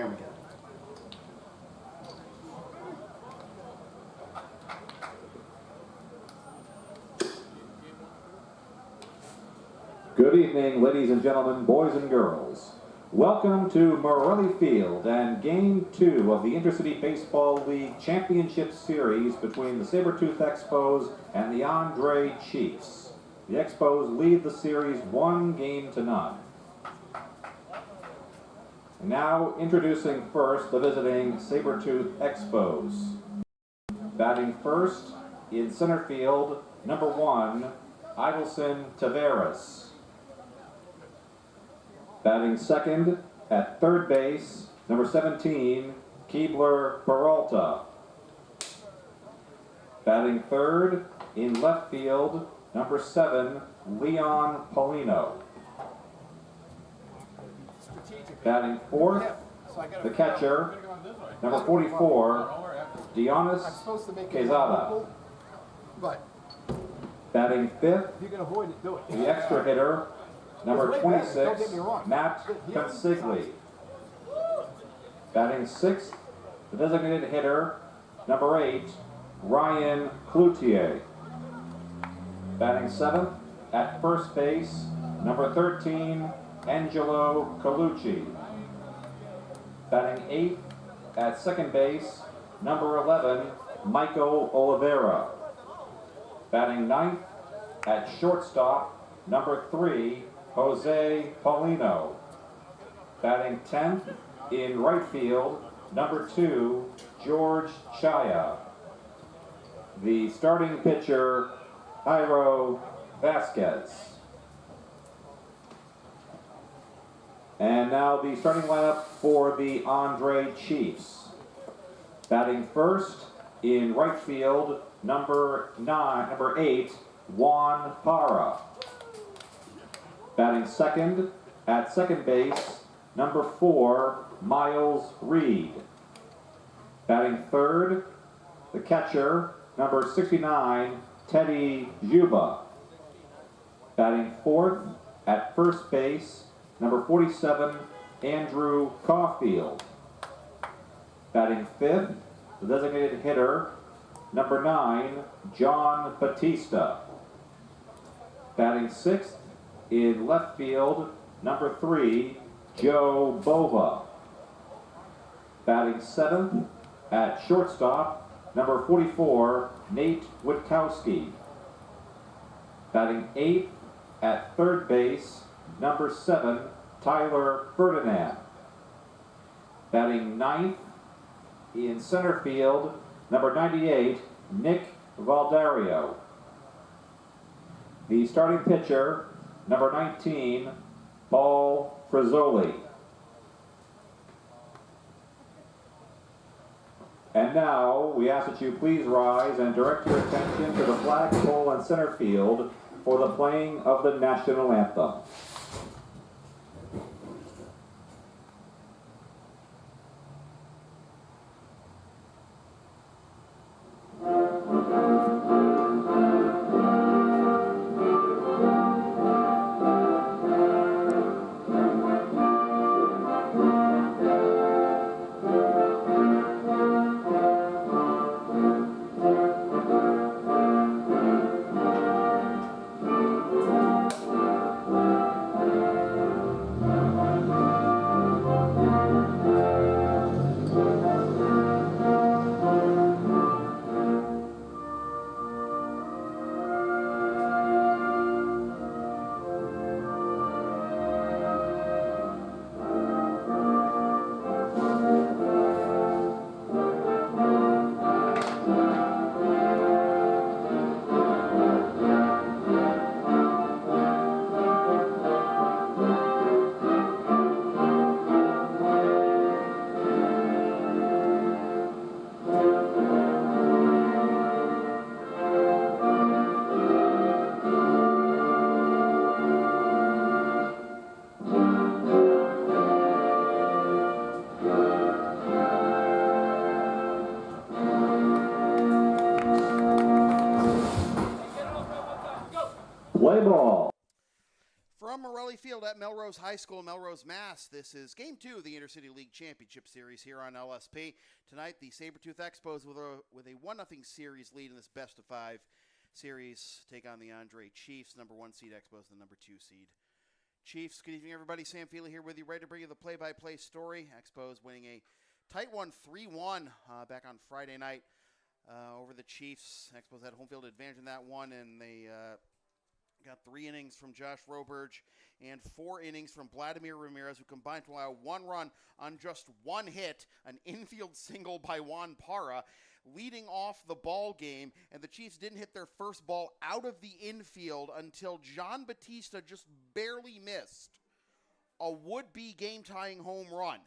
There we go. Good evening, ladies and gentlemen, boys and girls. Welcome to Morelli Field and Game 2 of the Intercity Baseball League Championship Series between the Sabertooth Expos and the Andre Chiefs. The Expos lead the series 1-0. And now introducing first the visiting Sabertooth Expos. Batting first in center field, number 1, Idelson Taveras. Batting second at third base, number 17, Keebler Peralta. Batting third in left field, number 7, Leon Paulino. Batting fourth, the catcher, number 44, Dionis Quezada. Batting fifth, the extra hitter, number 26, Matt Consigli. Batting sixth, the designated hitter, number 8, Ryan Cloutier. Batting seventh, at first base, number 13, Angelo Colucci. Batting eighth, at second base, number 11, Michael Oliveira. Batting ninth, at shortstop, number 3, Jose Paulino. Batting 10th in right field, number 2, George Chaya. The starting pitcher, Jairo Vasquez. And now the starting lineup for the Andre Chiefs. Batting first in right field, number 8, Juan Parra. Batting second at second base, number 4, Miles Reed. Batting third, the catcher, number 69, Teddy Juba. Batting fourth at first base, number 47, Andrew Caulfield. Batting fifth, the designated hitter, number 9, John Batista. Batting sixth, in left field, number 3, Joe Bova. Batting seventh at shortstop, number 44, Nate Witkowski. Batting eighth at third base, number 7, Tyler Ferdinand. Batting ninth in center field, number 98, Nick Valdario. The starting pitcher, number 19, Paul Frizzoli. And now, we ask that you please rise and direct your attention to the flagpole in center field for the playing of the national anthem. From Morelli Field at Melrose High School, Melrose, Mass. This is Game 2 of the Intercity League Championship Series here on LSP. Tonight, the Sabertooth Expos with a 1-0 series lead in this best-of-5 series take on the Andre Chiefs, number 1 seed Expos, the number 2 seed Chiefs. Good evening, everybody. Sam Feely here with you, ready to bring you the play-by-play story. Expos winning a tight one, 3-1 back on Friday night over the Chiefs. Expos had home field advantage in that one, and they got 3 innings from Josh Roberge and 4 innings from Vladimir Ramirez, who combined to allow 1 run on just 1 hit, an infield single by Juan Parra, leading off the ball game. And the Chiefs didn't hit their first ball out of the infield until John Batista just barely missed a would-be game-tying home run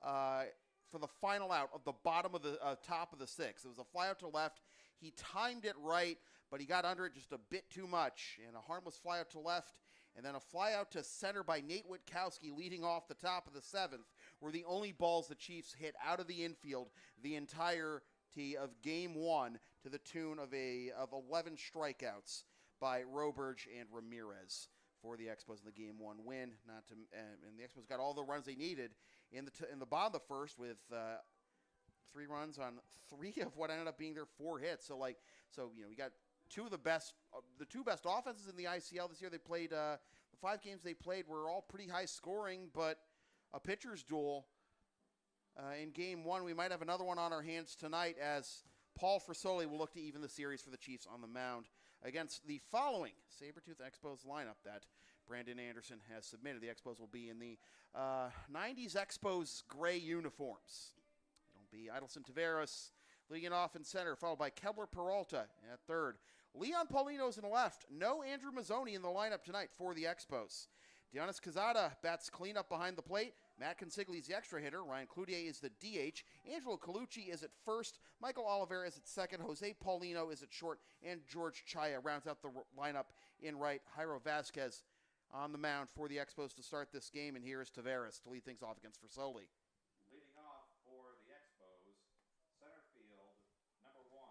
for the final out of the bottom of the top of the 6th. It was a fly out to left. He timed it right, but he got under it just a bit too much. And a harmless fly out to left, and then a fly out to center by Nate Witkowski leading off the top of the 7th were the only balls the Chiefs hit out of the infield the entirety of Game 1, to the tune of 11 strikeouts by Roberge and Ramirez for the Expos in the Game 1 win. And the Expos got all the runs they needed in the bottom of the first with 3 runs on 3 of what ended up being their 4 hits. So we got the two best offenses in the ICL this year. They played the 5 games they played were all pretty high scoring, but a pitcher's duel in Game 1. We might have another one on our hands tonight, as Paul Frisoli will look to even the series for the Chiefs on the mound against the following Sabertooth Expos lineup that Brandon Anderson has submitted. The Expos will be in the 90s Expos gray uniforms. It'll be Idelson Taveras leading off in center, followed by Kebler Peralta at third. Leon Paulino's in the left. No Andrew Mazzoni in the lineup tonight for the Expos. Dionis Quezada bats cleanup behind the plate. Matt Consigli's the extra hitter. Ryan Cloutier is the DH. Angelo Colucci is at first. Michael Oliveira is at second. Jose Paulino is at short. And George Chaya rounds out the lineup in right. Jairo Vasquez on the mound for the Expos to start this game. And here is Taveras to lead things off against Frisoli. Leading off for the Expos, center field, number 1,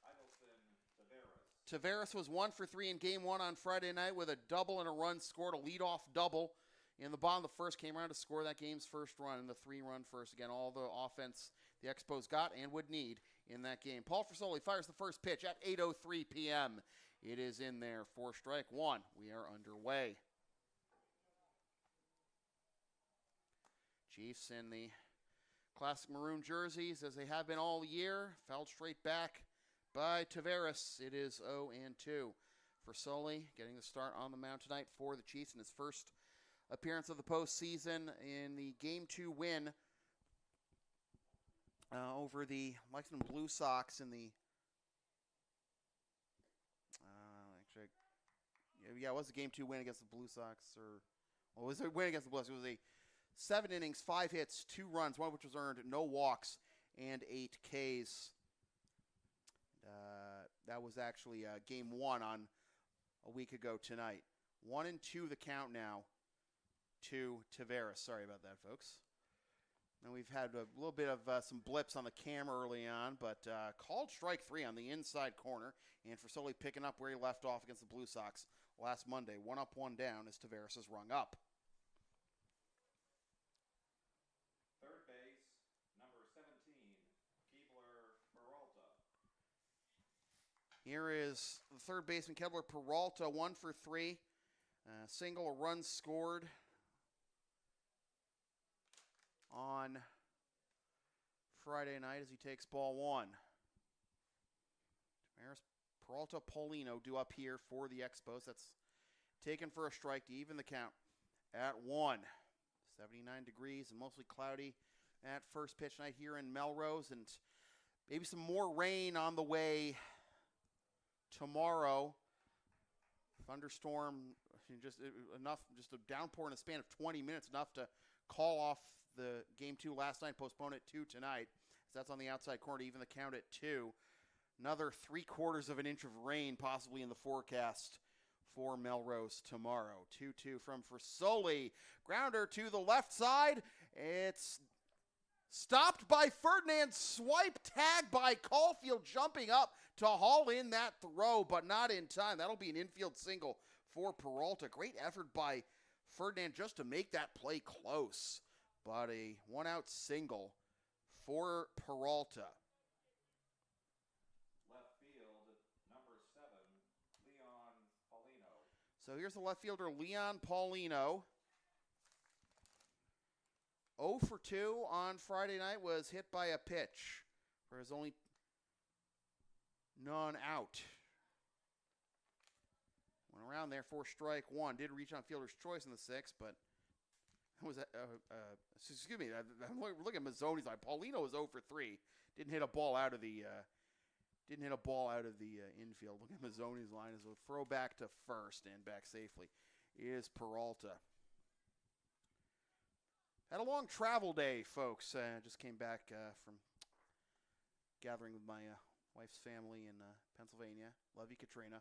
Idelson Taveras. Taveras was 1 for 3 in Game 1 on Friday night with a double and a run scored, a leadoff double. In the bottom of the first, came around to score that game's first run in the 3-run first. Again, all the offense the Expos got and would need in that game. Paul Frisoli fires the first pitch at 8:03 p.m. It is in there for strike 1. We are underway. Chiefs in the classic maroon jerseys, as they have been all year, fouled straight back by Taveras. It is 0-2. Frisoli getting the start on the mound tonight for the Chiefs in his first appearance of the postseason in the Game 2 win over the Lexington Blue Sox in the it was a Game 2 win against the Blue Sox, was it a win against the Blue Sox? It was a 7 innings, 5 hits, 2 runs, 1 of which was earned, no walks, and 8 Ks. That was actually Game 1 on a week ago tonight. 1-2 the count now to Taveras. Sorry about that, folks. And we've had a little bit of some blips on the camera early on, but called strike 3 on the inside corner, and Frisoli picking up where he left off against the Blue Sox last Monday. 1 up, 1 down as Taveras is rung up. Third base, number 17, Kebler Peralta. Here is the third baseman, Kebler Peralta, 1 for 3. Single, a run scored on Friday night as he takes ball 1. Taveras, Peralta, Paulino due up here for the Expos. That's taken for a strike to even the count at 1. 79 degrees and mostly cloudy at first pitch night here in Melrose, and maybe some more rain on the way tomorrow. Thunderstorm, just a downpour in a span of 20 minutes, enough to call off the Game 2 last night, postpone it to tonight. So that's on the outside corner to even the count at 2. Another 3/4 of an inch of rain possibly in the forecast for Melrose tomorrow. 2-2 from Frisoli. Grounder to the left side. It's stopped by Ferdinand. Swipe tag by Caulfield, jumping up to haul in that throw, but not in time. That'll be an infield single for Peralta. Great effort by Ferdinand just to make that play close. But a one-out single for Peralta. Left field, number 7, Leon Paulino. So here's the left fielder, Leon Paulino. 0 for 2 on Friday night, was hit by a pitch for his only non-out. Went around there for strike one. Did reach on fielder's choice in the sixth, but that was excuse me. I'm looking at Mazzoni's line. Paulino was 0 for 3. Didn't hit a ball out of the infield. Look at Mazzoni's line as a throw back to first and back safely is Peralta. Had a long travel day, folks. Just came back from gathering with my wife's family in Pennsylvania. Love you, Katrina.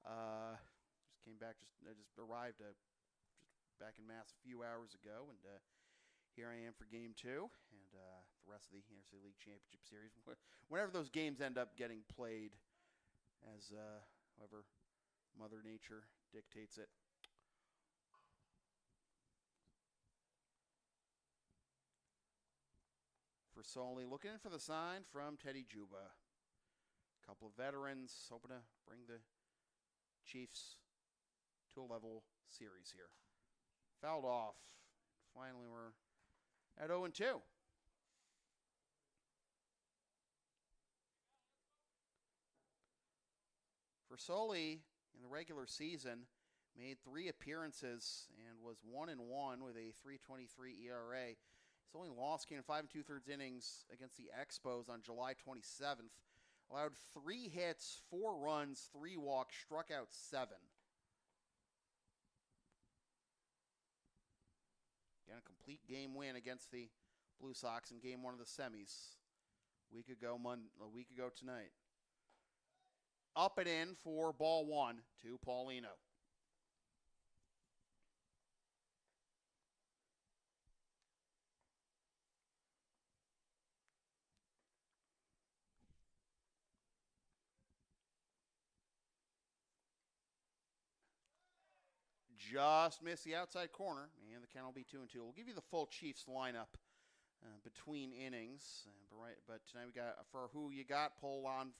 Just came back. Just arrived just back in Mass a few hours ago, and here I am for Game 2 and the rest of the Interstate League Championship Series. Whenever those games end up getting played, as however Mother Nature dictates it. For Soli, looking in for the sign from Teddy Juba. A couple of veterans hoping to bring the Chiefs to a level series here. Fouled off. Finally, we're at 0-2. For Soli, in the regular season, made 3 appearances and was 1-1 with a 3.23 ERA. His only loss came in 5 2/3 innings against the Expos on July 27th. Allowed 3 hits, 4 runs, 3 walks, struck out 7. Again, a complete game win against the Blue Sox in Game 1 of the semis a week ago tonight. Up and in for ball 1 to Paulino. Just missed the outside corner, and the count will be 2-2. We'll give you the full Chiefs lineup between innings, but tonight we got, for who you got poll on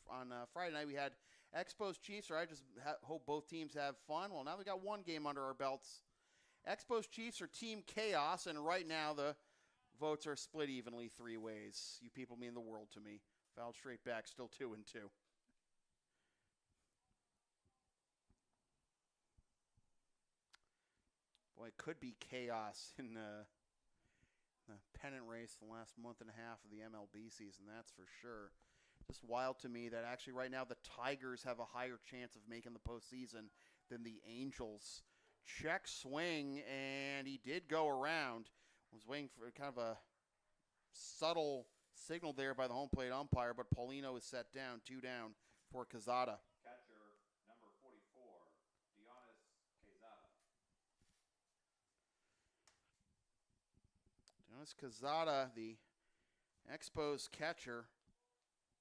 Friday night, we had Expos Chiefs, or I just hope both teams have fun. Well, now we got one game under our belts. Expos Chiefs are Team Chaos, and right now the votes are split evenly 3 ways. You people mean the world to me. Fouled straight back, still 2-2. Boy, it could be chaos in the pennant race the last month and a half of the MLB season, that's for sure. Just wild to me that actually right now the Tigers have a higher chance of making the postseason than the Angels. Check swing, and he did go around. Was waiting for kind of a subtle signal there by the home plate umpire, but Paulino is set down, 2 down for Quezada. Catcher, number 44, Dionis Quezada, the Expos catcher,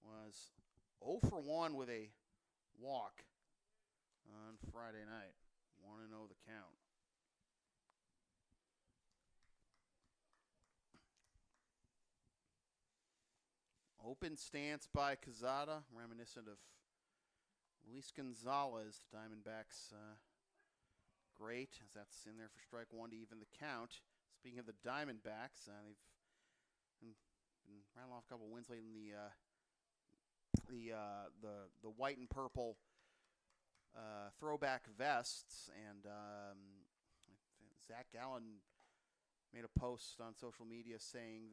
was 0 for 1 with a walk on Friday night. 1-0 the count. Open stance by Quezada, reminiscent of Luis Gonzalez, the Diamondbacks. Great, as that's in there for strike 1 to even the count. Speaking of the Diamondbacks, they've been rattling off a couple wins late in the white and purple throwback vests, and Zach Gallen made a post on social media saying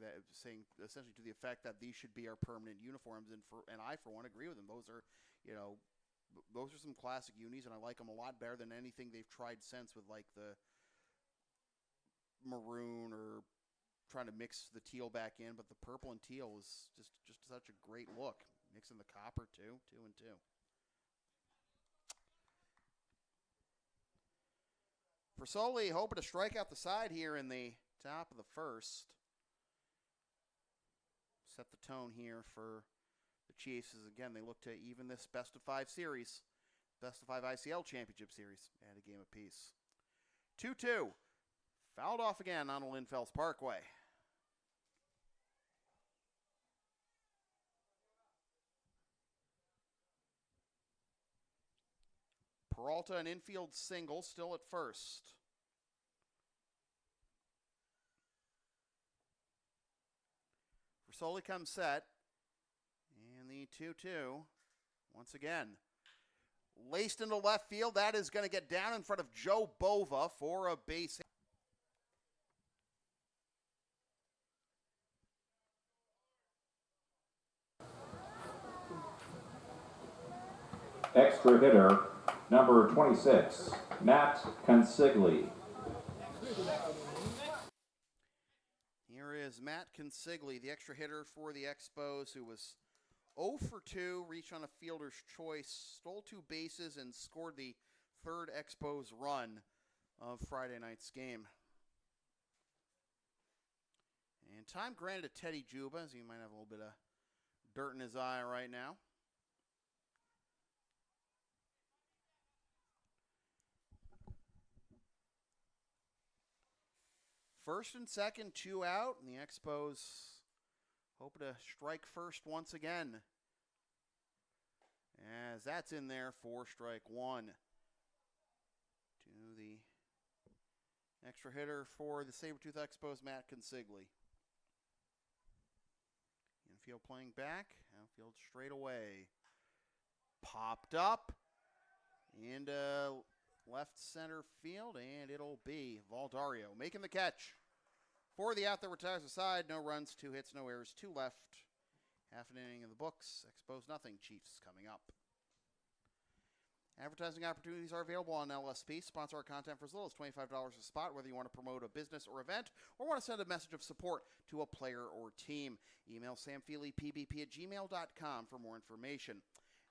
essentially to the effect that these should be our permanent uniforms, and I for one agree with him. Those are, those are some classic unis, and I like them a lot better than anything they've tried since with like the maroon or trying to mix the teal back in, but the purple and teal is just such a great look. Mixing the copper too, 2-2. For Soli, hoping to strike out the side here in the top of the first. Set the tone here for the Chiefs as, again, they look to even this best-of-5 series. Best of 5 ICL Championship Series at a game apiece. 2-2. Fouled off again on Linfels Parkway. Peralta, an infield single, still at first. Versoli comes set. And the 2-2, once again. Laced into left field. That is going to get down in front of Joe Bova for a base hit. Extra hitter, number 26, Matt Consigli. Here is Matt Consigli, the extra hitter for the Expos, who was 0 for 2, reached on a fielder's choice, stole 2 bases, and scored the third Expos run of Friday night's game. And time granted to Teddy Juba, as he might have a little bit of dirt in his eye right now. First and second, 2 out, and the Expos hope to strike first once again. As that's in there for strike 1. To the extra hitter for the Sabertooth Expos, Matt Consigli. Infield playing back, outfield straight away. Popped up into left center field, and it'll be Valdario making the catch. For the out that retires the side, no runs, 2 hits, no errors, 2 left. Half an inning in the books. Expos nothing, Chiefs coming up. Advertising opportunities are available on LSP. Sponsor our content for as little as $25 a spot, whether you want to promote a business or event or want to send a message of support to a player or team. Email samfeelypbp@gmail.com for more information.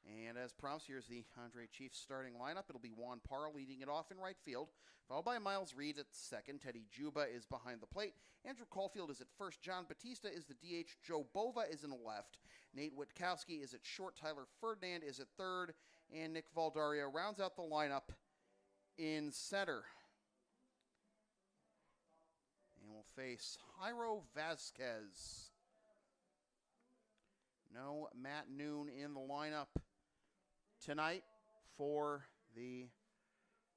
And as promised, here's the Andre Chiefs starting lineup. It'll be Juan Parra leading it off in right field, followed by Miles Reed at second. Teddy Juba is behind the plate. Andrew Caulfield is at first. John Batista is the DH. Joe Bova is in the left. Nate Witkowski is at short. Tyler Ferdinand is at third. And Nick Valdario rounds out the lineup in center. And we'll face Jairo Vasquez. No Matt Noon in the lineup tonight for the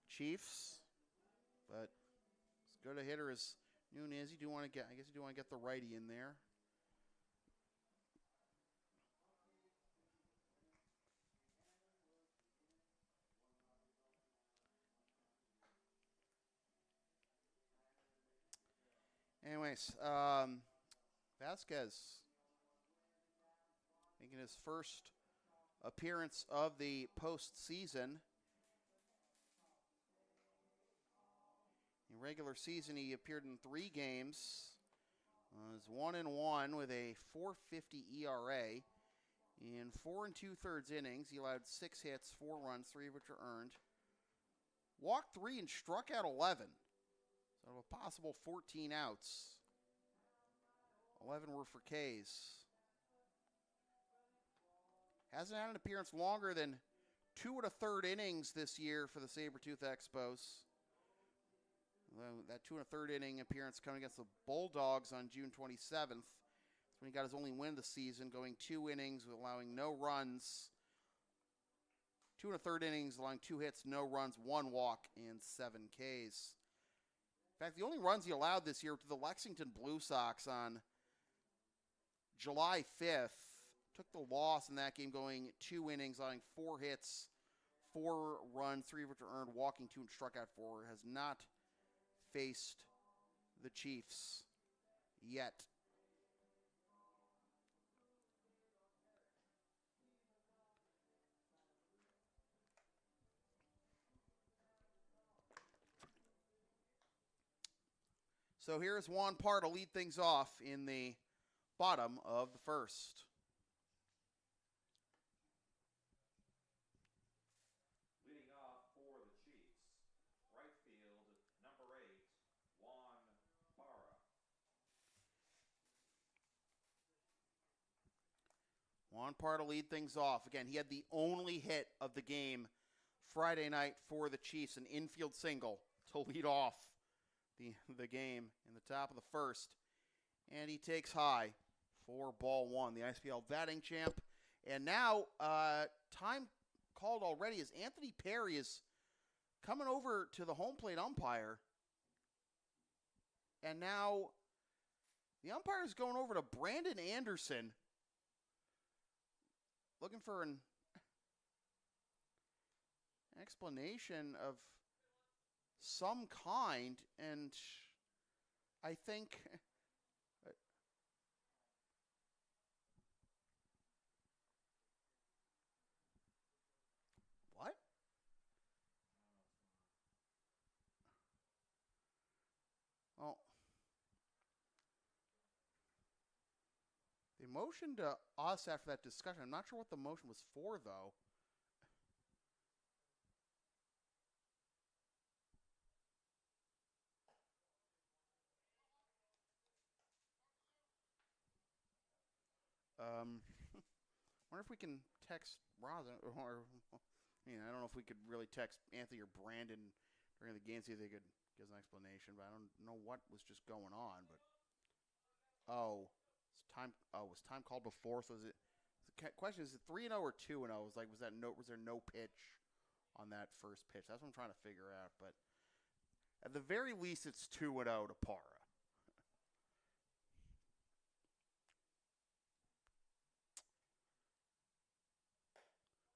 Chiefs, but as good a hitter as Noon is, you do want to get, I guess you do want to get the righty in there. Anyways, Vasquez making his first appearance of the postseason. In regular season, he appeared in 3 games. Was 1-1 with a 4.50 ERA. In 4 2/3 innings, he allowed 6 hits, 4 runs, 3 of which were earned. Walked 3 and struck out 11. So of a possible 14 outs, 11 were for Ks. Hasn't had an appearance longer than 2 1/3 innings this year for the Sabertooth Expos. That 2 1/3 inning appearance coming against the Bulldogs on June 27th. That's when he got his only win of the season, going 2 innings, allowing no runs. 2 1/3 innings, allowing 2 hits, no runs, 1 walk, and 7 Ks. In fact, the only runs he allowed this year were to the Lexington Blue Sox on July 5th. Took the loss in that game, going 2 innings, allowing 4 hits, 4 runs, 3 of which were earned, walking 2 and struck out 4. Has not faced the Chiefs yet. So here's Juan Parra to lead things off in the bottom of the first. Leading off for the Chiefs, right field, number 8, Juan Parra. Juan Parra to lead things off. Again, he had the only hit of the game Friday night for the Chiefs, an infield single to lead off the game in the top of the first. And he takes high for ball one, the ICL batting champ. And now, time called already as Anthony Perry is coming over to the home plate umpire. And now the umpire is going over to Brandon Anderson, looking for an explanation of some kind. And I think what? Well, they motioned to us after that discussion. I'm not sure what the motion was for, though. Wonder if we can text Roz, or I don't know if we could really text Anthony or Brandon during the game, see if they could give us an explanation. But I don't know what was just going on. But was time called before? So is it? The question is it 3-0 or 2-0? Was there no pitch on that first pitch? That's what I'm trying to figure out. But at the very least, it's 2-0 to Parra.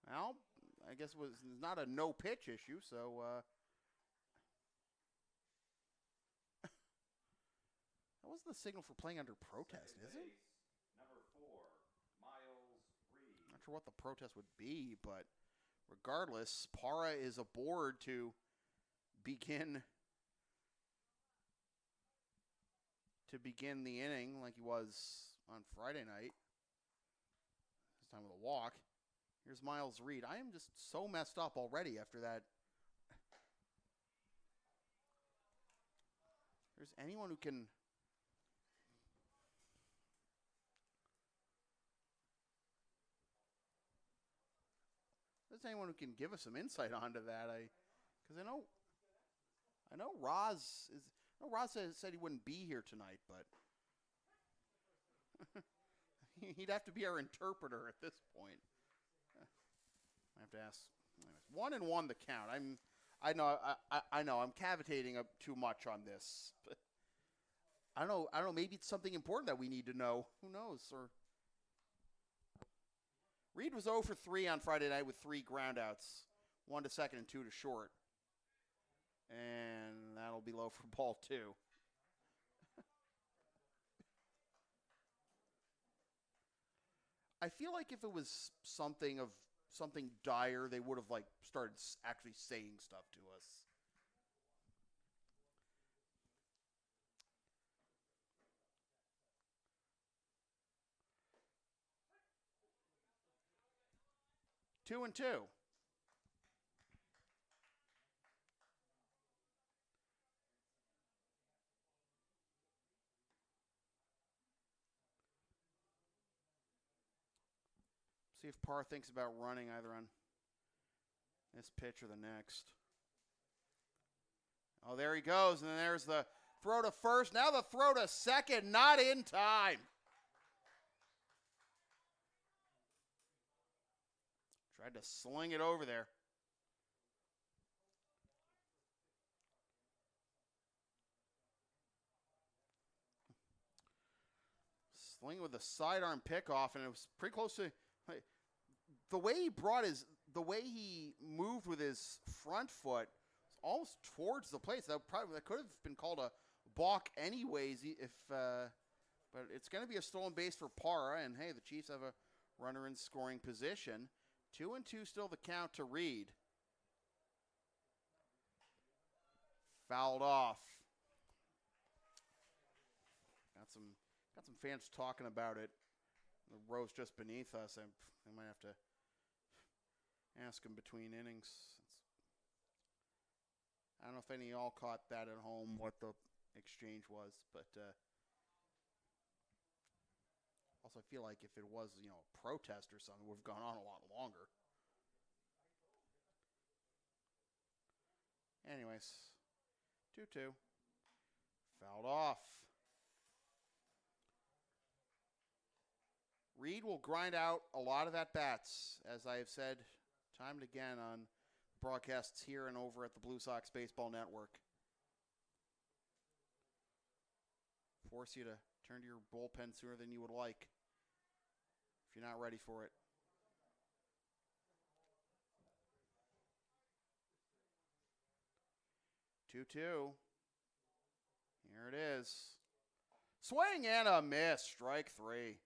Well, I guess it was not a no-pitch issue, so that was the signal for playing under protest, is it? Number 4, Miles Reed. Not sure what the protest would be, but regardless, Parra is aboard to begin the inning like he was on Friday night. This time with a walk. Here's Miles Reed. I am just so messed up already after that. If there's anyone who can... If there's anyone who can give us some insight onto that, because I know Roz said he wouldn't be here tonight, but he'd have to be our interpreter at this point. I have to ask. 1-1 the count. I know. I'm cavitating up too much on this. But I don't know. Maybe it's something important that we need to know. Who knows? Or Reed was 0 for 3 on Friday night with 3 groundouts, 1 to second and 2 to short, and that'll be low for ball 2. I feel like if it was something dire, they would have started actually saying stuff to us. Two and 2. See if Parr thinks about running either on this pitch or the next. Oh, there he goes. And then there's the throw to first. Now the throw to second. Not in time. Tried to sling it over there. Sling with a sidearm pickoff, and it was pretty close to the way he moved with his front foot, almost towards the plate. So that could have been called a balk anyways. But it's going to be a stolen base for Parra, and hey, the Chiefs have a runner in scoring position. 2-2 still the count to Reed. Fouled off. Got some fans talking about it. The row's just beneath us. I might have to ask them between innings. I don't know if any of y'all caught that at home, what the exchange was, but also I feel like if it was, a protest or something, it would have gone on a lot longer. Anyways, 2-2. Fouled off. Reed will grind out a lot of at-bats, as I have said time and again on broadcasts here and over at the Blue Sox Baseball Network. Force you to turn to your bullpen sooner than you would like if you're not ready for it. Two. Here it is. Swing and a miss. Strike 3.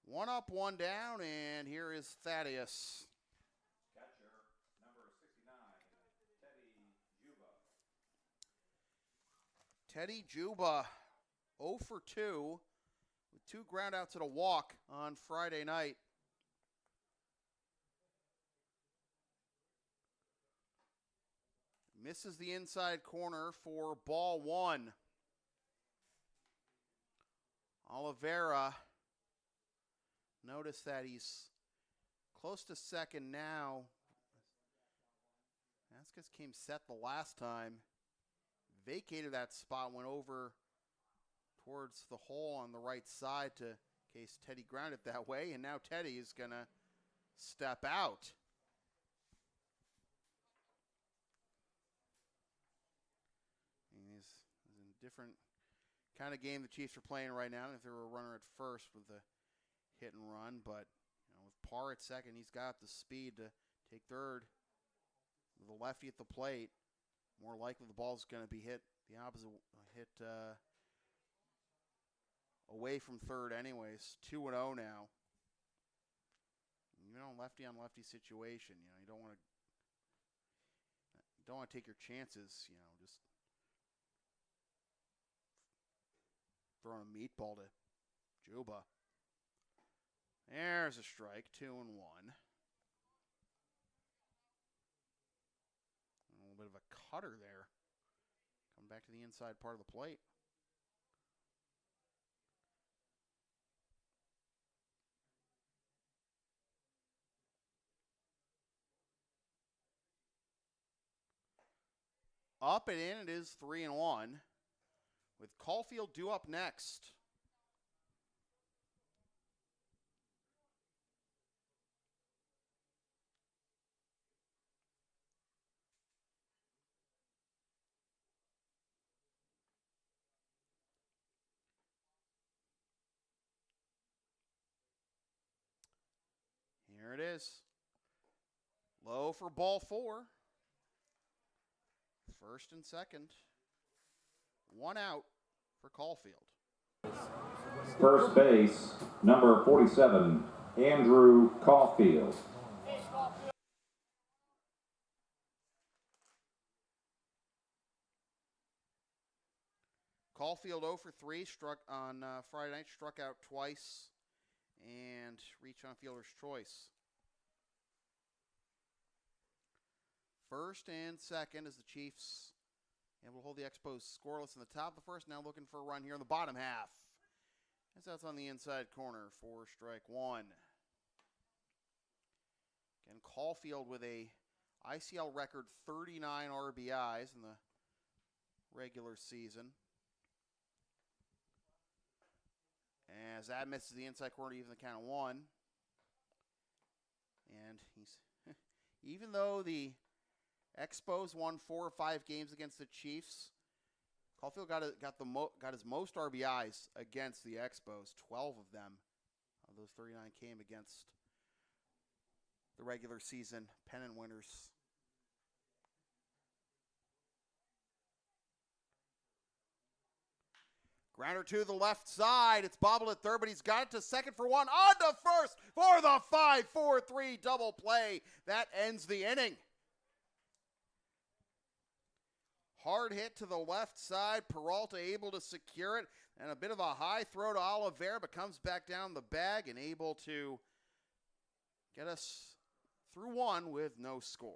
One up, one down, and here is Thaddeus. Catcher, number 69, Teddy Juba. Teddy Juba, 0 for 2, with 2 groundouts and a walk on Friday night. Misses the inside corner for ball 1. Oliveira, notice that he's close to second now. Vasquez came set the last time. Vacated that spot, went over towards the hole on the right side to in case Teddy grounded that way, and now Teddy is going to step out. He's in a different kind of game the Chiefs are playing right now. If there were a runner at first with the hit and run, but with Parr at second, he's got the speed to take third. With the lefty at the plate, more likely the ball's going to be hit the opposite, hit away from third anyways. 2-0 now. Lefty on lefty situation. You don't want to take your chances. Just throwing a meatball to Juba. There's a strike. 2-1. A little bit of a cutter there. Coming back to the inside part of the plate. Up and in, it is 3-1. With Caulfield due up next. Here it is. Low for ball 4. First and second. 1 out for Caulfield. First base, number 47, Andrew Caulfield. Caulfield 0 for 3, struck on Friday night, struck out twice, and reached on fielder's choice. First and second as the Chiefs able to hold the Expos scoreless in the top of the first. Now looking for a run here in the bottom half. As that's on the inside corner for strike 1. Again, Caulfield with a ICL record 39 RBIs in the regular season. As that misses the inside corner, even the count of 1. And he's even though the Expos won 4 or 5 games against the Chiefs, Caulfield got his most RBIs against the Expos. 12 of them. Those 39 came against the regular season pennant winners. Grounder to the left side. It's bobbled at third, but he's got it to second for 1. On to first for the 5-4-3 double play. That ends the inning. Hard hit to the left side. Peralta able to secure it. And a bit of a high throw to Oliveira, but comes back down the bag and able to get us through 1 with no score.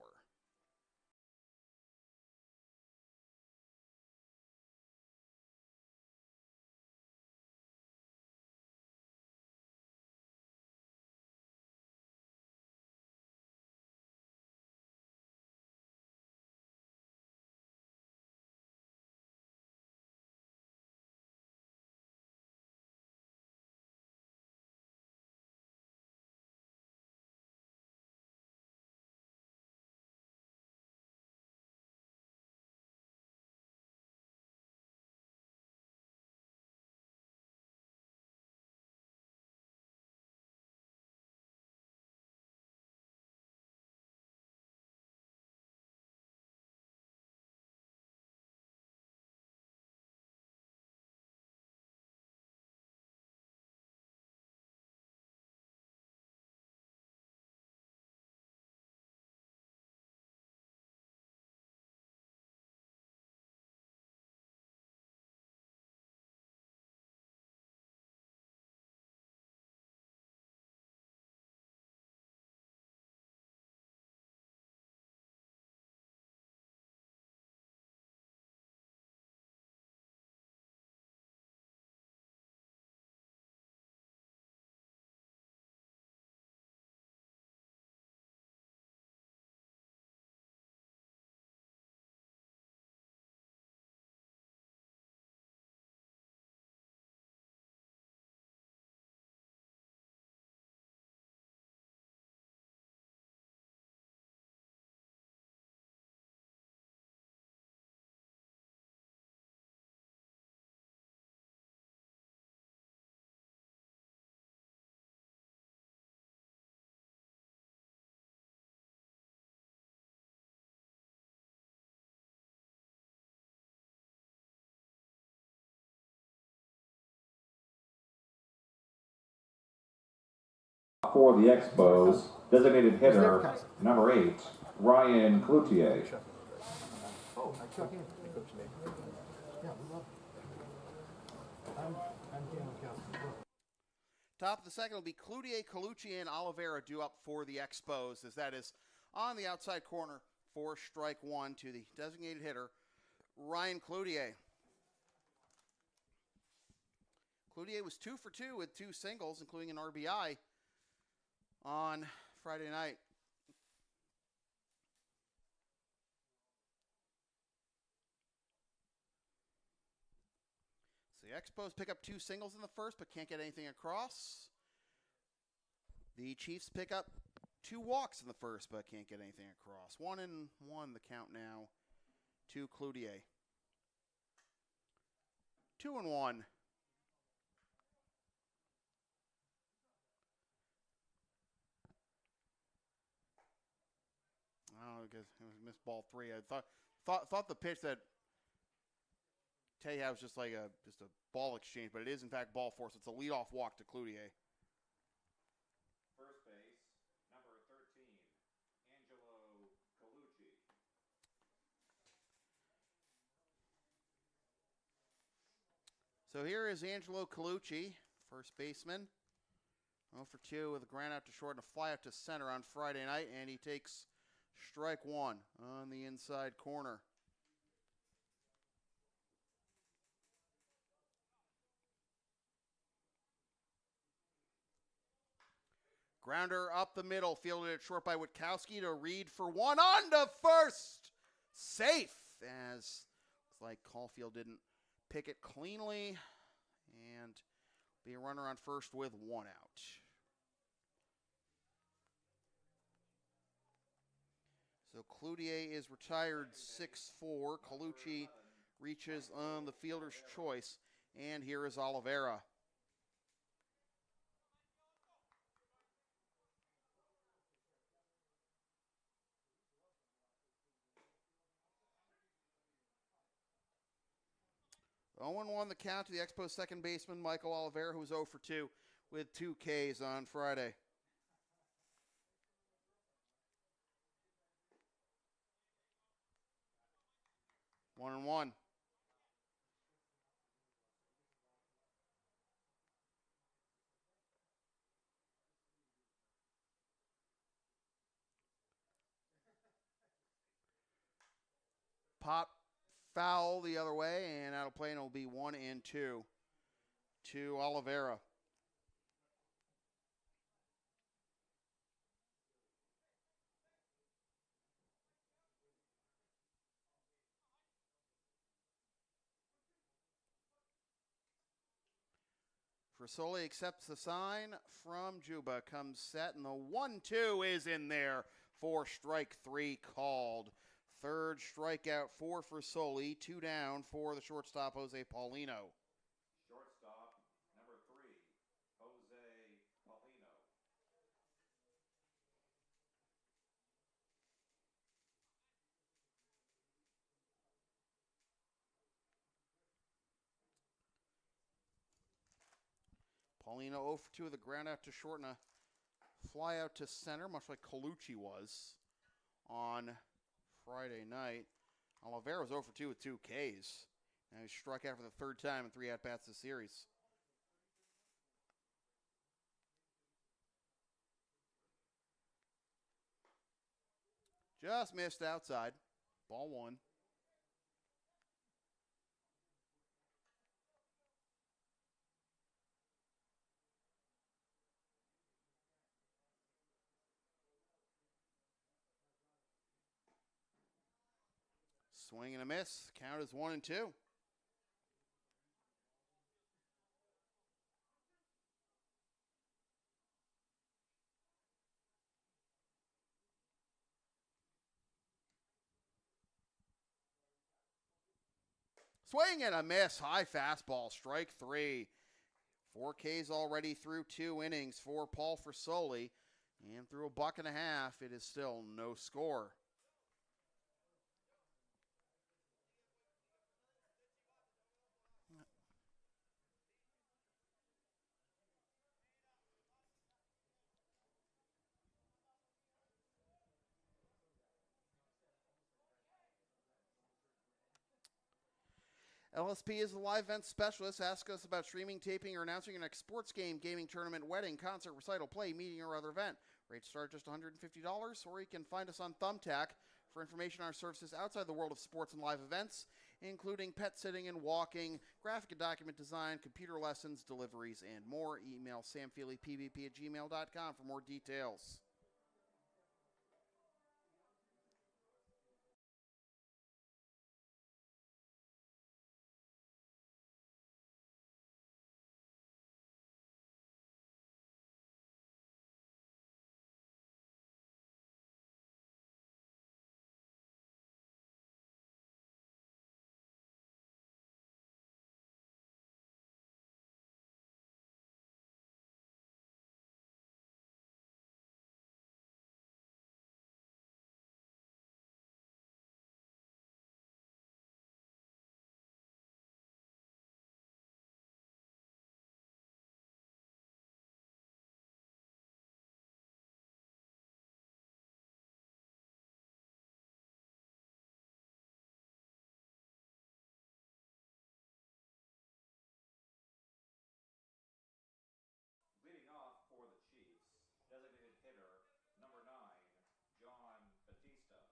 for the Expos, designated hitter number 8, Ryan Cloutier. Top of the second will be Cloutier, Colucci, and Oliveira due up for the Expos, as that is on the outside corner for strike one to the designated hitter, Ryan Cloutier. Cloutier was 2 for 2 with 2 singles, including an RBI on Friday night. So the Expos pick up 2 singles in the first, but can't get anything across. The Chiefs pick up 2 walks in the first, but can't get anything across. 1-1 the count now to Cloutier. 2-1. Oh, because it was missed ball 3. I thought the pitch that Teja was just like a ball exchange, but it is in fact ball 4, so it's a leadoff walk to Cloutier. First base, number 13, Angelo Colucci. So here is Angelo Colucci, first baseman. 0 for 2 with a ground out to short and a fly out to center on Friday night, and he takes strike one on the inside corner. Grounder up the middle, fielded at short by Witkowski to Reed for 1 on to first. Safe, as looks like Caulfield didn't pick it cleanly, and be a runner on first with 1 out. So Cloutier is retired 6-4. Colucci reaches on the fielder's choice, and here is Oliveira. The 0-1 the count to the Expos second baseman, Michael Oliveira, who was 0 for 2 with 2 Ks on Friday. One and one. Pop foul the other way, and out of play, and it'll be 1 and 2 to Oliveira. Frasoli accepts the sign from Juba, comes set, and the 1-2 is in there for strike 3 called. Third strikeout for Frasoli, 2 down for the shortstop, Jose Paulino. Shortstop, number 3, Jose Paulino. Paulino 0 for 2 with a ground out to short and a fly out to center, much like Colucci was on Friday night. Oliveira was 0 for 2 with 2 Ks. Now he struck out for the 3rd time in 3 at-bats this series. Just missed outside. Ball 1. Swing and a miss. Count is 1 and 2. Swing and a miss. High fastball. Strike 3. 4 Ks already through 2 innings for Paul Frasoli. And through a buck and a half, it is still no score. LSP is the live event specialist. Ask us about streaming, taping, or announcing your next sports game, gaming tournament, wedding, concert, recital, play, meeting, or other event. Rates start at just $150, or you can find us on Thumbtack for information on our services outside the world of sports and live events, including pet sitting and walking, graphic and document design, computer lessons, deliveries, and more. Email samfeelypvp@gmail.com for more details. Leading off for the Chiefs, designated hitter, number 9, John Batista.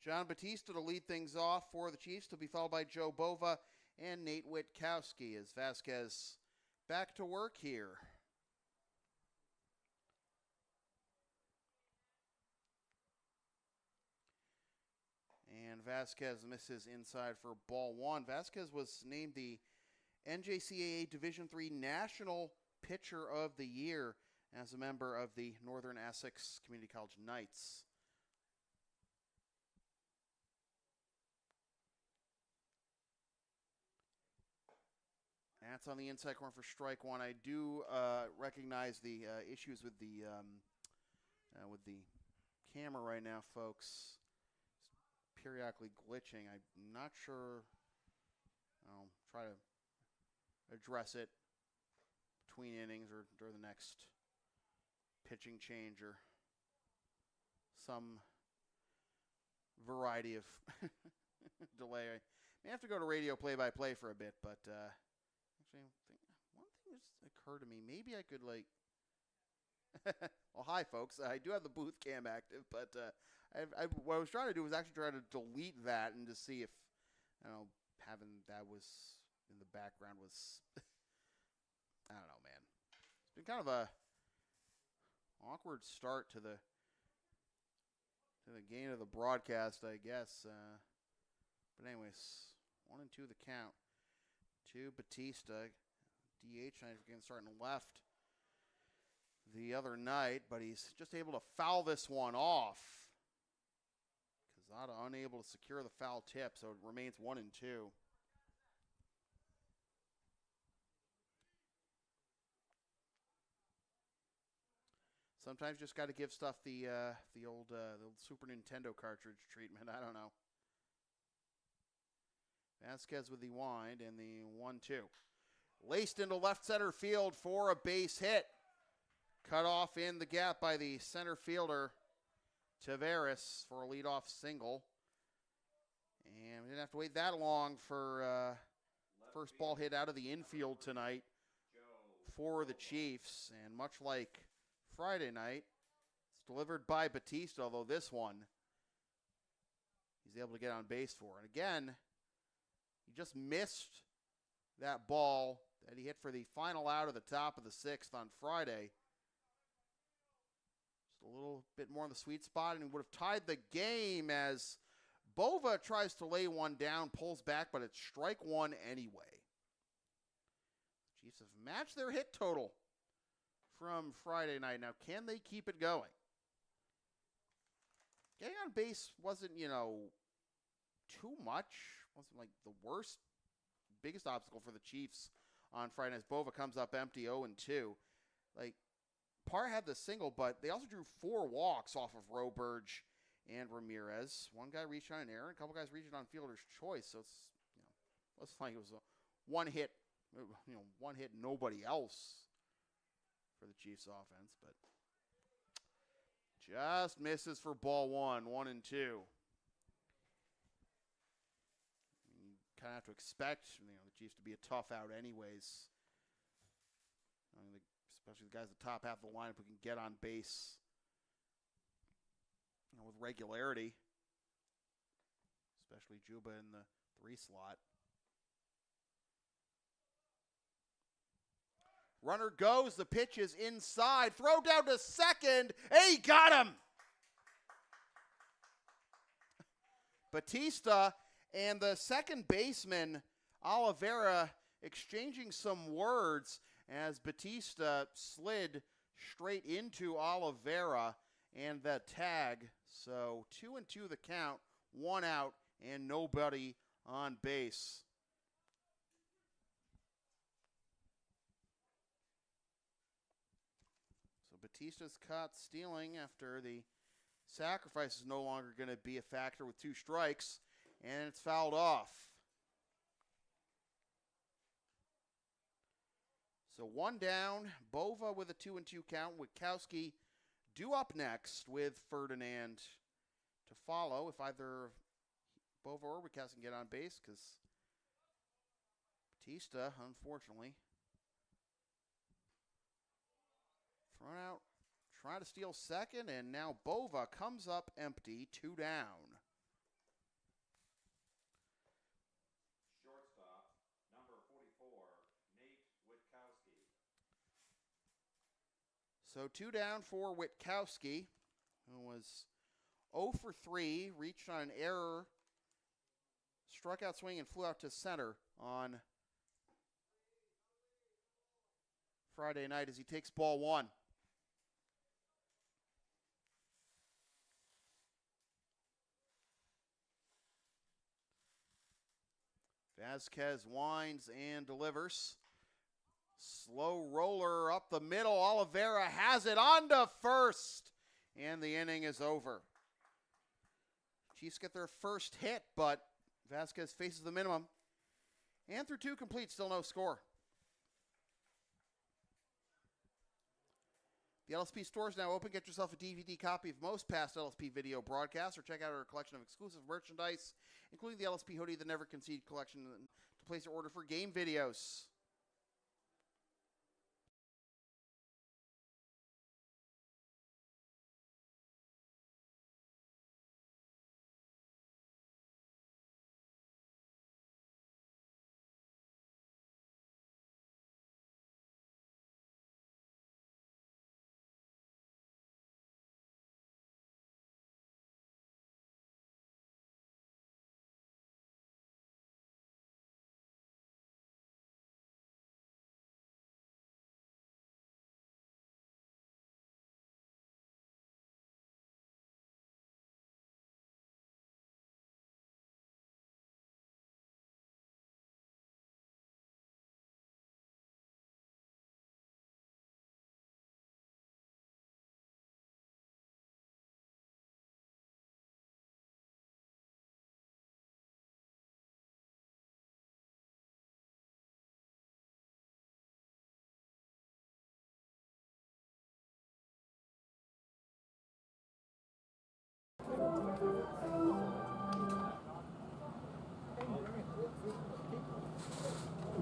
John Batista to lead things off for the Chiefs, to be followed by Joe Bova and Nate Witkowski as Vasquez back to work here. And Vasquez misses inside for ball one. Vasquez was named the NJCAA Division III National Pitcher of the Year as a member of the Northern Essex Community College Knights. That's on the inside corner for strike one. I do recognize the issues with the camera right now, folks. It's periodically glitching. I'm not sure. I'll try to address it between innings or during the next pitching change or some variety of delay. I may have to go to radio play-by-play for a bit, but actually, one thing just occurred to me. Maybe I could, like, well, hi, folks. I do have the booth cam active, but what I was trying to do was actually try to delete that and just see if, I don't know, having that was in the background was, I don't know, man. It's been kind of a awkward start to the game of the broadcast, I guess. But anyways, 1-2 the count to Batista. DH night again starting left the other night, but he's just able to foul this one off. Quezada unable to secure the foul tip, so it remains 1-2. Sometimes you just got to give stuff the old Super Nintendo cartridge treatment. I don't know. Vasquez with the wind and the 1-2. Laced into left center field for a base hit. Cut off in the gap by the center fielder, Tavares, for a leadoff single. And we didn't have to wait that long for first ball hit out of the infield tonight for the Chiefs. And much like Friday night, it's delivered by Batista, although this one he's able to get on base for. And again, he just missed that ball that he hit for the final out of the top of the sixth on Friday. Just a little bit more in the sweet spot, and he would have tied the game as Bova tries to lay one down, pulls back, but it's strike one anyway. Chiefs have matched their hit total from Friday night. Now, can they keep it going? Getting on base wasn't, too much. Wasn't like the biggest obstacle for the Chiefs on Friday as Bova comes up empty 0-2. Like, Parr had the single, but they also drew 4 walks off of Roberge and Ramirez. One guy reached on an error, and a couple guys reached on fielder's choice. So it's, looks like it was a one hit, nobody else for the Chiefs offense, but just misses for ball one, 1-2. have to expect, the Chiefs to be a tough out anyways. Especially the guys at the top half of the lineup who can get on base with regularity. Especially Juba in the 3 slot. Runner goes. The pitch is inside. Throw down to second. Hey, got him! Batista and the second baseman, Oliveira, exchanging some words as Batista slid straight into Oliveira and the tag. So 2-2 the count, 1 out, and nobody on base. So Batista's caught stealing after the sacrifice is no longer going to be a factor with 2 strikes, and it's fouled off. So 1 down, Bova with a 2-2 count. Witkowski due up next with Ferdinand to follow if either Bova or Witkowski can get on base, because Batista, unfortunately, thrown out, trying to steal second, and now Bova comes up empty, 2 down. Shortstop, number 44, Nate Witkowski. So 2 down for Witkowski, who was 0 for 3, reached on an error, struck out swing, and flew out to center on Friday night as he takes ball 1. Vasquez winds and delivers. Slow roller up the middle. Oliveira has it on to first, and the inning is over. Chiefs get their first hit, but Vasquez faces the minimum. And through 2 complete, still no score. The LSP store is now open. Get yourself a DVD copy of most past LSP video broadcasts, or check out our collection of exclusive merchandise, including the LSP Hoodie, the Never Concede collection, to place your order for game videos.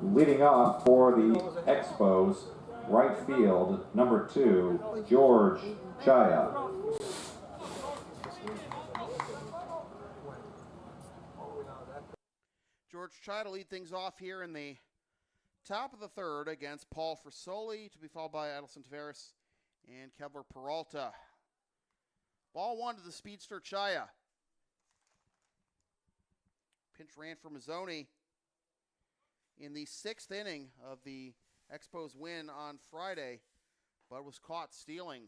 Leading off for the Expos, right field, number 2, George Chaya. George Chaya to lead things off here in the top of the 3rd against Paul Frisoli, to be followed by Adelson Tavares and Kevlar Peralta. Ball 1 to the speedster Chaya. Pinch ran for Mazzoni in the 6th inning of the Expos win on Friday, but was caught stealing.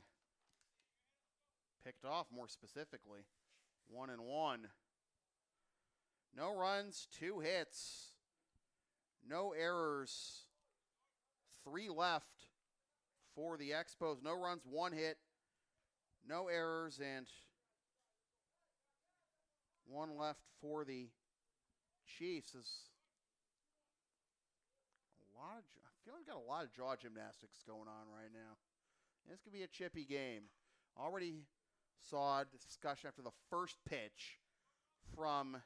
Picked off, more specifically. 1-1. No runs, 2 hits. No errors. 3 left for the Expos. No runs, 1 hit. No errors, and 1 left for the Chiefs. I feel like we've got a lot of jaw gymnastics going on right now. This could be a chippy game. Already saw discussion after the first pitch from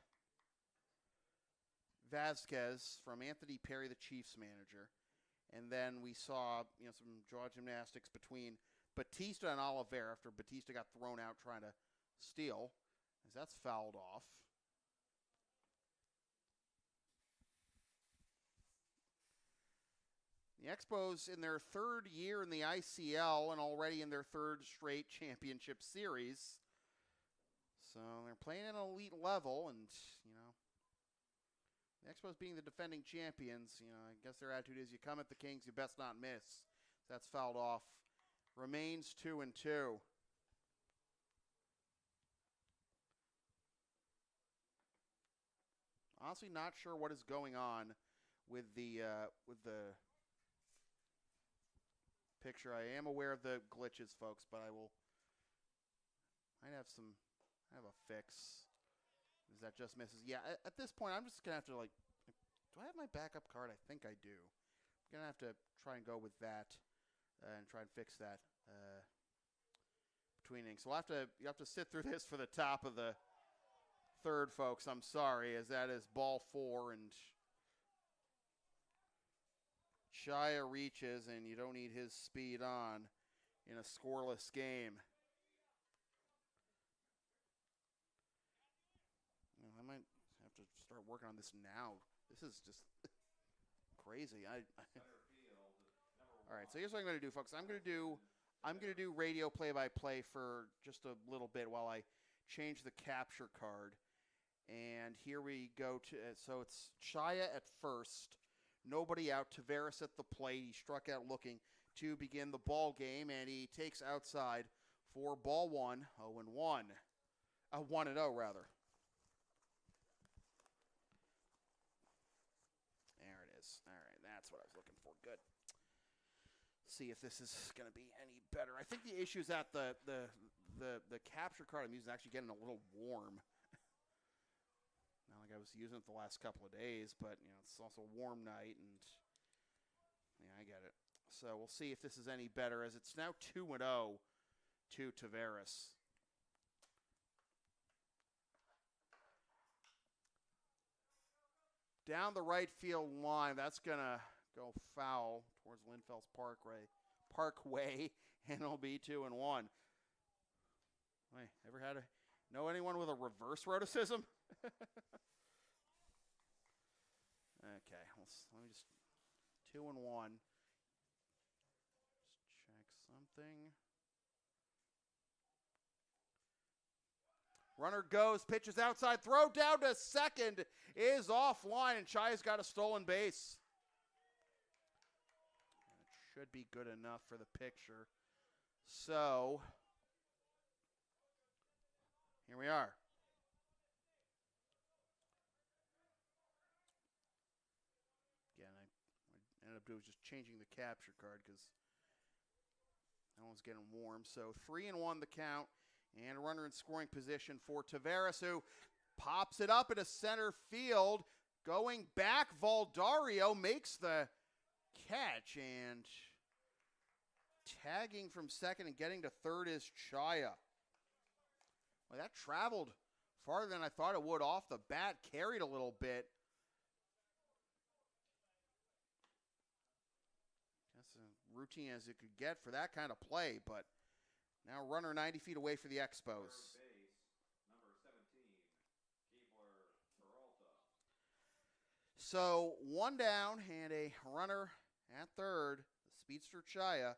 Vasquez from Anthony Perry, the Chiefs manager. And then we saw, some jaw gymnastics between Batista and Oliveira after Batista got thrown out trying to steal, as that's fouled off. The Expos in their third year in the ICL and already in their third straight championship series. So they're playing at an elite level, and, the Expos being the defending champions, I guess their attitude is you come at the Kings, you best not miss. That's fouled off. Remains 2-2. Honestly, not sure what is going on with the picture. I am aware of the glitches, folks, but I have a fix. Is that just misses? Yeah, at this point, I'm just going to have to, do I have my backup card? I think I do. I'm going to have to try and go with that and try and fix that between innings. So you have to sit through this for the top of the third, folks. I'm sorry, as that is ball 4, and Shia reaches, and you don't need his speed on in a scoreless game. I might have to start working on this now. This is just crazy. All right, so here's what I'm going to do, folks. I'm going to do radio play-by-play for just a little bit while I change the capture card. And here we go to so it's Shia at first, nobody out. Tavares at the plate. He struck out looking to begin the ball game, and he takes outside for ball 1, 0-1, 1-0 rather. There it is. All right, that's what I was looking for. Good. See if this is going to be any better. I think the issue is that the capture card I'm using is actually getting a little warm. Not like I was using it the last couple of days, but it's also a warm night, and yeah, I get it. So we'll see if this is any better, as it's now 2-0 to Tavares. Down the right field line, that's going to go foul towards Linfels Parkway, and it'll be 2-1. Wait, ever know anyone with a reverse roticism? Okay, let me just 2-1. Just check something. Runner goes, pitches outside, throw down to second is offline, and Chia's got a stolen base. It should be good enough for the picture. So, here we are. Again, I ended up doing just changing the capture card because that one's getting warm. So 3-1 the count, and a runner in scoring position for Tavares, who pops it up into center field. Going back, Valdario makes the catch, and tagging from second and getting to third is Chia. Well, that traveled farther than I thought it would off the bat, carried a little bit. That's a routine as it could get for that kind of play, but now runner 90 feet away for the Expos. Number 17, Peralta. So 1 down and a runner at third, the speedster Chia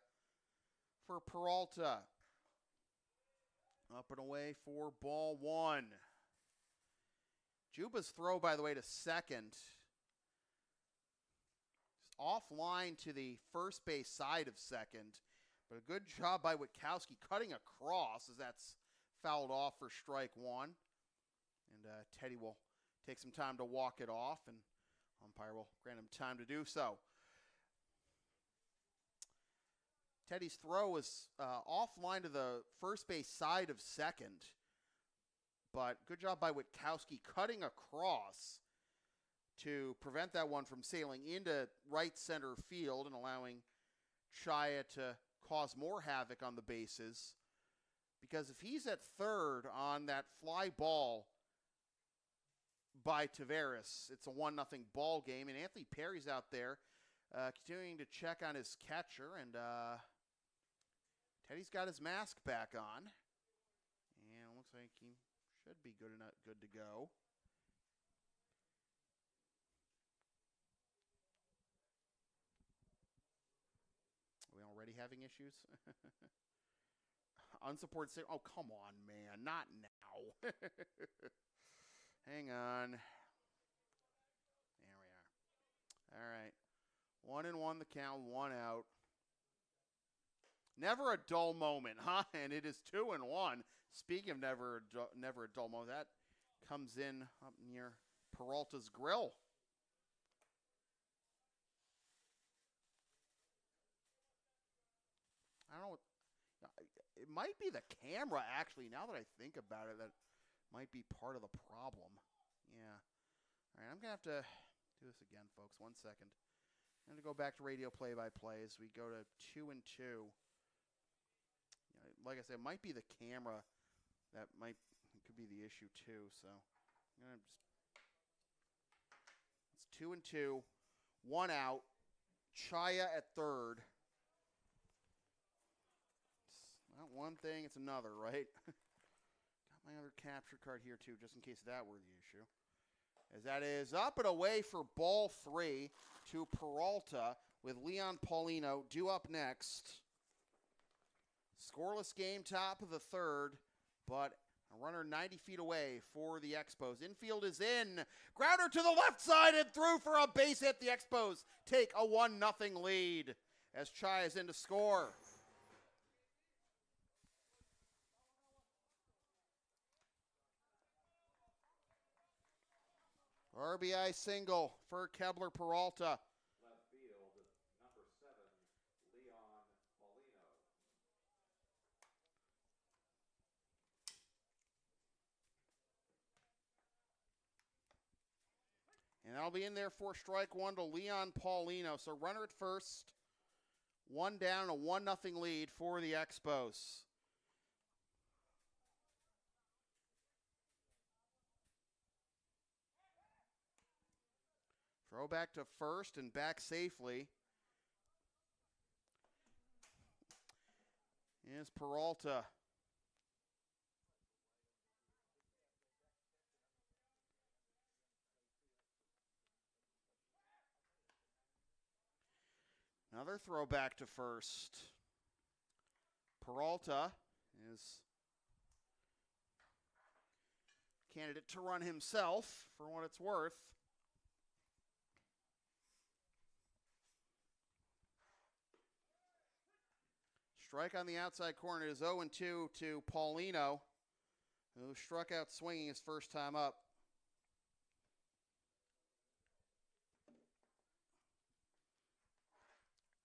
for Peralta. Up and away for ball 1. Juba's throw, by the way, to second. Offline to the first base side of second. But a good job by Witkowski cutting across as that's fouled off for strike 1. And Teddy will take some time to walk it off, and umpire will grant him time to do so. Teddy's throw was offline to the first base side of second. But good job by Witkowski cutting across to prevent that one from sailing into right center field and allowing Chia to cause more havoc on the bases. Because if he's at third on that fly ball by Tavares. It's a 1-0 ball game, and Anthony Perry's out there continuing to check on his catcher, and Teddy's got his mask back on, and it looks like he should be good to go. Are we already having issues? Unsupported signal. Oh, come on, man. Not now. Hang on. There we are. All right. 1-1 the count, 1 out. Never a dull moment, huh? And it is 2-1. Speaking of never a dull moment, that comes in up near Peralta's grill. I don't know what. It might be the camera, actually. Now that I think about it, that might be part of the problem. Yeah. All right, I'm going to have to do this again, folks. 1 second. I'm going to go back to radio play-by-play as we go to 2-2. Like I said, it might be the camera that could be the issue, too. So I'm going to just. It's 2-2. 1 out. Chaya at third. Not one thing, it's another, right? Got my other capture card here, too, just in case that were the issue. As that is up and away for ball 3 to Peralta with Leon Paulino due up next. Scoreless game, top of the third, but a runner 90 feet away for the Expos. Infield is in. Grounder to the left side and through for a base hit. The Expos take a 1-0 lead as Chai is in to score. RBI single for Kebler Peralta. Left field, number 7, Leon Paulino. And that'll be in there for strike 1 to Leon Paulino. So runner at first, 1 down, a 1-0 lead for the Expos. Throw back to first and back safely. Is Peralta. Another throw back to first. Peralta is candidate to run himself for what it's worth. Strike on the outside corner is 0-2 to Paulino, who struck out swinging his first time up.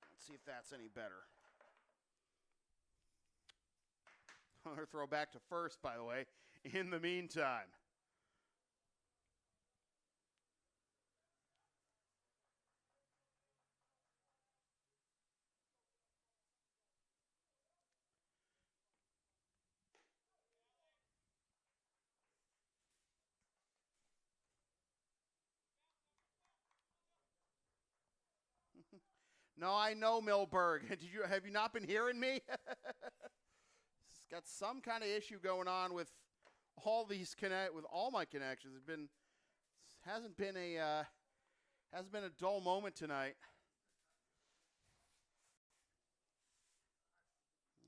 Let's see if that's any better. Another throw back to first, by the way, in the meantime. No, I know, Milberg. Have you not been hearing me? It's got some kind of issue going on with all these with all my connections. Hasn't been a dull moment tonight.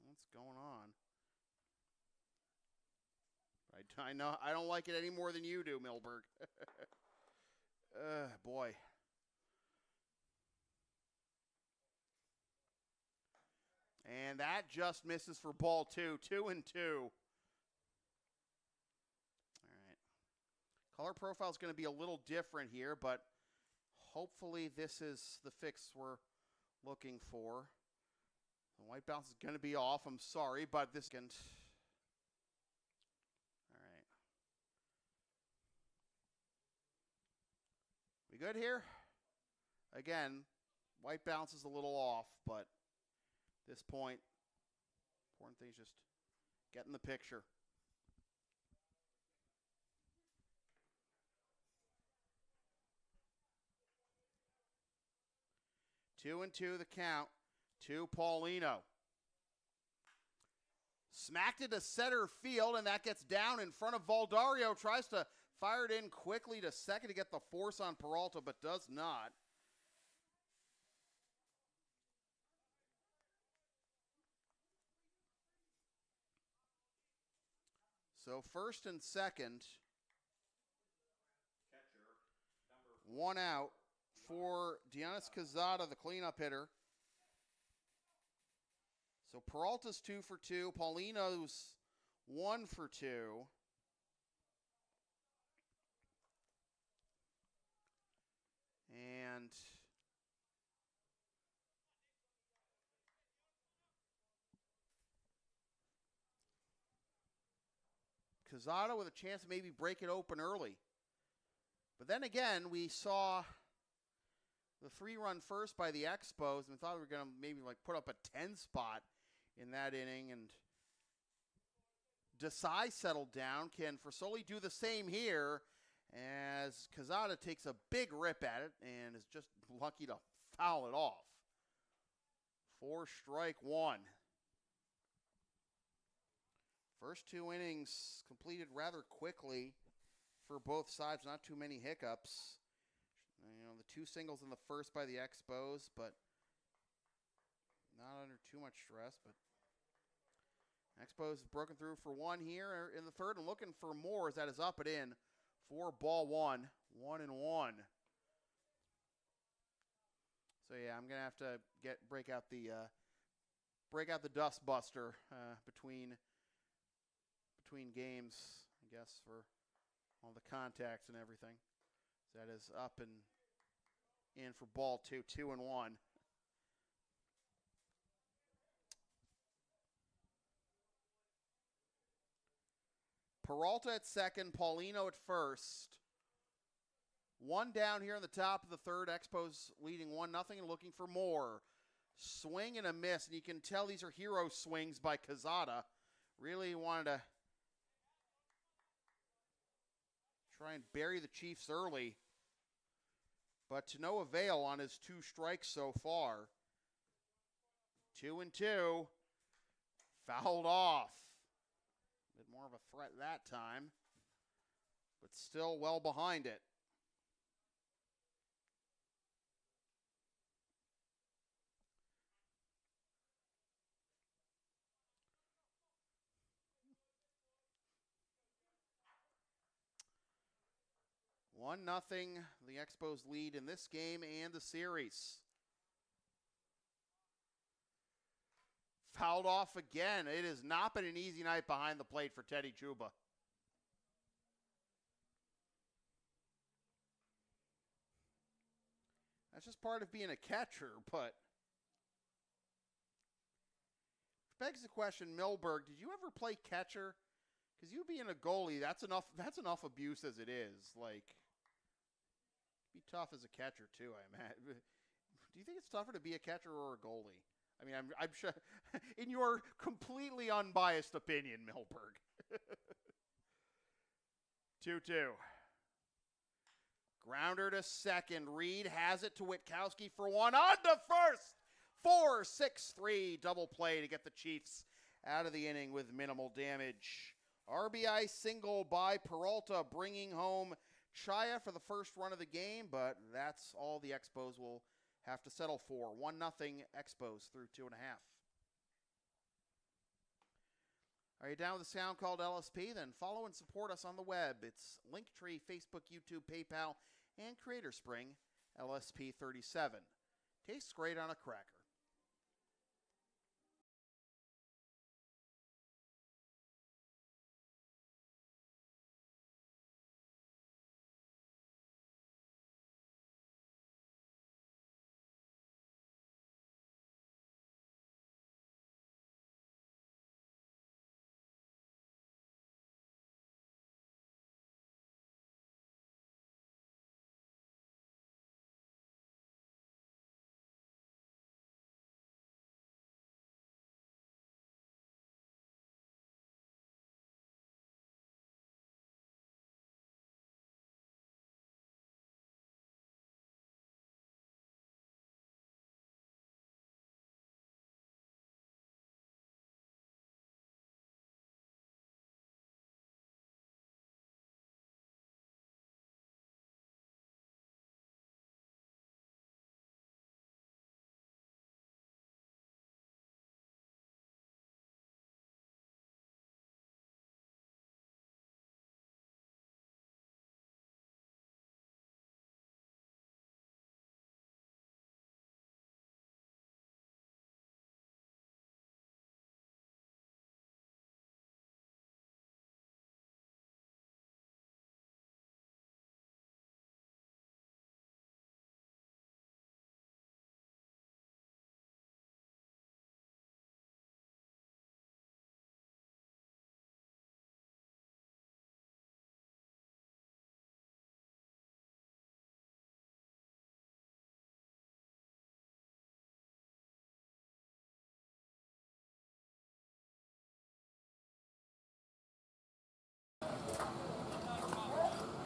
What's going on? I know I don't like it any more than you do, Milberg. Boy. And that just misses for ball 2. 2-2. All right. Color profile is going to be a little different here, but hopefully this is the fix we're looking for. The white bounce is going to be off. I'm sorry, but this can. All right. We good here? Again, white bounce is a little off, but this point, important thing is just getting the picture. 2-2 the count to Paulino. Smacked it to center field, and that gets down in front of Valdario. Tries to fire it in quickly to second to get the force on Peralta, but does not. So first and second. One out for Dionis Quezada, the cleanup hitter. So Peralta's 2 for 2. Paulino's 1 for 2. And Quezada with a chance to maybe break it open early. But then again, we saw the 3-run first by the Expos, and we thought we were going to maybe like put up a 10 spot in that inning, and Desai settled down. Can Forsoli do the same here as Quezada takes a big rip at it and is just lucky to foul it off? 4 strike 1. First 2 innings completed rather quickly for both sides. Not too many hiccups. You know, the 2 singles in the first by the Expos, but not under too much stress. But Expos broken through for 1 here in the third and looking for more as that is up and in for ball 1. 1-1. So yeah, I'm gonna have to break out the dust buster between games, I guess, for all the contacts and everything. So that is up and in for ball 2. 2-1. Peralta at second, Paulino at first. 1 down here in the top of the third. Expos leading 1-0 and looking for more. Swing and a miss, and you can tell these are hero swings by Quezada. Really wanted to try and bury the Chiefs early, but to no avail on his 2 strikes so far. 2-2. Fouled off. A bit more of a threat that time, but still well behind it. One nothing, the Expos lead in this game and the series. Fouled off again. It has not been an easy night behind the plate for Teddy Chuba. That's just part of being a catcher, but begs the question, Milberg, did you ever play catcher? Because you being a goalie, that's enough abuse as it is. Like, be tough as a catcher too, I imagine. Do you think it's tougher to be a catcher or a goalie? I mean, I'm sure, in your completely unbiased opinion, Milberg. 2-2. Grounder to second. Reed has it to Witkowski for 1. On to first. 4-6-3 double play to get the Chiefs out of the inning with minimal damage. RBI single by Peralta, bringing home Chaya for the first run of the game, but that's all the Expos will have to settle for. 1-0 Expos through 2.5. Are you down with a sound called LSP? Then follow and support us on the web. It's Linktree, Facebook, YouTube, PayPal, and Creator Spring, LSP37. Tastes great on a cracker.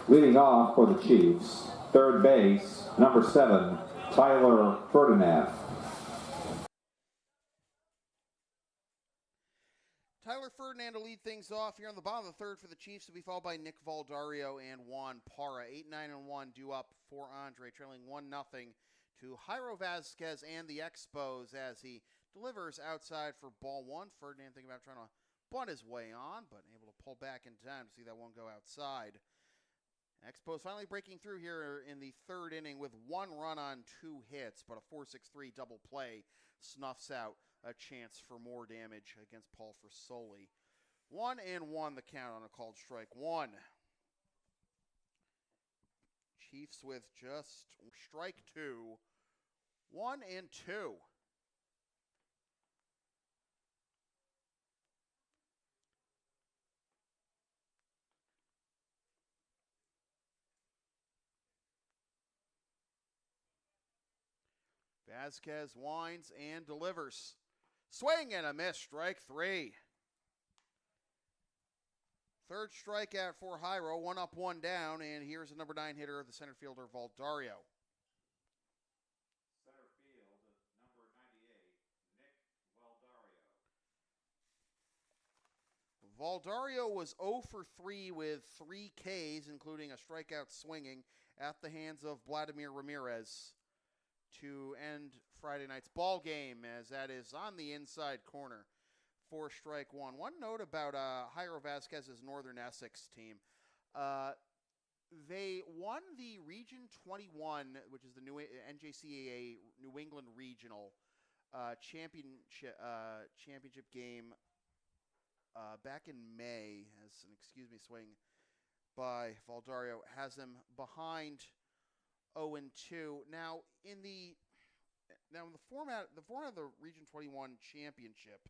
Leading off for the Chiefs, third base, number 7, Tyler Ferdinand. Tyler Ferdinand to lead things off here on the bottom of the third for the Chiefs, to be followed by Nick Valdario and Juan Parra. 8-9-1 due up for Andre, trailing 1-0 to Jairo Vasquez and the Expos as he delivers outside for ball one. Ferdinand thinking about trying to bunt his way on, but able to pull back in time to see that one go outside. Expos finally breaking through here in the third inning with 1 run on 2 hits, but a 4-6-3 double play snuffs out a chance for more damage against Paul Frasoli. 1-1 the count on a called strike one. Chiefs with just strike 2. 1-2. Vasquez winds and delivers. Swing and a miss, strike 3. Third strikeout for Jairo, 1 up, 1 down, and here's the number 9 hitter, the center fielder, Valdario. Center field, number 98, Nick Valdario. Valdario was 0 for 3 with 3 Ks, including a strikeout swinging at the hands of Vladimir Ramirez to end Friday night's ball game, as that is on the inside corner for strike 1. One note about Jairo Vasquez's Northern Essex team. They won the Region 21, which is the new NJCAA New England Regional championship game back in May, as an swing by Valdario has them behind 0-2. Now in the format of the Region 21 championship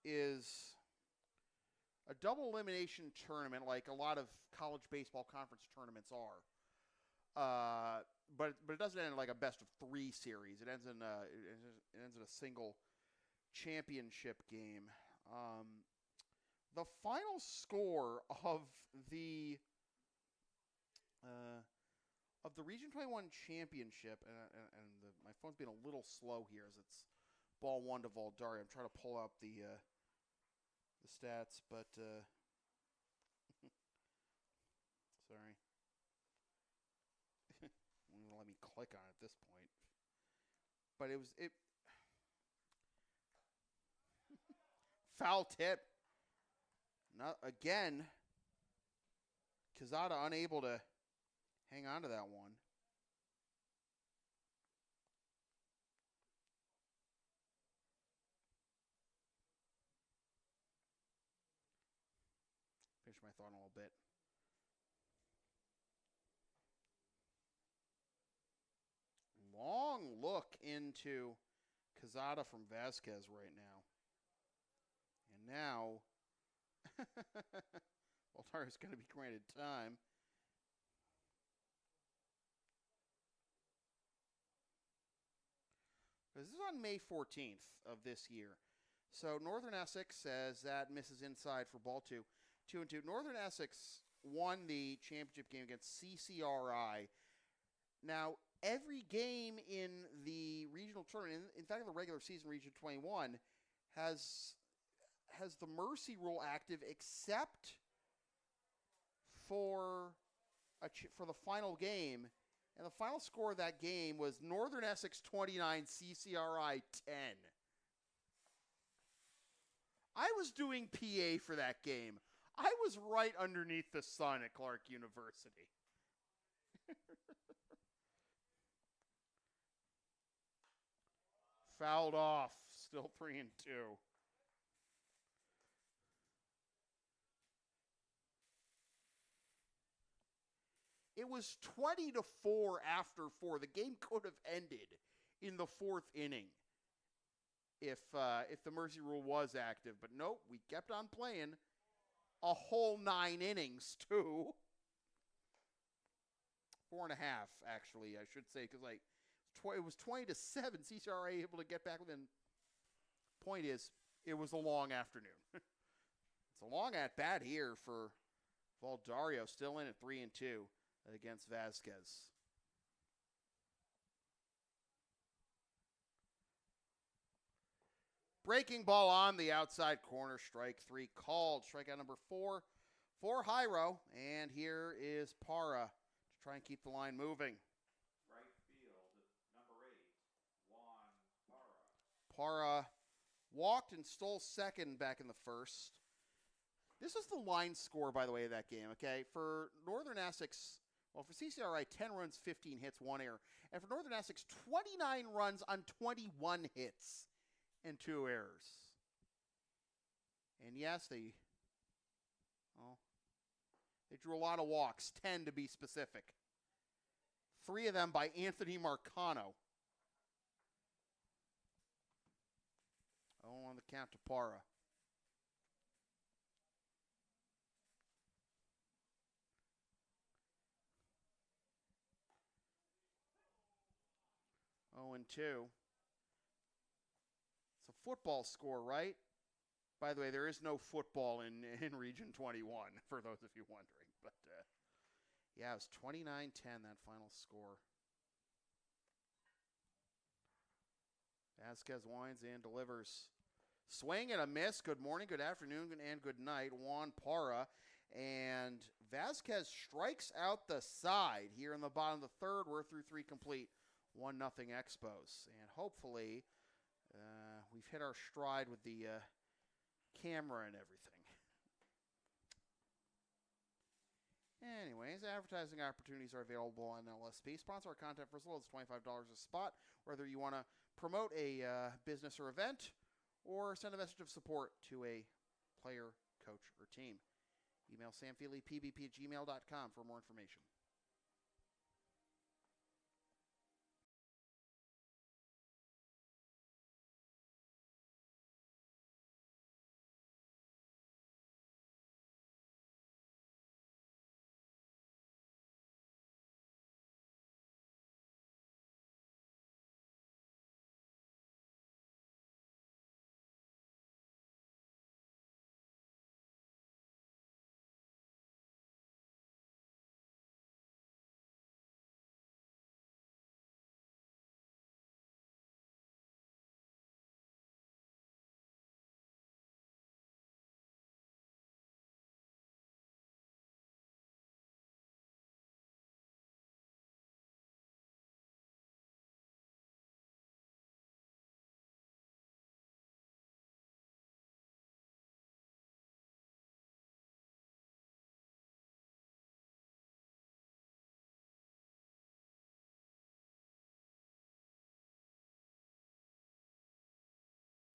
is a double elimination tournament, like a lot of college baseball conference tournaments are. But it doesn't end like a best of 3 series. It ends in a single championship game. The final score of the Region 21 championship, and my phone's being a little slow here as it's ball 1 to Valdario. I'm trying to pull up the stats, but sorry. Won't let me click on it at this point. But it foul tip. Not again. Quezada unable to hang on to that one. Finish my thought in a little bit. Long look into Quezada from Vasquez right now. And now Valdario's going to be granted time. This is on May 14th of this year. So Northern Essex says that misses inside for ball 2. 2-2. Northern Essex won the championship game against CCRI. Now, every game in the regional tournament, in fact, in the regular season, Region 21, has the mercy rule active except for the final game. And the final score of that game was Northern Essex 29, CCRI 10. I was doing PA for that game. I was right underneath the sun at Clark University. Fouled off. Still 3-2. It was 20-4 after 4. The game could have ended in the 4th inning if the mercy rule was active. But nope, we kept on playing a whole 9 innings too. 4.5 actually, I should say, because it was 20-7. CCRA able to get back within. Point is, it was a long afternoon. It's a long at bat here for Valdario, still in at 3-2. against Vasquez. Breaking ball on the outside corner, strike 3 called. Strikeout number 4 for Jairo. And here is Para to try and keep the line moving. Right field, number 8, Juan Para. Para walked and stole second back in the first. This is the line score, by the way, of that game, okay? For Northern Essex, well, for CCRI, 10 runs, 15 hits, 1 error. And for Northern Essex, 29 runs on 21 hits and 2 errors. And yes, they drew a lot of walks, 10 to be specific. 3 of them by Anthony Marcano. On the count to Para. Oh, and 2. It's a football score, right? By the way, there is no football in Region 21, for those of you wondering. But, yeah, it was 29-10, that final score. Vasquez winds and delivers. Swing and a miss. Good morning, good afternoon, and good night. Juan Para. And Vasquez strikes out the side here in the bottom of the third. We're through 3 complete. 1-0 Expos. And hopefully we've hit our stride with the camera and everything. Anyways, advertising opportunities are available on LSP. Sponsor our content for as little as $25 a spot, whether you want to promote a business or event, or send a message of support to a player, coach, or team. Email samfeelypbp@gmail.com for more information.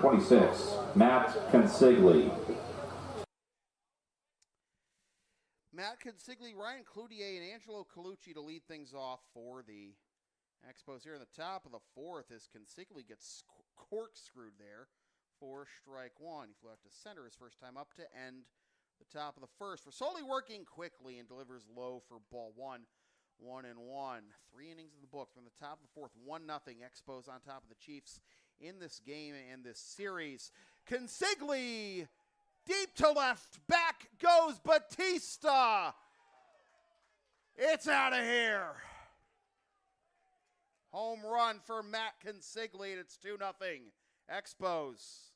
#26, Matt Consigli. Matt Consigli, Ryan Cloutier, and Angelo Colucci to lead things off for the Expos here in the top of the 4th as Consigli gets corkscrewed there for strike 1. He flew out to center his first time up to end the top of the first. Forsoli working quickly and delivers low for ball 1. 1-1. 3 innings in the books from the top of the 4th. 1-0 Expos on top of the Chiefs in this game and this series. Consigli deep to left. Back goes Batista. It's out of here. Home run for Matt Consigli, and it's 2-0 Expos.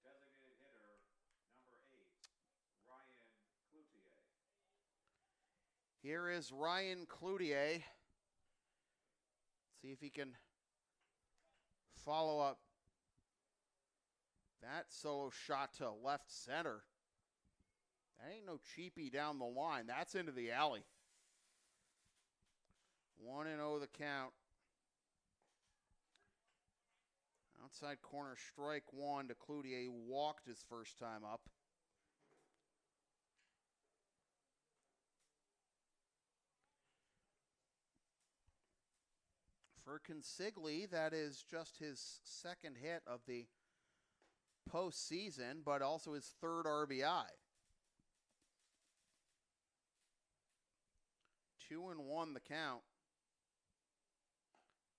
Designated hitter, number 8, Ryan Cloutier. Here is Ryan Cloutier. See if he can follow up that solo shot to left center. That ain't no cheapie down the line. That's into the alley. 1-0 the count. Outside corner strike 1 to Cloutier, who walked his first time up. For Consigli, that is just his second hit of the postseason, but also his 3rd RBI. 2-1 the count.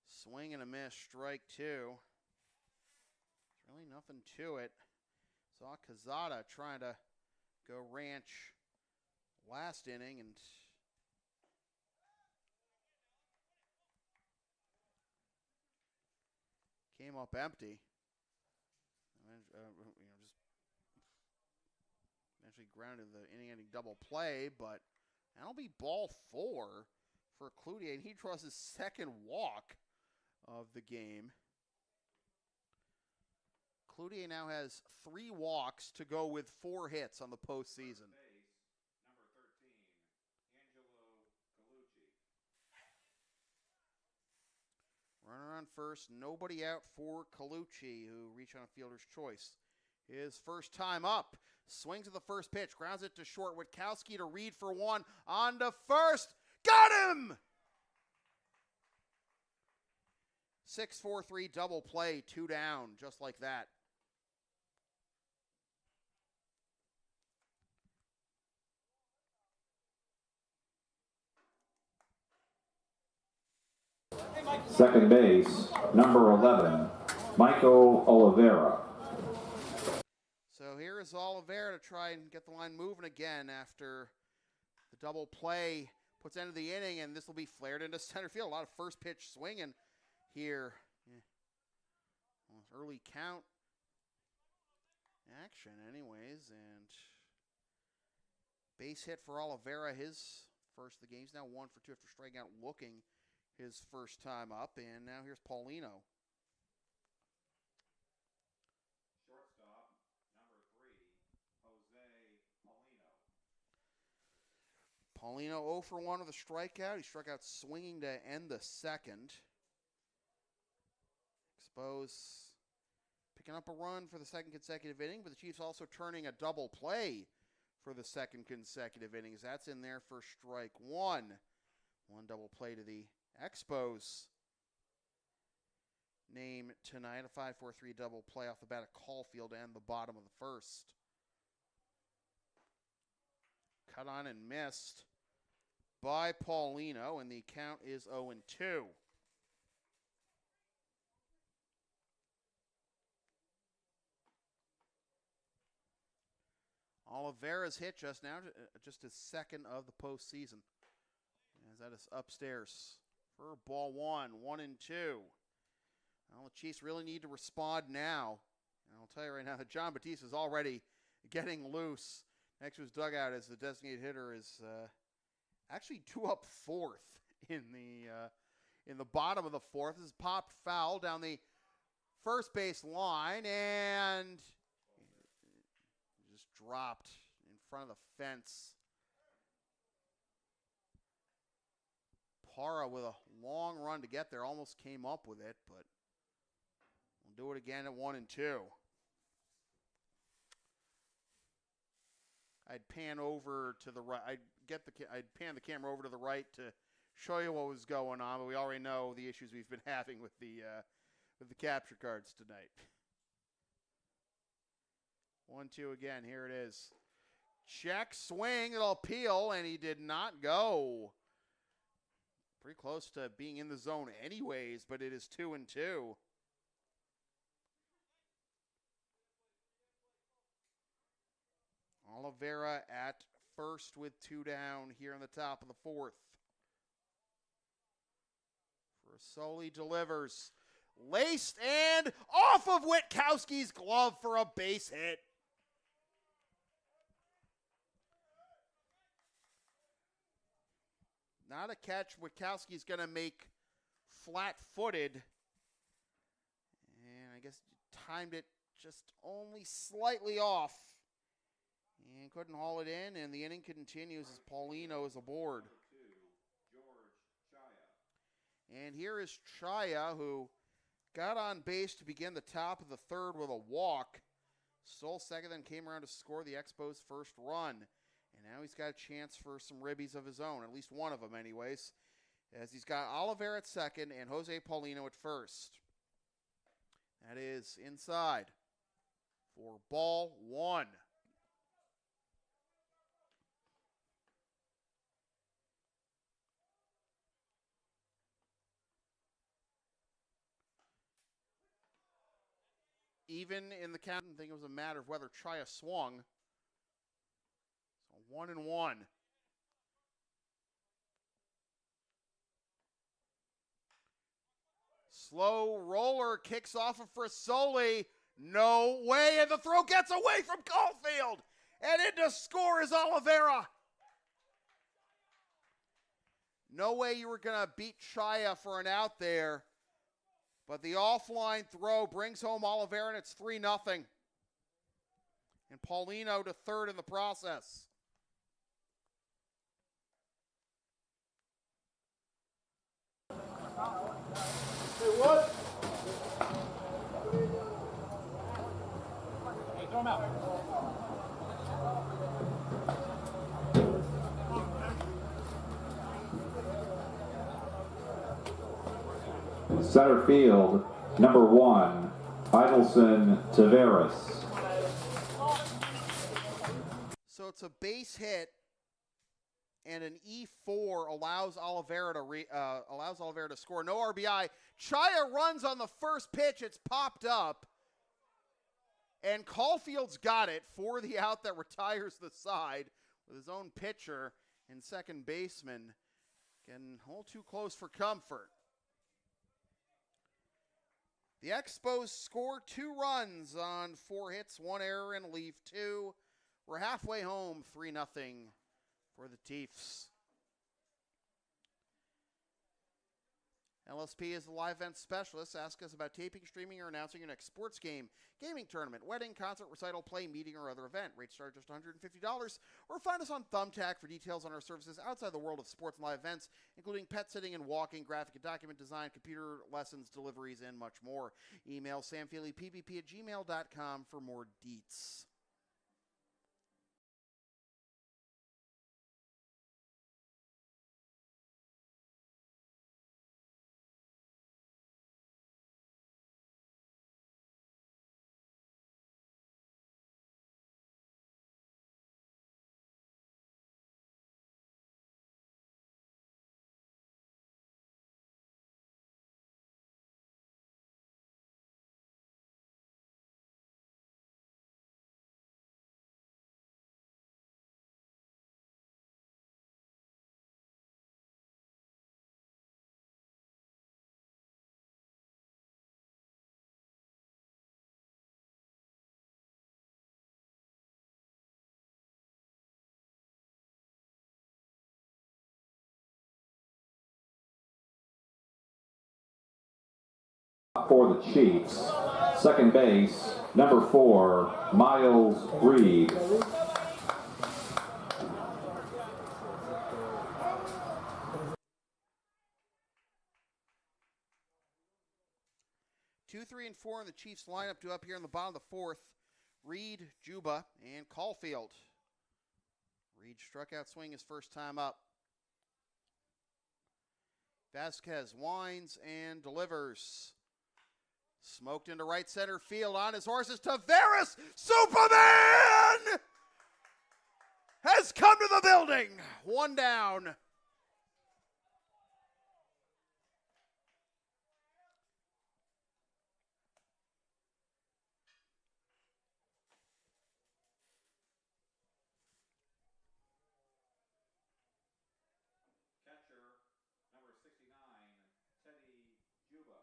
Swing and a miss, strike 2. There's really nothing to it. Saw Cazada trying to go ranch last inning and came up empty. Just eventually grounded the inning-ending double play, but that'll be ball 4 for Cloutier, and he draws his second walk of the game. Cloutier now has 3 walks to go with 4 hits on the postseason. Number 13, Angelo Colucci. Runner on first, nobody out for Colucci, who reached on a fielder's choice. His first time up, swings at the first pitch, grounds it to short. Witkowski to Reed for 1, on to first, got him! 6-4-3 double play, 2 down, just like that. Second base, number 11, Michael Oliveira. So here is Oliveira to try and get the line moving again after the double play puts end of the inning, and this will be flared into center field. A lot of first pitch swinging here. Well, early count action anyways, and base hit for Oliveira, his first of the game. He's now 1 for 2 after striking out looking his first time up, and now here's Paulino. Shortstop, number 3, Jose Paulino. Paulino 0 for 1 with a strikeout. He struck out swinging to end the second. Expos picking up a run for the second consecutive inning, but the Chiefs also turning a double play for the second consecutive innings. That's in there for strike 1. 1 double play to the Expos name tonight. A 5-4-3 double play off the bat of Caulfield and the bottom of the first. Cut on and missed by Paulino, and the count is 0-2. Oliveira's hit just now, just his second of the postseason. As that is upstairs for ball 1, 1-2. Well, the Chiefs really need to respond now. And I'll tell you right now that John Batiste is already getting loose. Next to his dugout as the designated hitter is actually 2 up 4th in the bottom of the 4th. This is popped foul down the first base line and just dropped in front of the fence. Parra with a long run to get there, almost came up with it, but we'll do it again at 1-2. I'd pan over to the right. I'd pan the camera over to the right to show you what was going on, but we already know the issues we've been having with the capture cards tonight. 1-2 again. Here it is. Check, swing, it'll peel, and he did not go. Pretty close to being in the zone anyways, but it is 2-2. Oliveira at first with 2 down here in the top of the 4th. Rasoli delivers. Laced and off of Witkowski's glove for a base hit. Not a catch Witkowski's going to make flat-footed. And I guess timed it just only slightly off. And couldn't haul it in, and the inning continues as Paulino is aboard. And here is Chaya, who got on base to begin the top of the 3rd with a walk. Stole second, then came around to score the Expos' first run. And now he's got a chance for some ribbies of his own, at least one of them anyways, as he's got Oliveira at second and Jose Paulino at first. That is inside for ball 1. even in the count. I didn't think it was a matter of whether Chaya swung. So 1-1. Slow roller kicks off of Frisoli. No way, and the throw gets away from Caulfield. And in to score is Oliveira. No way you were going to beat Chaya for an out there. But the offline throw brings home Oliveira, and it's 3-0. And Paulino to third in the process. Hey, what? Hey, throw him out. Center field, number 1, Idelson Taveras. So it's a base hit, and an E4 allows Oliveira to score. No RBI. Chaya runs on the first pitch. It's popped up, and Caulfield's got it for the out that retires the side with his own pitcher and second baseman. Getting a little too close for comfort. The Expos score 2 runs on 4 hits, 1 error, and leave 2. We're halfway home, 3-0 for the Chiefs. LSP is the live event specialist. Ask us about taping, streaming, or announcing your next sports game, gaming tournament, wedding, concert, recital, play, meeting, or other event. Rates start just $150. Or find us on Thumbtack for details on our services outside the world of sports and live events, including pet sitting and walking, graphic and document design, computer lessons, deliveries, and much more. Email samfeelypvp@gmail.com for more deets. For the Chiefs, second base, number 4, Miles Reed. Two, 3, and 4 in the Chiefs lineup to up here in the bottom of the 4th. Reed, Juba, and Caulfield. Reed struck out swing his first time up. Vasquez winds and delivers. Smoked into right center field on his horses. Taveras, Superman, has come to the building. 1 down. Catcher, number 69, Teddy Juba.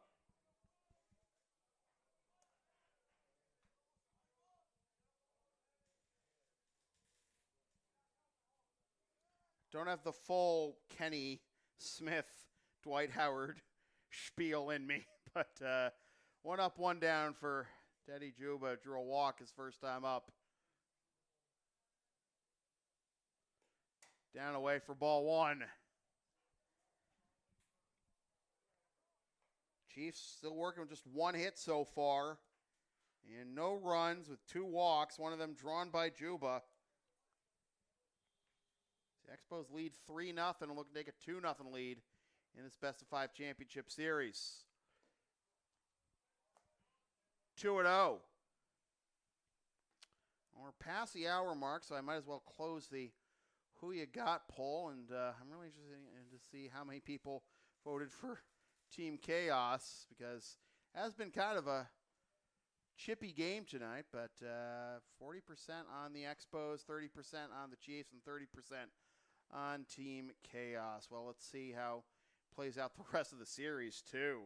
Don't have the full Kenny Smith, Dwight Howard spiel in me, but 1 up, 1 down for Teddy Juba. Drew a walk his first time up. Down away for ball 1. Chiefs still working with just 1 hit so far. And no runs with 2 walks, one of them drawn by Juba. The Expos lead 3-0 and looking to take a 2-0 lead in this best-of-5 championship series. 2-0. We're past the hour mark, so I might as well close the Who You Got poll. And I'm really interested to see how many people voted for Team Chaos, because it has been kind of a chippy game tonight, but 40% on the Expos, 30% on the Chiefs, and 30% on Team Chaos. Well, let's see how it plays out the rest of the series, too.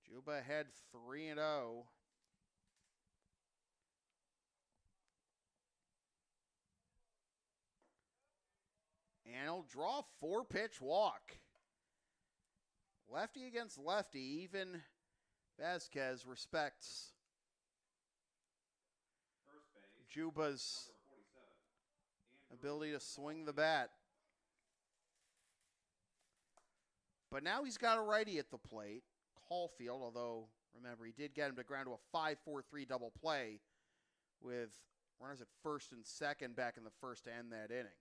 Juba ahead 3-0. And he'll draw a 4-pitch walk. Lefty against lefty. Even Vasquez respects Juba's ability to swing the bat. But now he's got a righty at the plate, Caulfield, although, remember, he did get him to ground to a 5-4-3 double play with runners at first and second back in the first to end that inning.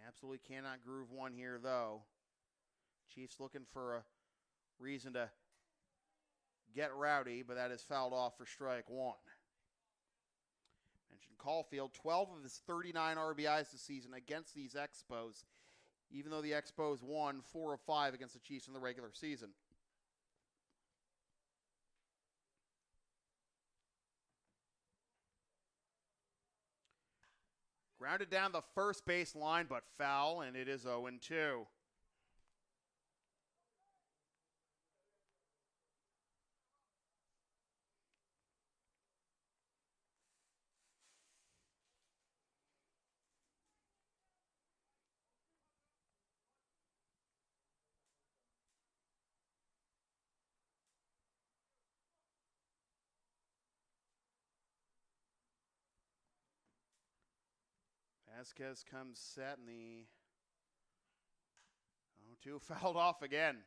Absolutely cannot groove one here, though. Chiefs looking for a reason to get rowdy, but that is fouled off for strike one. Mentioned Caulfield, 12 of his 39 RBIs this season against these Expos, even though the Expos won 4 of 5 against the Chiefs in the regular season. Grounded down the first base line, but foul, and it is 0-2. Vasquez comes set, and the 0-2 fouled off again.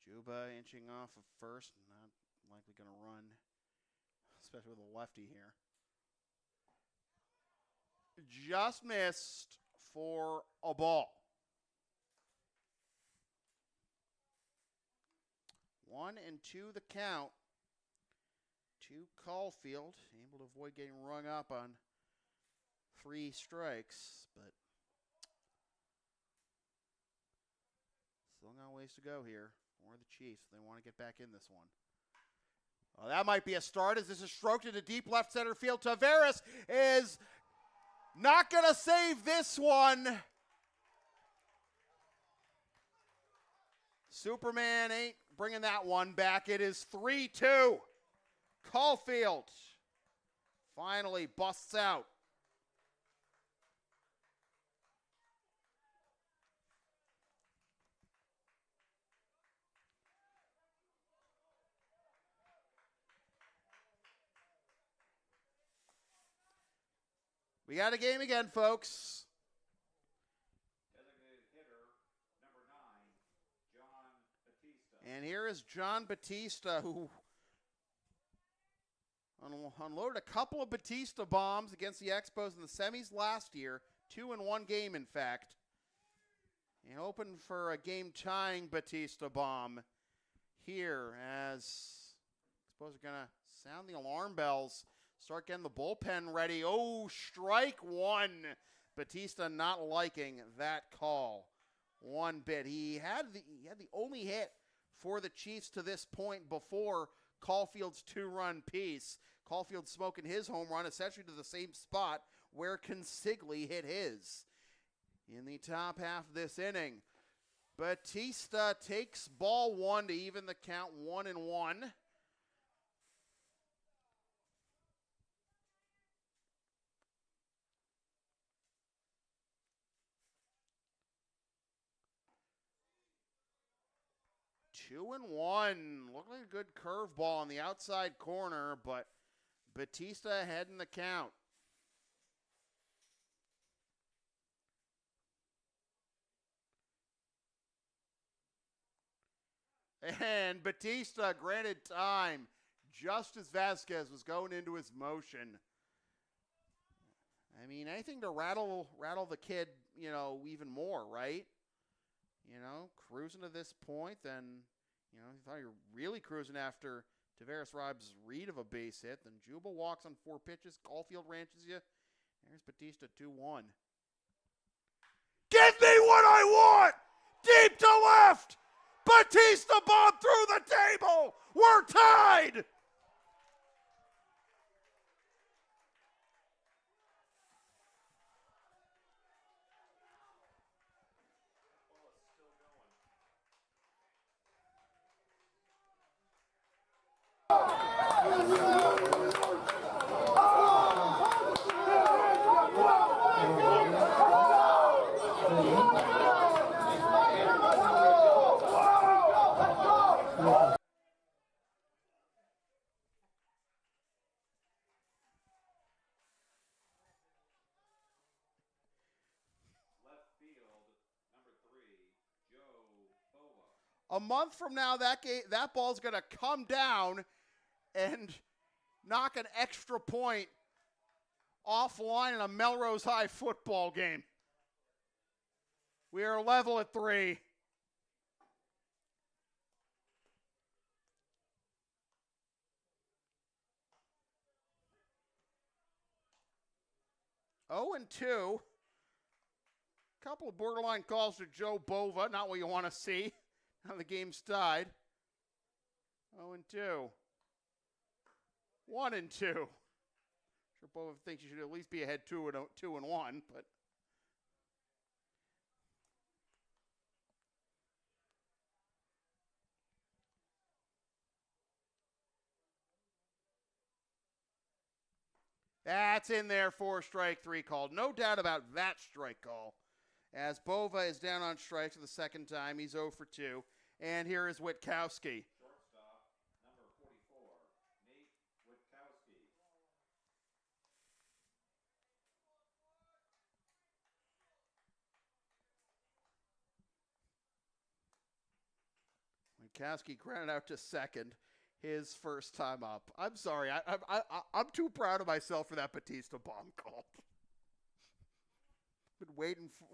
Juba inching off of first, not likely going to run, especially with a lefty here. Just missed for a ball. 1-2 the count to Caulfield, able to avoid getting rung up on 3 strikes, but still got ways to go here for the Chiefs. They want to get back in this one. Well, that might be a start as this is stroked into deep left center field. Taveras is not going to save this one. Superman ain't bringing that one back. It is 3-2. Caulfield finally busts out. We got a game again, folks. Designated hitter, number 9, John Batista. And here is John Batista, who unloaded a couple of Batista bombs against the Expos in the semis last year. 2 in one game, in fact. And open for a game-tying Batista bomb here as Expos are going to sound the alarm bells. Start getting the bullpen ready. Oh, strike one. Batista not liking that call one bit. He had the only hit for the Chiefs to this point before Caulfield's 2-run piece. Caulfield smoking his home run essentially to the same spot where Consigli hit his. In the top half of this inning, Batista takes ball 1 to even the count 1-1. Two and one. Looked like a good curveball on the outside corner, but Batista ahead in the count. And Batista granted time just as Vasquez was going into his motion. I mean, anything to rattle the kid, even more, right? cruising to this point, then, you thought you were really cruising after Tavares Ribe's read of a base hit. Then Juba walks on 4 pitches. Caulfield ranches you. There's Batista 2-1. Give me what I want! Deep to left! Batista bomb through the table! We're tied! A month from now, that ball's going to come down and knock an extra point offline in a Melrose High football game. We are level at 3. Oh, and 2. Couple of borderline calls to Joe Bova. Not what you want to see. Now the game's tied. 0-2. 1-2. Sure, Bova thinks you should at least be ahead 2-1, but that's in there for strike 3 call. No doubt about that strike call. As Bova is down on strikes for the second time. He's 0 for 2. And here is Witkowski. Shortstop, number 44, Nate Witkowski. Witkowski grounded out to second. His first time up. I'm sorry. I'm too proud of myself for that Batista bomb call. Been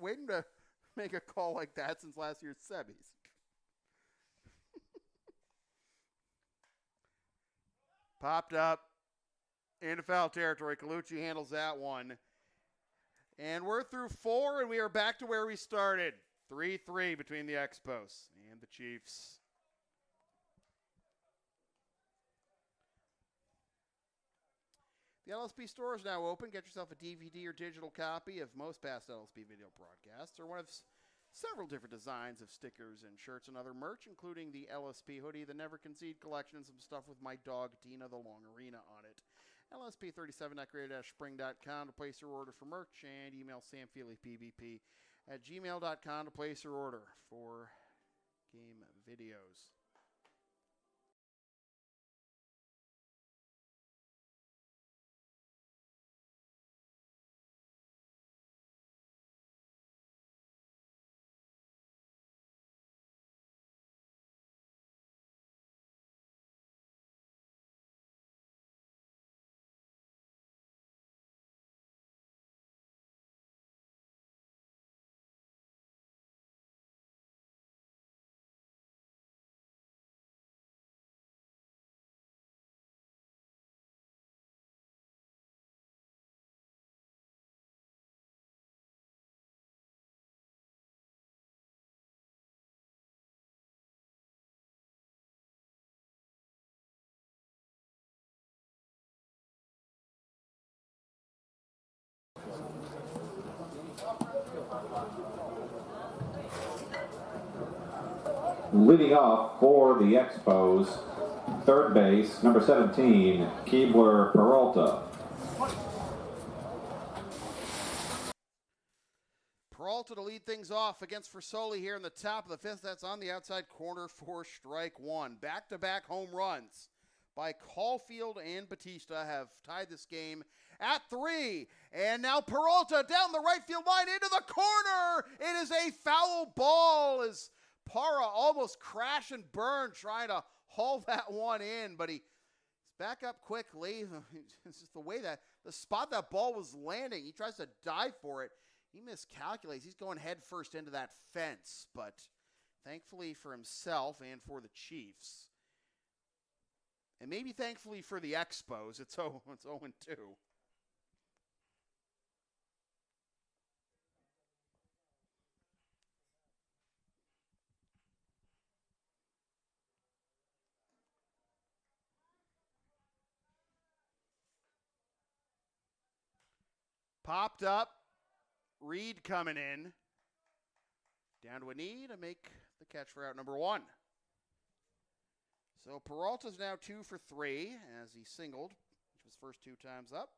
waiting to make a call like that since last year's semis. Popped up into foul territory. Colucci handles that one. And we're through 4, and we are back to where we started. 3-3 between the Expos and the Chiefs. The LSP store is now open. Get yourself a DVD or digital copy of most past LSP video broadcasts, or one of several different designs of stickers and shirts and other merch, including the LSP hoodie, the Never Concede collection, and some stuff with my dog, Tina the Long Arena, on it. LSP37.creative-spring.com to place your order for merch, and email samfeelypbp@gmail.com to place your order for game videos. Leading off for the Expos, third base, number 17, Keebler Peralta. Peralta to lead things off against Forsoli here in the top of the 5th. That's on the outside corner for strike 1. Back-to-back home runs by Caulfield and Batista have tied this game at 3. And now Peralta down the right field line into the corner. It is a foul ball as Parra almost crash and burn trying to haul that one in, but he's back up quickly. It's just the way that the spot that ball was landing. He tries to dive for it. He miscalculates. He's going head first into that fence, but thankfully for himself and for the Chiefs. And maybe thankfully for the Expos, it's 0-2. Popped up. Reed coming in. Down to a knee to make the catch for out number 1. So Peralta's now 2 for 3 as he singled, which was first 2 times up,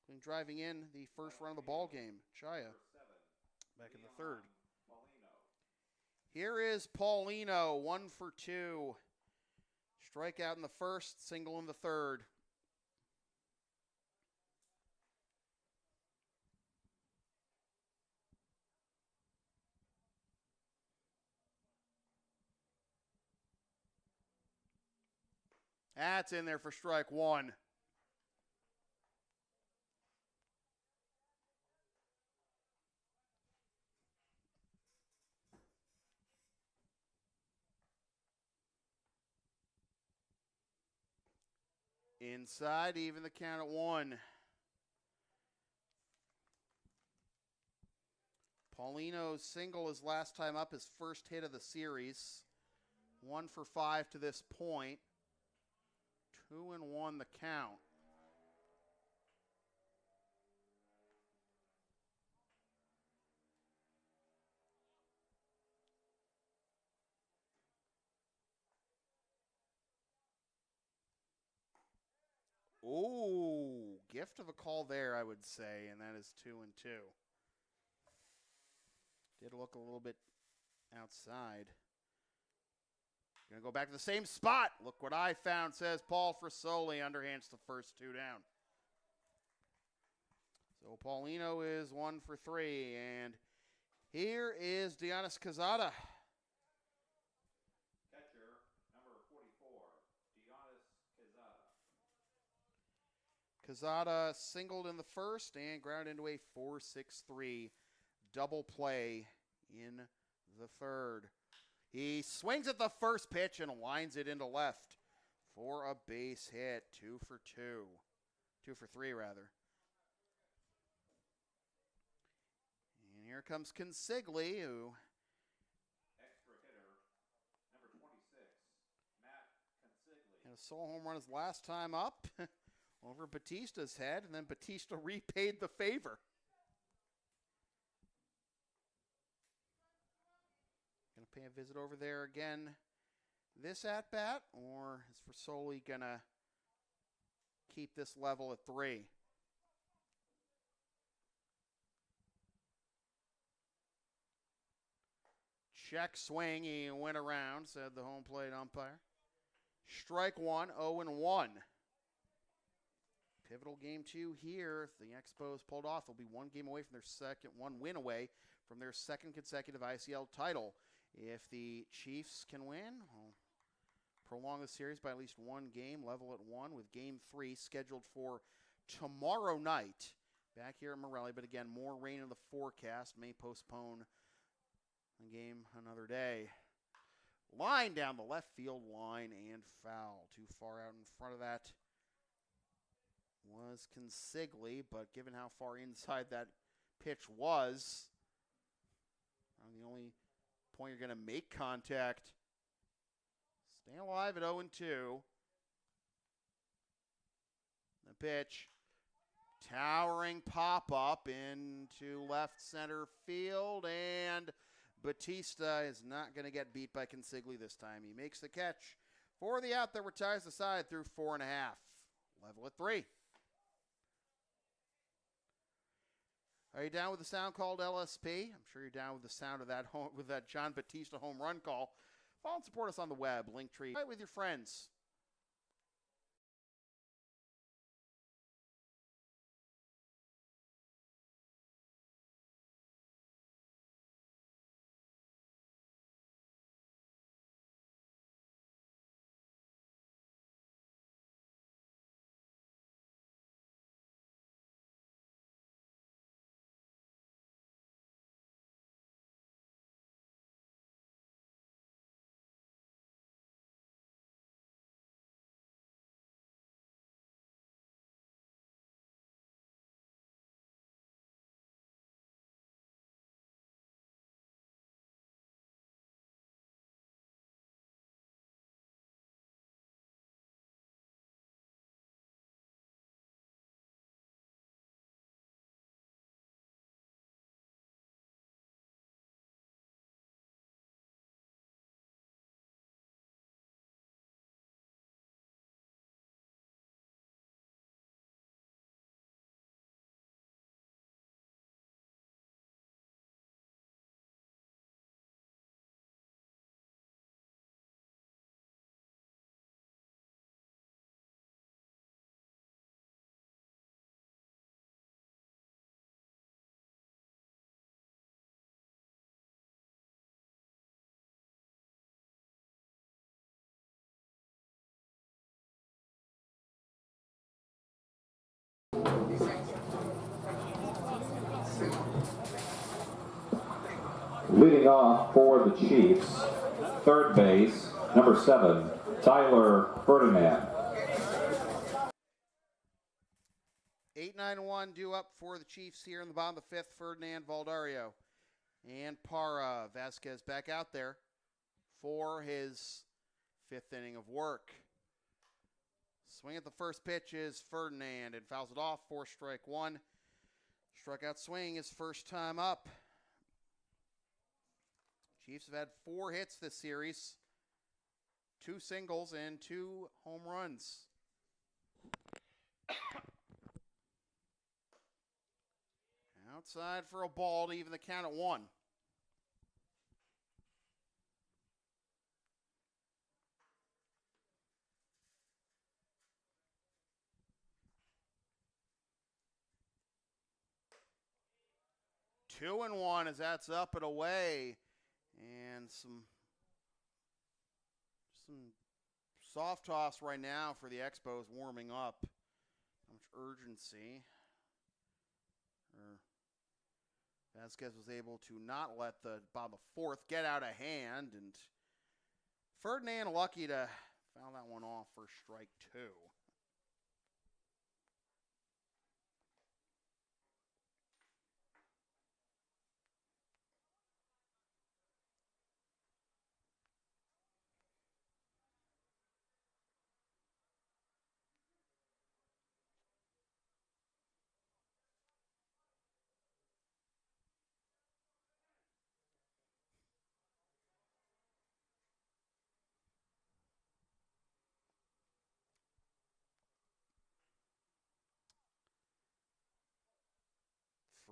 including driving in the first run of the ball game. Chaya back in the 3rd. Here is Paulino, 1 for 2. Strikeout in the 1st, single in the 3rd. That's in there for strike 1. Inside, even the count at 1. Paulino's single his last time up, his first hit of the series. 1 for 5 to this point. 2-1 the count. Ooh, gift of a call there, I would say, and that is 2-2. Did look a little bit outside. Gonna go back to the same spot. Look what I found, says Paul Frisoli. Underhands the first 2 down. So Paulino is 1 for 3, and here is Dionis Quezada. Catcher, number 44, Dionis Quezada. Quezada singled in the 1st and grounded into a 4-6-3 double play in the 3rd. He swings at the first pitch and lines it into left for a base hit. 2 for 2. 2 for 3, rather. And here comes Consigli, who... Extra hitter, number 26, Matt Consigli. had a solo home run his last time up over Batista's head, and then Batista repaid the favor. Going to pay a visit over there again this at-bat, or is Frisoli going to keep this level at 3? Check swing, he went around, said the home plate umpire. Strike 1, 0-1. Pivotal game 2 here. If the Expos pulled off, they'll be 1 game away from their second, 1 win away from their 2nd consecutive ICL title. If the Chiefs can win, we'll prolong the series by at least 1 game, level at 1, with game 3 scheduled for tomorrow night back here at Morelli. But again, more rain in the forecast may postpone the game another day. Line down the left field line and foul. Too far out in front of that was Consigli, but given how far inside that pitch was, the only point you're going to make contact. Stay alive at 0-2. The pitch, towering pop-up into left center field, and Batista is not going to get beat by Consigli this time. He makes the catch for the out that retires the side through 4.5. Level at 3. Are you down with the sound called LSP? I'm sure you're down with the sound of that with that John Batista home run call. Follow and support us on the web, Linktree. Right with your friends. Leading off for the Chiefs, third base, number 7, Tyler Ferdinand. 8-9-1 due up for the Chiefs here in the bottom of the 5th. Ferdinand, Valdario, and Parra. Vasquez back out there for his 5th inning of work. Swing at the first pitch is Ferdinand and fouls it off for strike 1. Strikeout swing is first time up. Chiefs have had 4 hits this series, 2 singles and 2 home runs. Outside for a ball to even the count at 1. Two and 1 as that's up and away. And some soft toss right now for the Expos warming up. How much urgency. Vasquez was able to not let the bottom of the 4th get out of hand, and Ferdinand lucky to foul that one off for strike 2.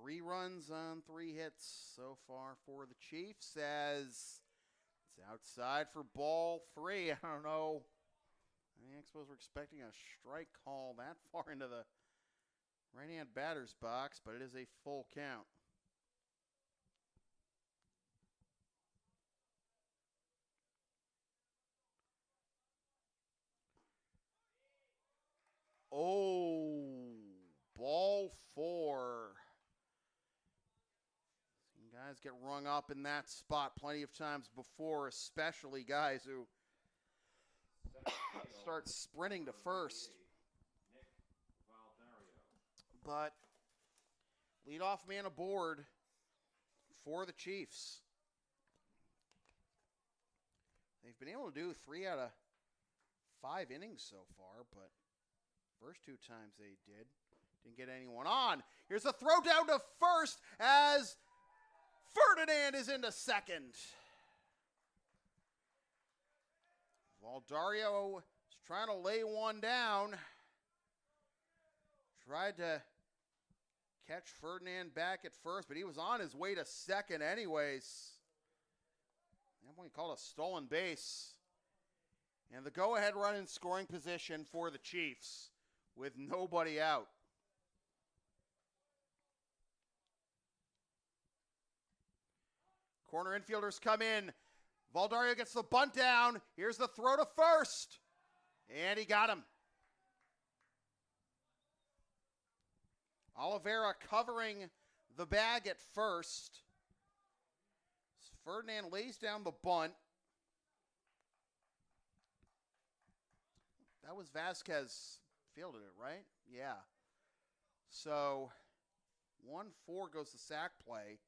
Three runs on 3 hits so far for the Chiefs as it's outside for ball 3. I don't know. The Expos were expecting a strike call that far into the right-hand batter's box, but it is a full count. Oh, ball 4. Guys get rung up in that spot plenty of times before, especially guys who start sprinting to first. But leadoff man aboard for the Chiefs. They've been able to do 3 out of 5 innings so far, but first 2 times they didn't get anyone on. Here's a throw down to first as Ferdinand is into second. Valdario is trying to lay one down. Tried to catch Ferdinand back at first, but he was on his way to second anyways. That one he called a stolen base. And the go-ahead run in scoring position for the Chiefs with nobody out. Corner infielders come in. Valdario gets the bunt down. Here's the throw to first. And he got him. Oliveira covering the bag at first. Ferdinand lays down the bunt. That was Vasquez fielded it, right? Yeah. So 1-4 goes the sac play.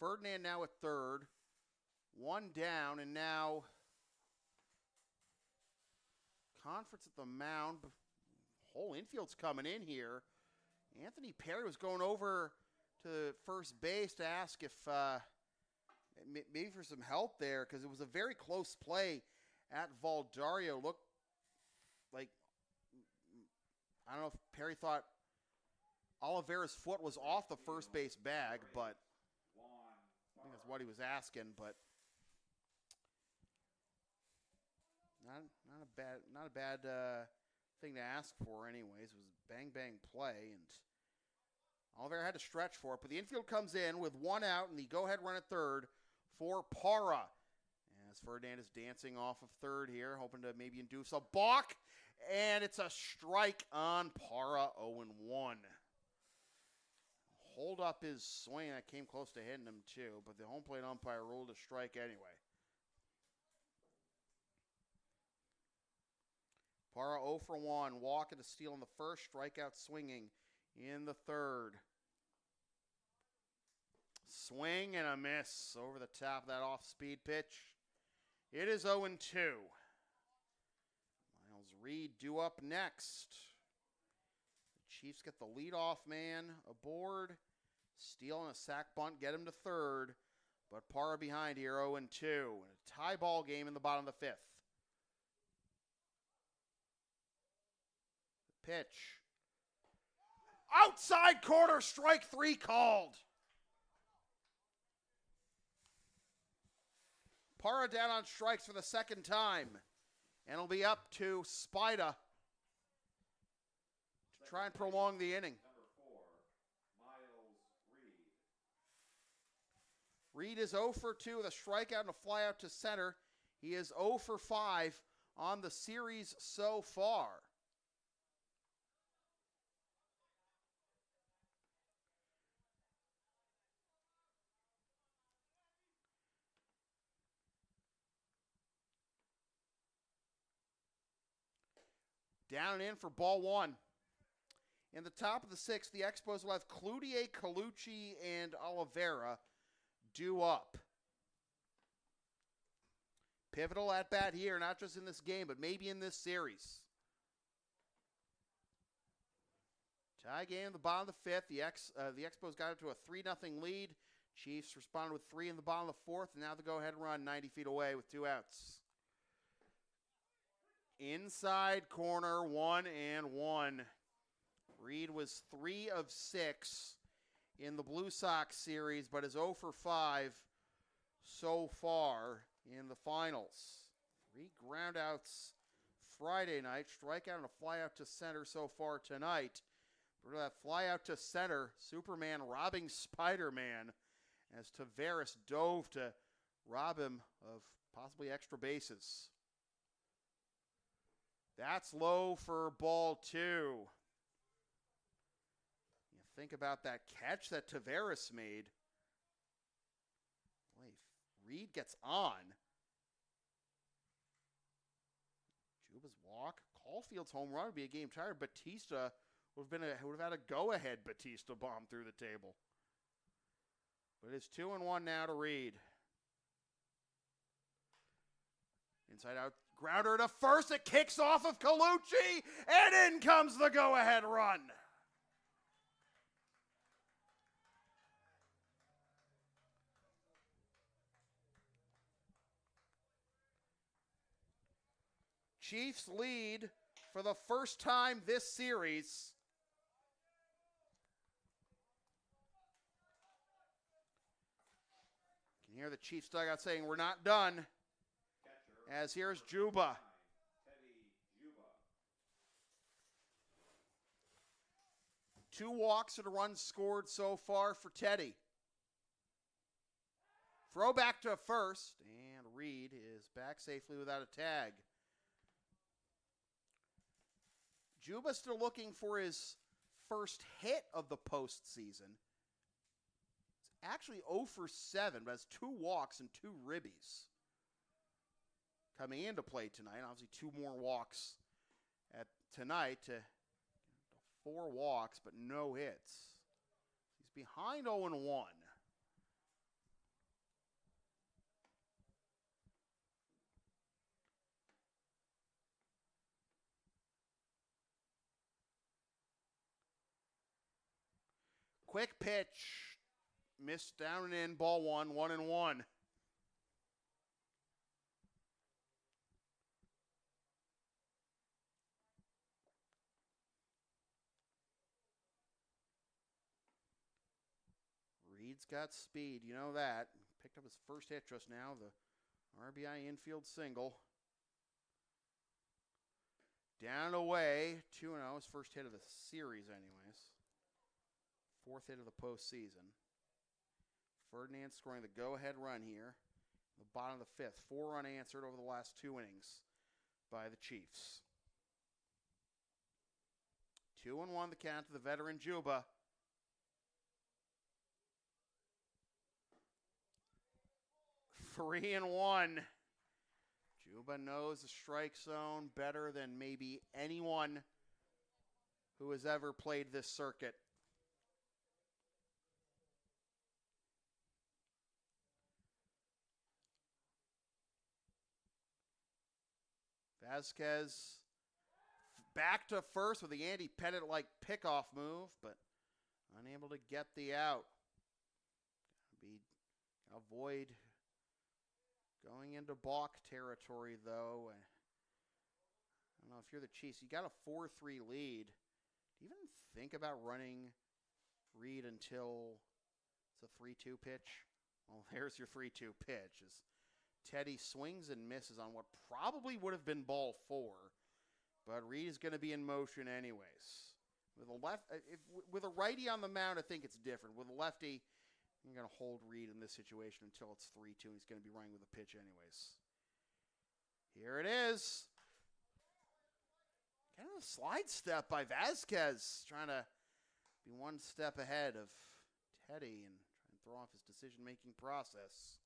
Ferdinand now at third. 1 down, and now Conference at the mound. Whole infield's coming in here. Anthony Perry was going over to first base to ask if maybe for some help there, because it was a very close play at Valdario. Looked like, I don't know if Perry thought Oliveira's foot was off the first base bag, but I think that's what he was asking. But not a bad thing to ask for anyways. It was a bang play, and Oliveira had to stretch for it. But the infield comes in with 1 out, and the go-ahead run at third for Parra. As Ferdinand is dancing off of third here, hoping to maybe induce a balk. And it's a strike on Parra, 0-1. hold up his swing. That came close to hitting him, too. But the home plate umpire ruled a strike anyway. Parra 0 for 1. Walk and a steal in the first. Strikeout swinging in the third. Swing and a miss over the top of that off-speed pitch. It is 0-2. Miles Reed due up next. The Chiefs get the leadoff man aboard. Steal and a sac bunt, get him to third. But Parra behind here, 0-2. And a tie ball game in the bottom of the fifth. Pitch. Outside corner, strike 3 called. Parra down on strikes for the second time. And it'll be up to Spida to try and prolong the inning. Number 4, Miles Reed. Reed is 0 for 2 with a strikeout and a flyout to center. He is 0 for 5 on the series so far. Down and in for ball 1. In the top of the 6th, the Expos will have Cloutier, Colucci, and Oliveira due up. Pivotal at bat here, not just in this game, but maybe in this series. Tie game in the bottom of the 5th. The Expos got into a 3-0 lead. Chiefs responded with 3 in the bottom of the 4th, and now the go-ahead run 90 feet away with 2 outs. Inside corner, 1-1. Reed was 3 of 6 in the Blue Sox series, but is 0 for 5 so far in the finals. 3 groundouts Friday night, strikeout and a flyout to center so far tonight. For that flyout to center, Superman robbing Spider-Man as Taveras dove to rob him of possibly extra bases. That's low for ball 2. You think about that catch that Taveras made. Boy, Reed gets on. Juba's walk. Caulfield's home run would be a game tired. Batista would have had a go-ahead Batista bomb through the table. But it's 2-1 now to Reed. Inside out. Grounder to first, it kicks off of Colucci, and in comes the go-ahead run. Chiefs lead for the first time this series. You can hear the Chiefs dugout saying, "We're not done." As here's Juba. Two walks and a run scored so far for Teddy. Throw back to first, and Reed is back safely without a tag. Juba still looking for his first hit of the postseason. It's actually 0 for 7, but has 2 walks and 2 ribbies coming into play tonight. Obviously 2 more walks tonight to 4 walks, but no hits. He's behind 0-1. Quick pitch. Missed down and in, ball 1, 1-1. Reed's got speed, you know that. Picked up his first hit just now, the RBI infield single. Down and away, 2-0, his first hit of the series anyways. 4th hit of the postseason. Ferdinand scoring the go-ahead run here. The bottom of the 5th, 4-run answered over the last 2 innings by the Chiefs. 2-1 the count to the veteran Juba. 3-1. Juba knows the strike zone better than maybe anyone who has ever played this circuit. Vasquez back to first with the Andy Pettit-like pickoff move, but unable to get the out. Avoid going into balk territory, though. I don't know if you're the Chiefs. You got a 4-3 lead. Do you even think about running Reed until it's a 3-2 pitch? Well, there's your 3-2 pitch. As Teddy swings and misses on what probably would have been ball 4, but Reed is going to be in motion anyways. With a righty on the mound, I think it's different. With a lefty, you're going to hold Reed in this situation until it's 3-2. He's going to be running with a pitch anyways. Here it is. Kind of a slide step by Vasquez, trying to be one step ahead of Teddy and trying to throw off his decision-making process.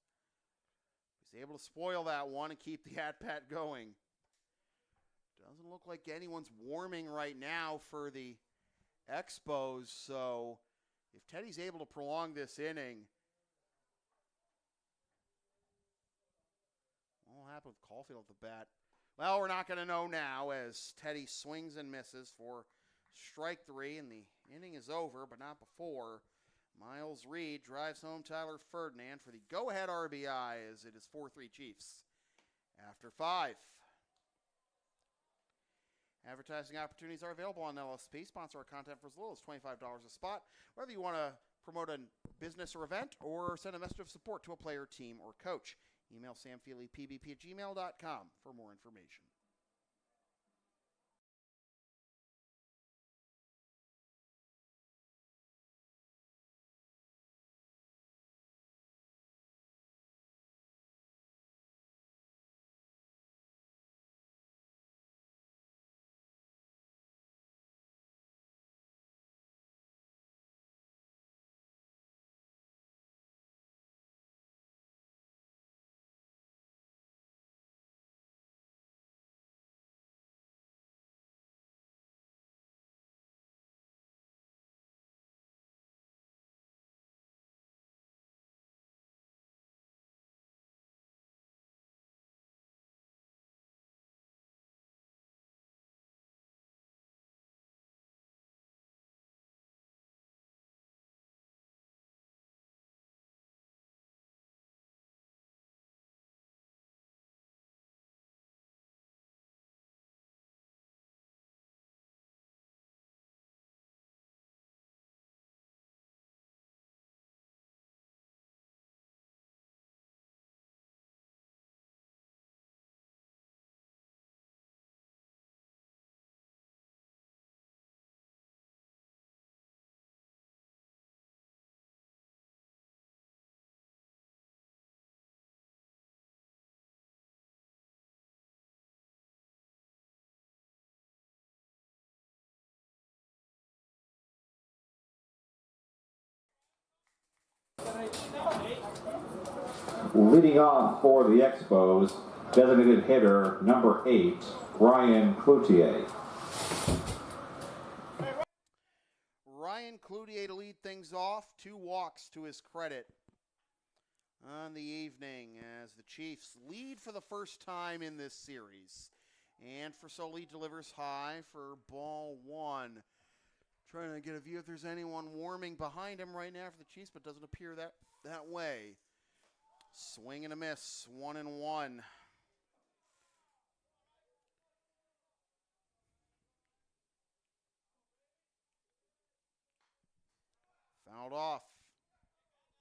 He's able to spoil that one and keep the at-bat going. Doesn't look like anyone's warming right now for the Expos, so if Teddy's able to prolong this inning, what will happen with Caulfield at the bat? Well, we're not going to know now as Teddy swings and misses for strike 3, and the inning is over, but not before. Miles Reed drives home Tyler Ferdinand for the go-ahead RBI as it is 4-3 Chiefs after 5. Advertising opportunities are available on LSP. Sponsor our content for as little as $25 a spot. Whether you want to promote a business or event or send a message of support to a player, team, or coach. Email samfeelypbp@gmail.com for more information. Leading off for the Expos, designated hitter number 8, Ryan Cloutier. Ryan Cloutier to lead things off. 2 walks to his credit on the evening as the Chiefs lead for the first time in this series. And Forsoli delivers high for ball 1. Trying to get a view if there's anyone warming behind him right now for the Chiefs, but doesn't appear that way. Swing and a miss, 1-1. Fouled off,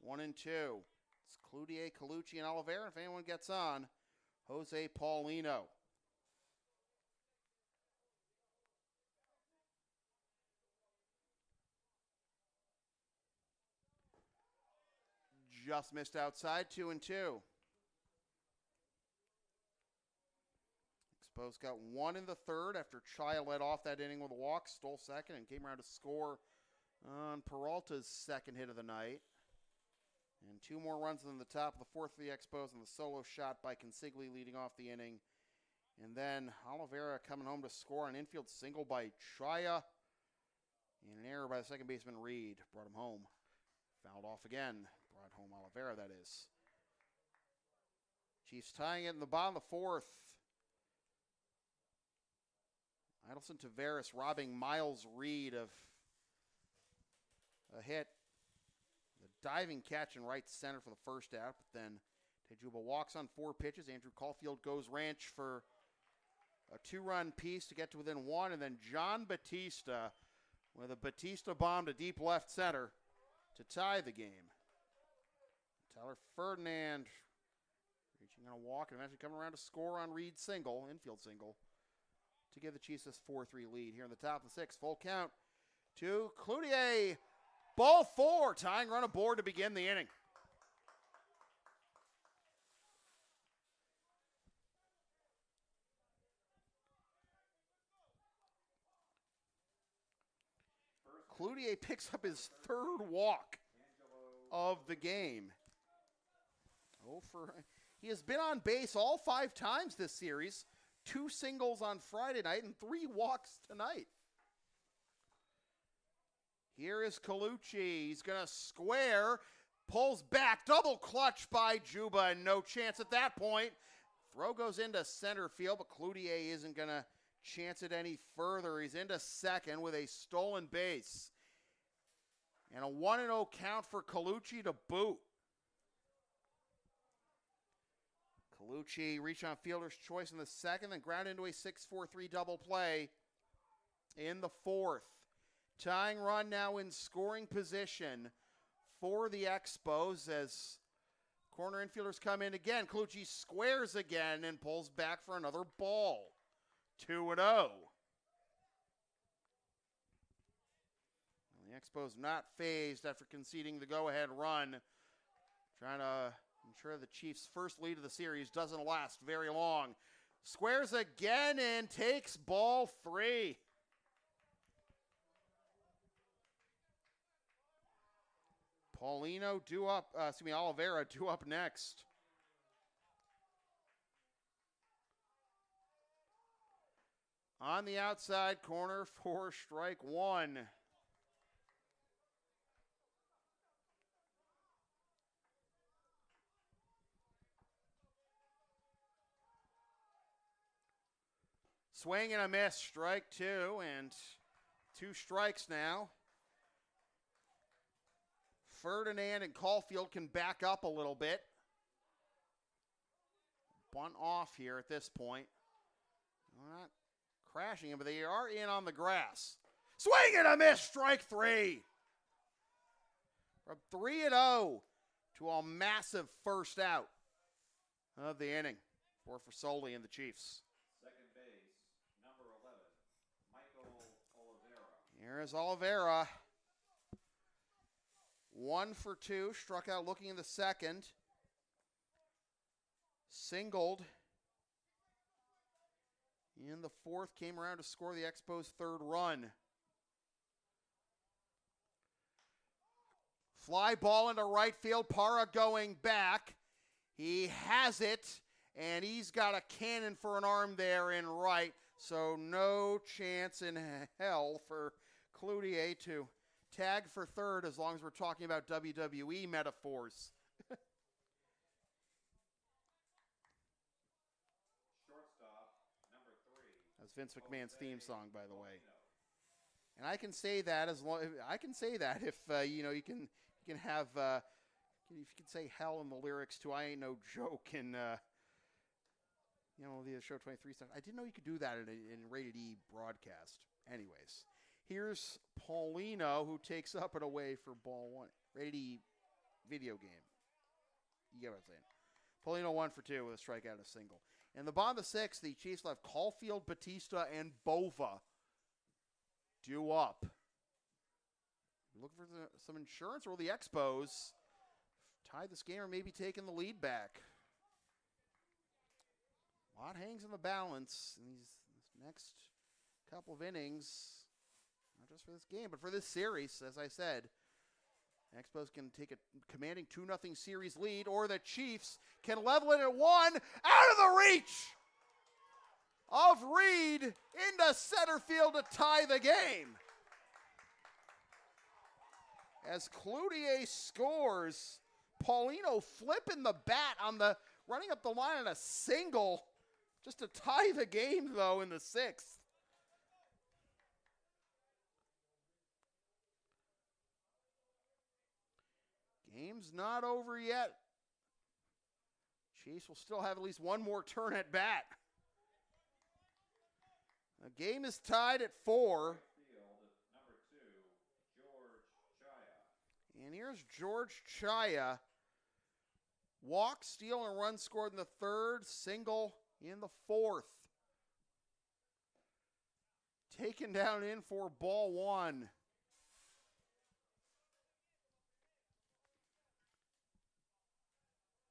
1-2. It's Cloutier, Colucci, and Oliveira. If anyone gets on, Jose Paulino. Just missed outside, 2-2. Expos got 1 in the third after Chaya led off that inning with a walk, stole second, and came around to score on Peralta's second hit of the night. And 2 more runs in the top of the 4th for the Expos, and the solo shot by Consigli leading off the inning. And then Oliveira coming home to score an infield single by Chaya. And an error by the second baseman Reed brought him home. Fouled off again. Brought home Oliveira, that is. Chiefs tying it in the bottom of the 4th. Idelson Taveras robbing Miles Reed of a hit. The diving catch in right center for the first out, but then Tejuba walks on 4 pitches. Andrew Caulfield goes ranch for a 2-run piece to get to within 1, and then John Batista with a Batista bomb to deep left center to tie the game. Tyler Ferdinand reaching on a walk and eventually coming around to score on Reed's single, infield single, to give the Chiefs this 4-3 lead here in the top of the 6th. Full count to Cloutier. Ball 4, tying run aboard to begin the inning. Cloutier picks up his 3rd walk of the game. He has been on base all 5 times this series. 2 singles on Friday night and 3 walks tonight. Here is Colucci. He's going to square. Pulls back. Double clutch by Juba. And no chance at that point. Throw goes into center field, but Cloutier isn't going to chance it any further. He's into second with a stolen base. And a 1-0 count for Colucci to boot. Colucci reached on fielder's choice in the 2nd, then ground into a 6-4-3 double play in the 4th. Tying run now in scoring position for the Expos as corner infielders come in again. Colucci squares again and pulls back for another ball. 2-0. The Expos not phased after conceding the go-ahead run. Trying to ensure the Chiefs' first lead of the series doesn't last very long. Squares again and takes ball 3. Oliveira due up next. On the outside corner for strike 1. Swing and a miss, strike 2, and 2 strikes now. Ferdinand and Caulfield can back up a little bit. Bunt off here at this point. We're not crashing him, but they are in on the grass. Swing and a miss, strike 3. From 3-0 to a massive first out of the inning for Soli and the Chiefs. Second base, number 11, Michael Oliveira. Here is Oliveira. 1 for 2, struck out looking in the 2nd. Singled in the 4th, came around to score the Expos' 3rd run. Fly ball into right field, Parra going back. He has it, and he's got a cannon for an arm there in right, so no chance in hell for Cloutier to tag for 3rd, as long as we're talking about WWE metaphors. Shortstop, number 3. That's Vince McMahon's theme song, by the way. And I can say that if you can have if you can say hell in the lyrics to "I Ain't No Joke" and the Show 23 stuff. I didn't know you could do that in Rated E broadcast. Anyways. Here's Paulino, who takes up and away for ball 1. Rated E video game. You get what I'm saying. Paulino 1 for 2 with a strikeout and a single. In the bottom of the 6th, the Chiefs left Caulfield, Batista, and Bova due up. Looking for some insurance, or will the Expos tie this game or maybe taking the lead back? A lot hangs in the balance in these next couple of innings. Not just for this game, but for this series, as I said. Expos can take a commanding 2-0 series lead, or the Chiefs can level it at 1, out of the reach of Reed into center field to tie the game. As Cloutier scores, Paulino flipping the bat on the, running up the line on a single, just to tie the game though in the 6th. Game's not over yet. Chiefs will still have at least one more turn at bat. The game is tied at 4. And here's George Chaya. Walk, steal, and run scored in the 3rd, single in the 4th. Taken down in for ball 1.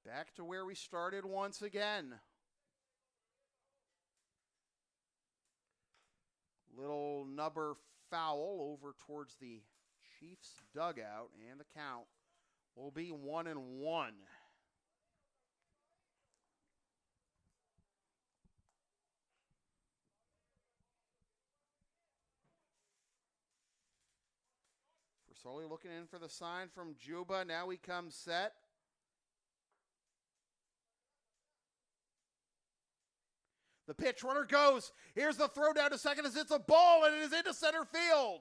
Back to where we started once again. Little nubber foul over towards the Chiefs dugout, and the count will be 1-1. Forsoli looking in for the sign from Juba. Now he comes set. The pitch runner goes. Here's the throw down to second as it's a ball, and it is into center field.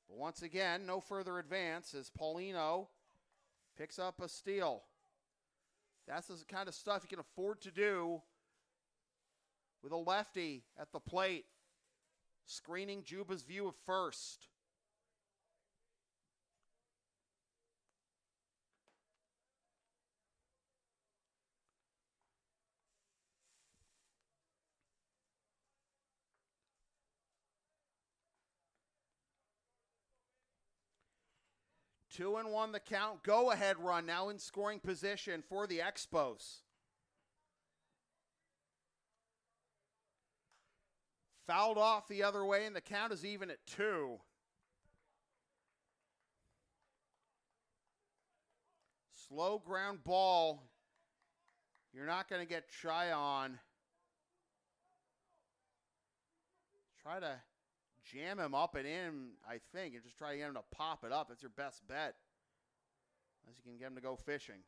But once again, no further advance as Paulino picks up a steal. That's the kind of stuff you can afford to do with a lefty at the plate, screening Juba's view of first. Two and one the count. Go ahead run now in scoring position for the Expos. Fouled off the other way, and the count is even at 2. Slow ground ball. You're not going to get shy on. Try to jam him up and in, I think, and just try to get him to pop it up. That's your best bet, as you can get him to go fishing.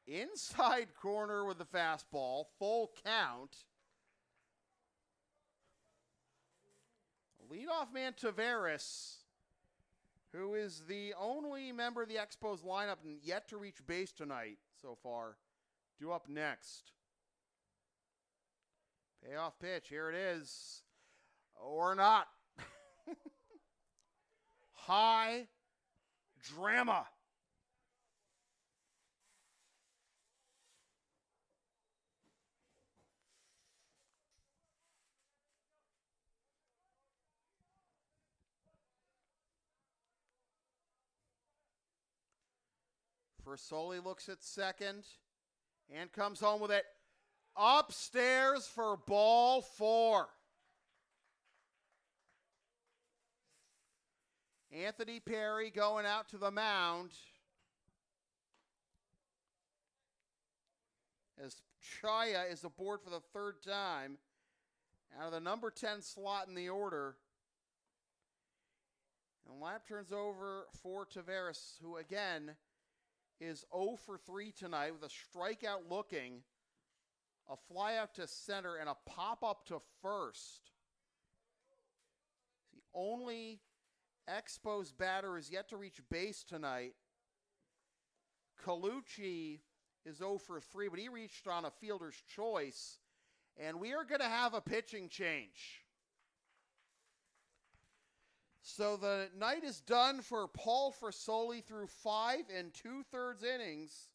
Inside corner with the fastball, full count. Leadoff man Tavares, who is the only member of the Expos lineup yet to reach base tonight so far, due up next. Payoff pitch, here it is. Or not. High drama. Forsoli looks at second and comes home with it. Upstairs for ball 4. Anthony Perry going out to the mound as Chaya is aboard for the 3rd time out of the number 10 slot in the order. And lap turns over for Tavares, who again is 0 for 3 tonight with a strikeout looking, a fly out to center, and a pop-up to first. The only Expos batter is yet to reach base tonight. Colucci is 0 for 3, but he reached on a fielder's choice. And we are going to have a pitching change. So the night is done for Paul Forsoli through 5 2/3 innings.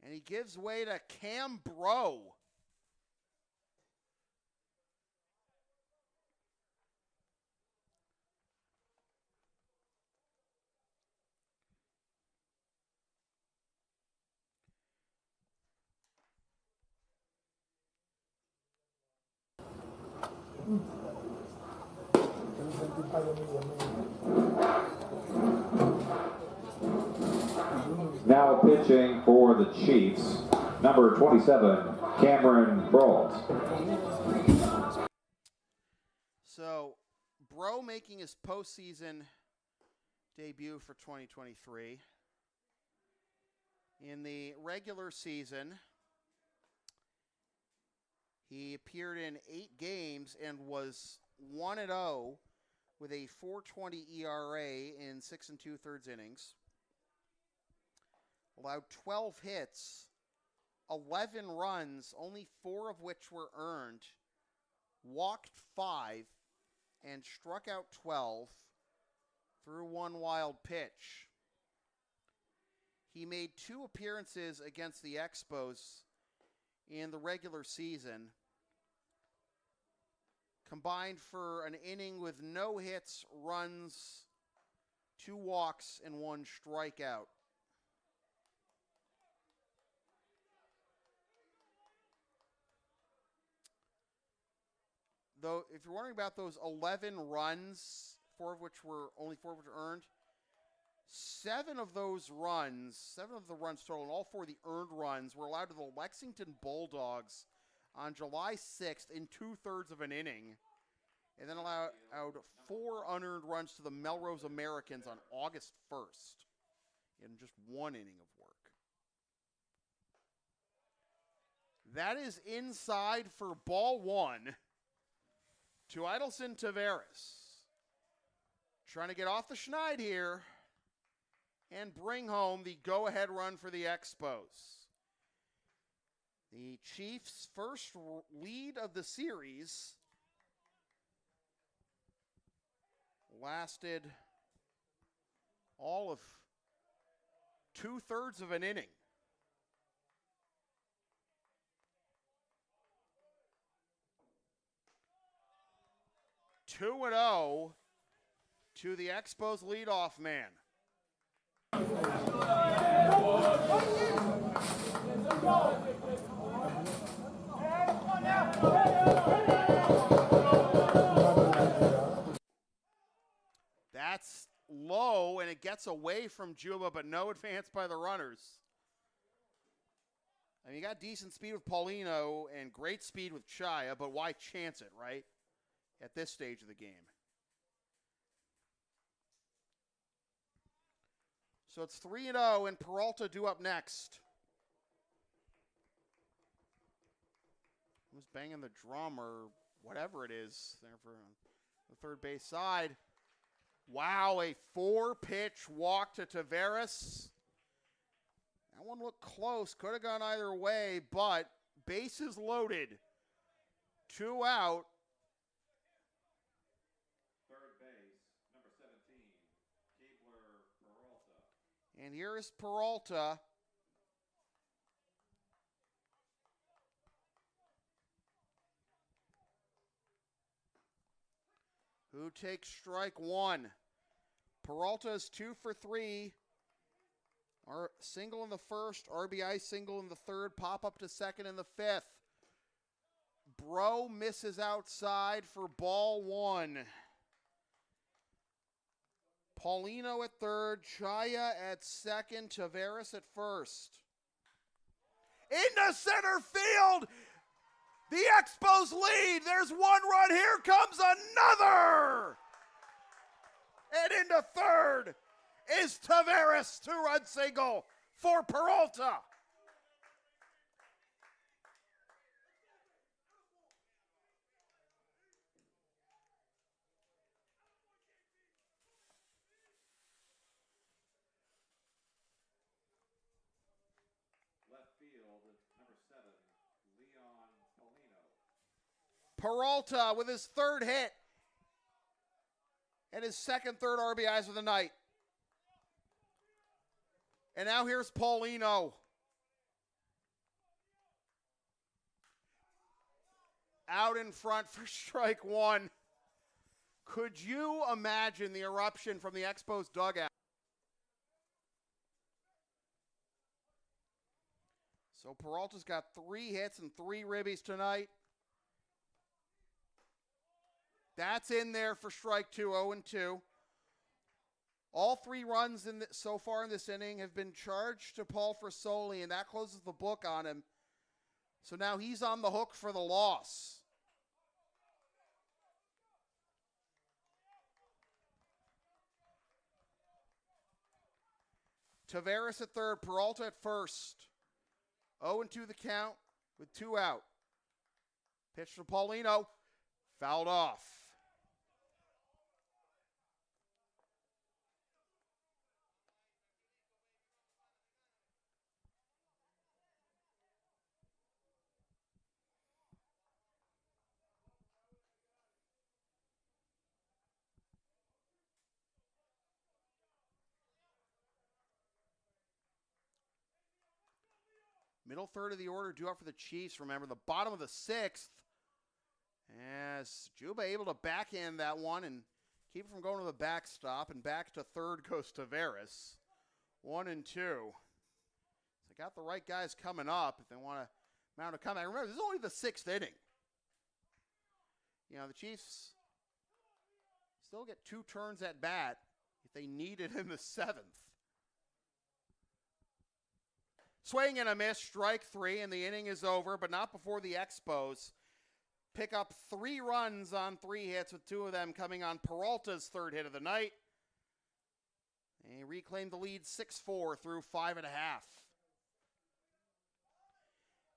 And he gives way to Cam Bro. Now pitching for the Chiefs, number 27, Cameron Brault. So, Bro making his postseason debut for 2023. In the regular season, he appeared in 8 games and was 1-0 with a 4.20 ERA in 6 2/3 innings. Allowed 12 hits, 11 runs, only 4 of which were earned, walked 5, and struck out 12 through 1 wild pitch. He made 2 appearances against the Expos in the regular season, combined for an inning with no hits, runs, 2 walks, and 1 strikeout. Though, if you're wondering about those 11 runs, 4 of which were earned, 7 of the runs total, and all 4 of the earned runs were allowed to the Lexington Bulldogs on July 6th in 2/3 of an inning, and then allowed 4 unearned runs to the Melrose Americans on August 1st in just 1 inning of work. That is inside for ball 1 to Idelson Taveras. Trying to get off the schneid here and bring home the go-ahead run for the Expos. The Chiefs' first lead of the series lasted all of 2/3 of an inning. Two and 0 to the Expos leadoff man. That's low, and it gets away from Juba, but no advance by the runners. I mean, you got decent speed with Paulino and great speed with Chaya, but why chance it, right? At this stage of the game. So it's 3-0, and Peralta due up next. Who's banging the drum or whatever it is there for the third base side. Wow, a 4-pitch walk to Taveras. That one looked close. Could have gone either way, but bases loaded. 2 out. And here is Peralta. Who takes strike 1. Peralta is 2 for 3. Single in the first, RBI single in the third, pop up to second in the 5th. Bro misses outside for ball 1. Paulino at third, Chaya at second, Taveras at first. Into center field! The Expos lead! There's 1 run, here comes another! And into third is Taveras, 2-run single for Peralta. Peralta with his 3rd hit and his 2nd, 3rd RBIs of the night. And now here's Paulino. Out in front for strike 1. Could you imagine the eruption from the Expos dugout? So Peralta's got 3 hits and 3 ribbies tonight. That's in there for strike 2, 0-2. All 3 runs so far in this inning have been charged to Paul Frisoli, and that closes the book on him. So now he's on the hook for the loss. Taveras at third, Peralta at first. 0-2 the count with 2 out. Pitch to Paulino, fouled off. Middle third of the order due up for the Chiefs. Remember, the bottom of the 6th. As Juba able to backhand that one and keep it from going to the backstop. And back to third goes Taveras. 1-2. So they got the right guys coming up if they want to mount a comeback. Remember, this is only the 6th inning. You know, the Chiefs still get 2 turns at bat if they need it in the 7th. Swing and a miss, strike 3, and the inning is over, but not before the Expos pick up 3 runs on 3 hits, with 2 of them coming on Peralta's 3rd hit of the night. They reclaim the lead 6-4 through 5.5.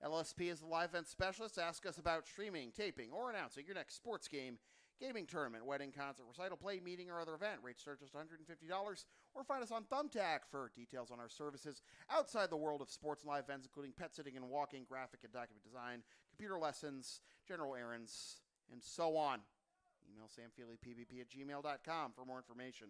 LSP is the live event specialist. Ask us about streaming, taping, or announcing your next sports game, gaming tournament, wedding, concert, recital, play, meeting, or other event. Rates start just $150, or find us on Thumbtack for details on our services outside the world of sports and live events, including pet sitting and walking, graphic and document design, computer lessons, general errands, and so on. Email samfeelypvp@gmail.com for more information.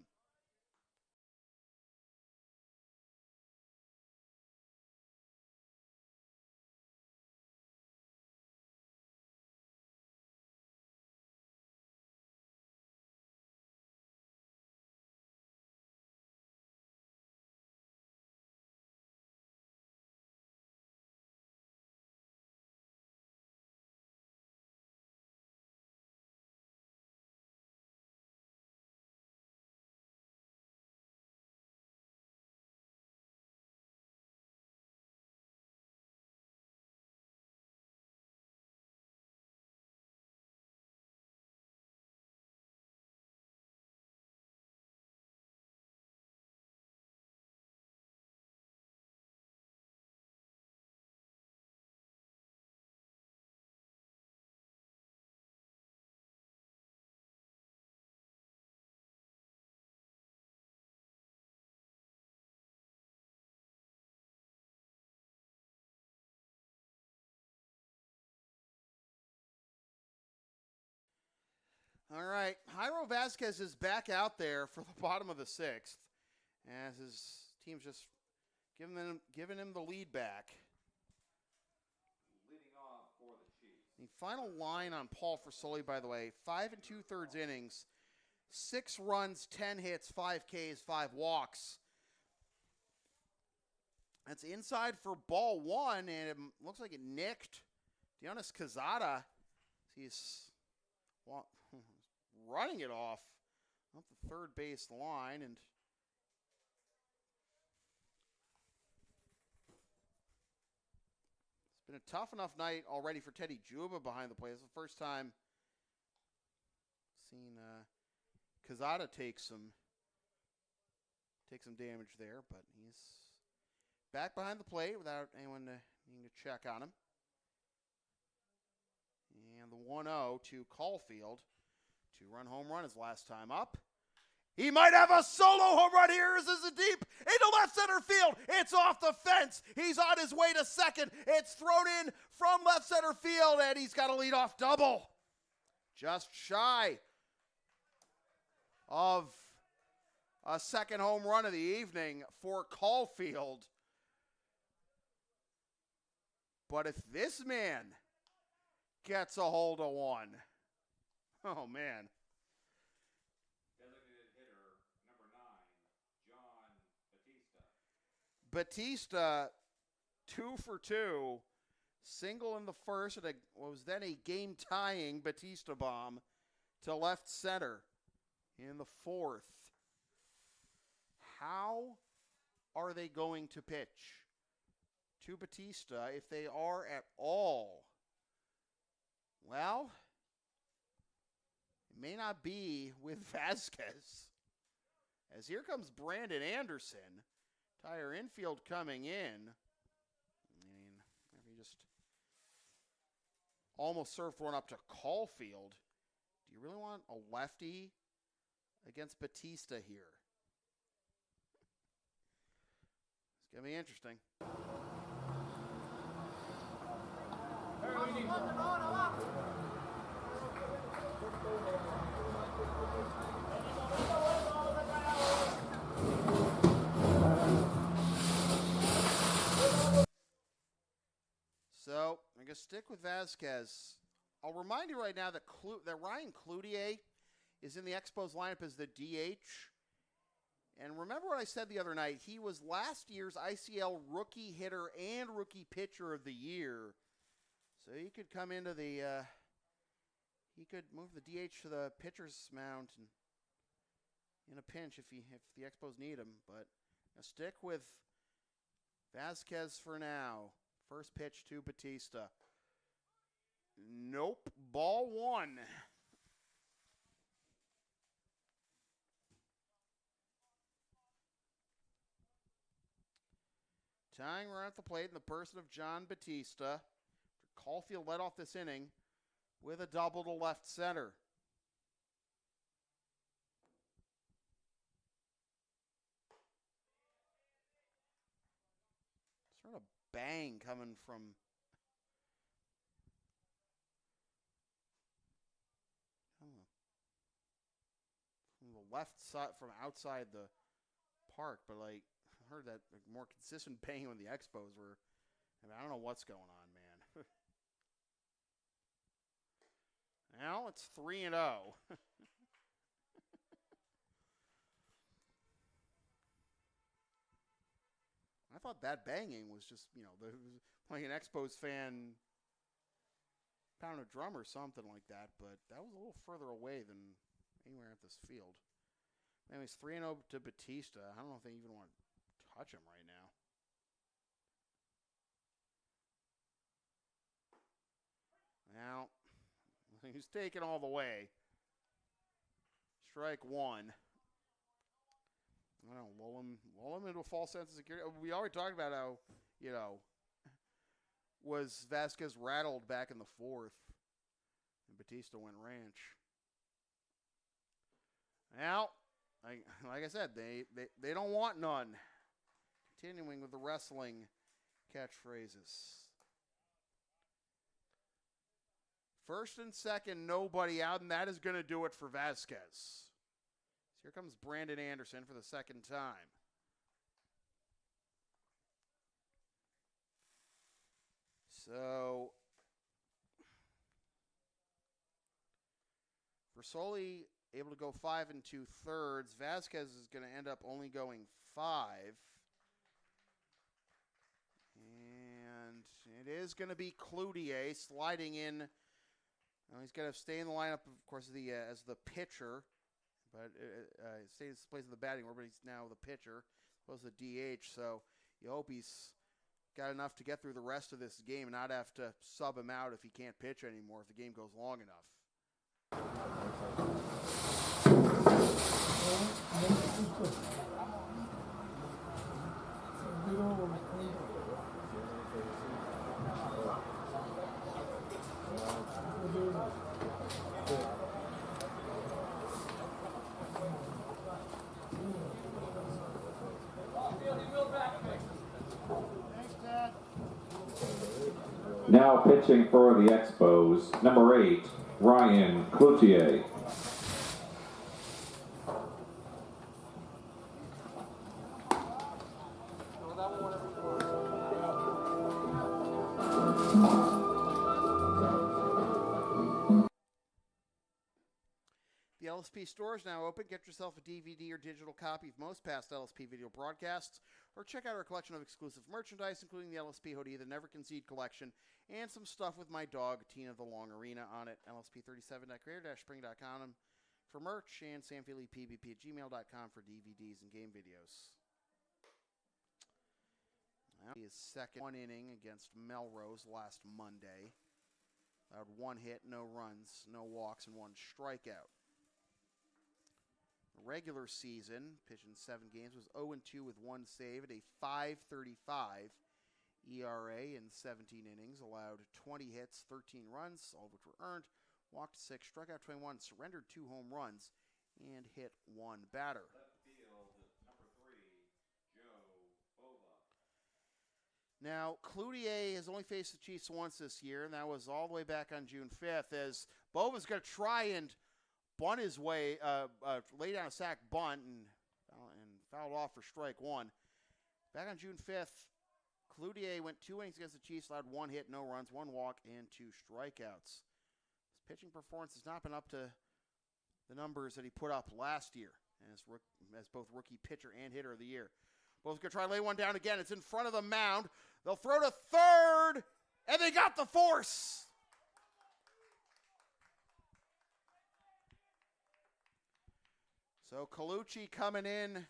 All right, Jairo Vasquez is back out there for the bottom of the 6th, as his team's just giving him the lead back. Leading off for the Chiefs. The final line on Paul Frisoli, by the way, 5 2/3 innings, 6 runs, 10 hits, 5 Ks, 5 walks. That's inside for ball 1, and it looks like it nicked Dionis Quezada. He's running it off the third base line, and it's been a tough enough night already for Teddy Juba behind the plate. It's the first time seen Quezada take some damage there, but he's back behind the plate without anyone needing to check on him. And the 1-0 to Caulfield. 2-run home run his last time up. He might have a solo home run here. This is deep into left center field. It's off the fence. He's on his way to second. It's thrown in from left center field, and he's got a leadoff double. Just shy of a second home run of the evening for Caulfield. But if this man gets a hold of one, oh, man. Designated hitter, number 9, John Batista, 2 for 2. Single in the first, and what was then a game-tying Batista bomb to left center in the 4th. How are they going to pitch to Batista if they are at all? Well, it may not be with Vasquez. As here comes Brandon Anderson. Entire infield coming in. I mean, if he just almost served one up to Caulfield. Do you really want a lefty against Batista here? It's going to be interesting. So, I'm going to stick with Vasquez. I'll remind you right now that Ryan Cloutier is in the Expos lineup as the DH. And remember what I said the other night. He was last year's ICL rookie hitter and rookie pitcher of the year. So he could come into the, he could move the DH to the pitcher's mound and in a pinch if the Expos need him. But I'll stick with Vasquez for now. First pitch to Batista. Nope. Ball 1. Tying right at the plate in the person of John Batista. Caulfield led off this inning with a double to left center. Sort of bang coming from the left side, from outside the park, but like I heard that more consistent banging when the Expos were. I mean, I don't know what's going on, man. Now it's 3-0. I thought that banging was just, like an Expos fan pound a drum or something like that, but that was a little further away than anywhere at this field. Anyways, 3-0 to Batista. I don't know if they even want to touch him right now. Now, he's taken all the way. Strike 1. I don't know, lull him into a false sense of security. We already talked about how, was Vasquez rattled back in the 4th. And Batista went ranch. Now, like I said, they don't want none. Continuing with the wrestling catchphrases. First and second, nobody out, and that is going to do it for Vasquez. So here comes Brandon Anderson for the second time. So, Versoli able to go 5 2/3. Vasquez is going to end up only going 5. And it is going to be Cloutier sliding in. He's going to stay in the lineup, of course, as the pitcher. But he plays in the batting order, but he's now the pitcher, as well as the DH. So you hope he's got enough to get through the rest of this game and not have to sub him out if he can't pitch anymore, if the game goes long enough. Now pitching for the Expos, number 8, Ryan Cloutier. The LSP store is now open. Get yourself a DVD or digital copy of most past LSP video broadcasts, or check out our collection of exclusive merchandise, including the LSP hoodie, the Never Concede collection, and some stuff with my dog, Tina the Long Arena, on it. LSP37.creator-spring.com for merch, and samphillypbp@gmail.com for DVDs and game videos. His second one inning against Melrose last Monday. Allowed 1 hit, no runs, no walks, and 1 strikeout. The regular season, pitched in 7 games, was 0-2 with 1 save at a .535 ERA in 17 innings. Allowed 20 hits, 13 runs, all of which were earned. Walked 6, struck out 21, surrendered 2 home runs, and hit 1 batter. Left field, number 3, Joe Bova. Now, Cloutier has only faced the Chiefs once this year, and that was all the way back on June 5th, as Bova's going to try and bunt his way, lay down a sac bunt and fouled off for strike 1. Back on June 5th, Cloutier went 2 innings against the Chiefs, allowed 1 hit, no runs, 1 walk, and 2 strikeouts. His pitching performance has not been up to the numbers that he put up last year as both rookie pitcher and hitter of the year. Both going to try to lay one down again. It's in front of the mound. They'll throw to third, and they got the force. So Colucci coming in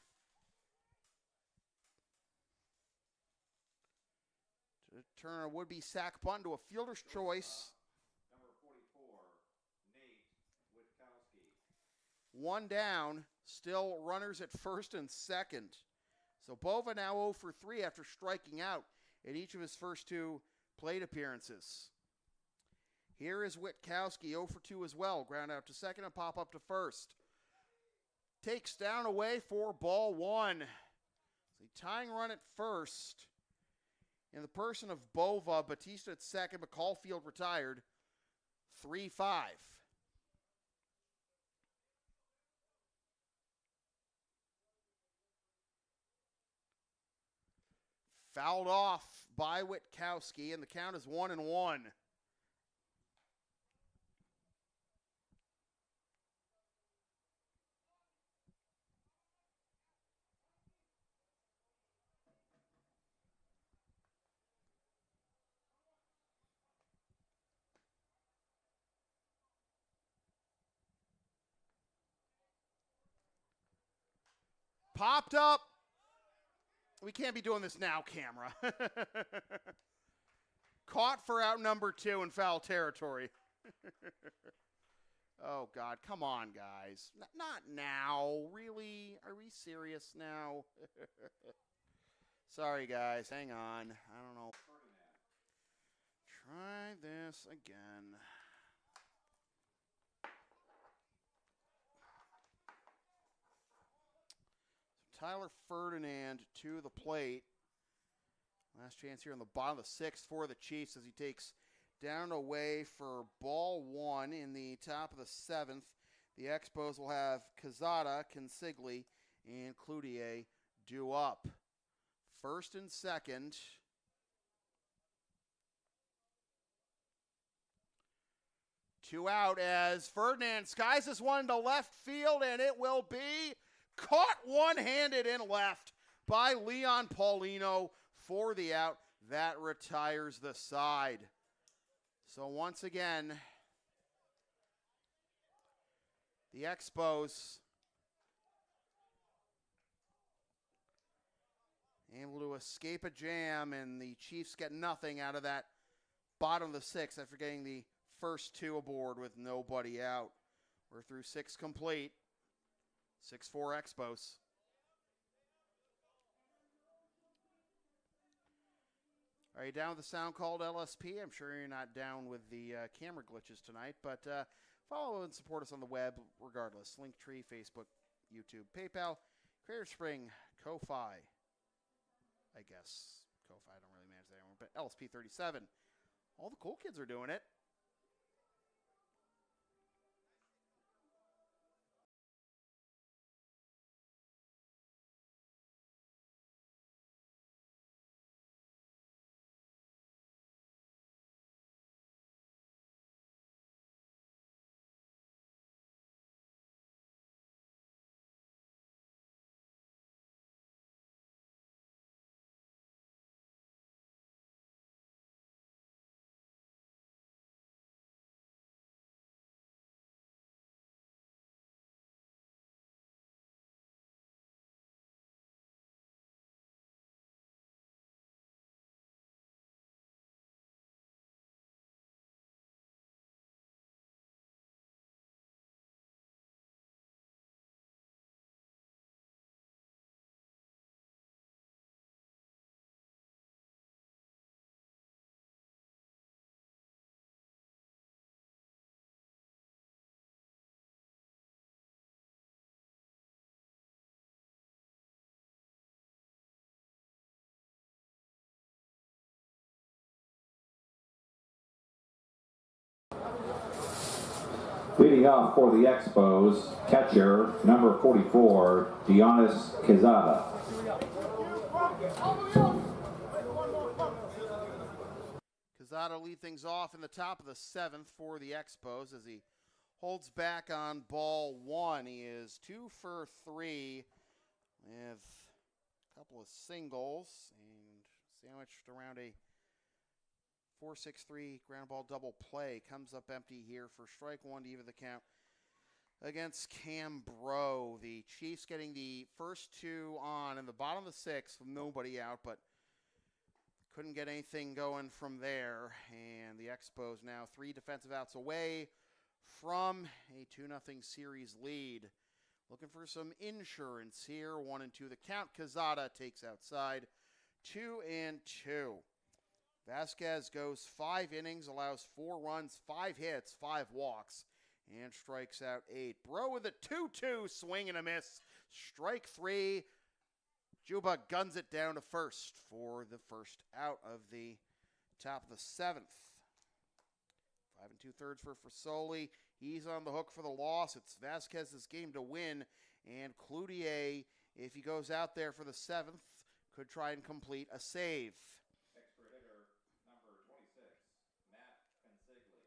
to turn a would-be sac bunt into a fielder's choice. Number 44, Nate Witkowski. 1 down, still runners at first and second. So Bova now 0 for 3 after striking out in each of his first 2 plate appearances. Here is Witkowski 0 for 2 as well. Ground out to second and pop up to first. Takes down away for ball 1. So tying run at first. In the person of Bova, Batista at second, but Caulfield retired. 3-5. Fouled off by Witkowski, and the count is 1-1. Popped up. We can't be doing this now, camera. Caught for out number 2 in foul territory. Oh, God. Come on, guys. Not now. Really? Are we serious now? Sorry, guys. Hang on. I don't know. Try this again. Tyler Ferdinand to the plate. Last chance here on the bottom of the 6th for the Chiefs as he takes down away for ball 1 in the top of the 7th. The Expos will have Cazada, Consigli, and Cloutier due up. First and second. Two out as Ferdinand skies this one to left field, and it will be caught one-handed in left by Leon Paulino for the out. That retires the side. So once again, the Expos able to escape a jam, and the Chiefs get nothing out of that bottom of the 6th after getting the first 2 aboard with nobody out. We're through 6 complete. 6-4 Expos. Are you down with the sound called LSP? I'm sure you're not down with the camera glitches tonight, but follow and support us on the web regardless. Linktree, Facebook, YouTube, PayPal, Creator Spring, Ko-Fi. I guess Ko-Fi, I don't really manage that anymore, but LSP 37. All the cool kids are doing it. Leading off for the Expos, catcher, number 44, Dionis Quezada. Quezada lead things off in the top of the 7th for the Expos as he holds back on ball 1. He is 2 for 3 with a couple of singles and sandwiched around a 4-6-3 ground ball double play. Comes up empty here for strike 1 to even the count against Cambro. The Chiefs getting the first 2 on in the bottom of the 6th with nobody out, but couldn't get anything going from there. And the Expos now 3 defensive outs away from a 2-0 series lead. Looking for some insurance here. 1-2 the count. Quezada takes outside. 2-2. Vasquez goes 5 innings, allows 4 runs, 5 hits, 5 walks, and strikes out 8. Bro with a 2-2 swing and a miss. Strike 3. Juba guns it down to first for the first out of the top of the 7th. 5 2/3 for Fasoli. He's on the hook for the loss. It's Vasquez's game to win, and Cloutier, if he goes out there for the 7th, could try and complete a save. Extra hitter, number 26, Matt Consigli.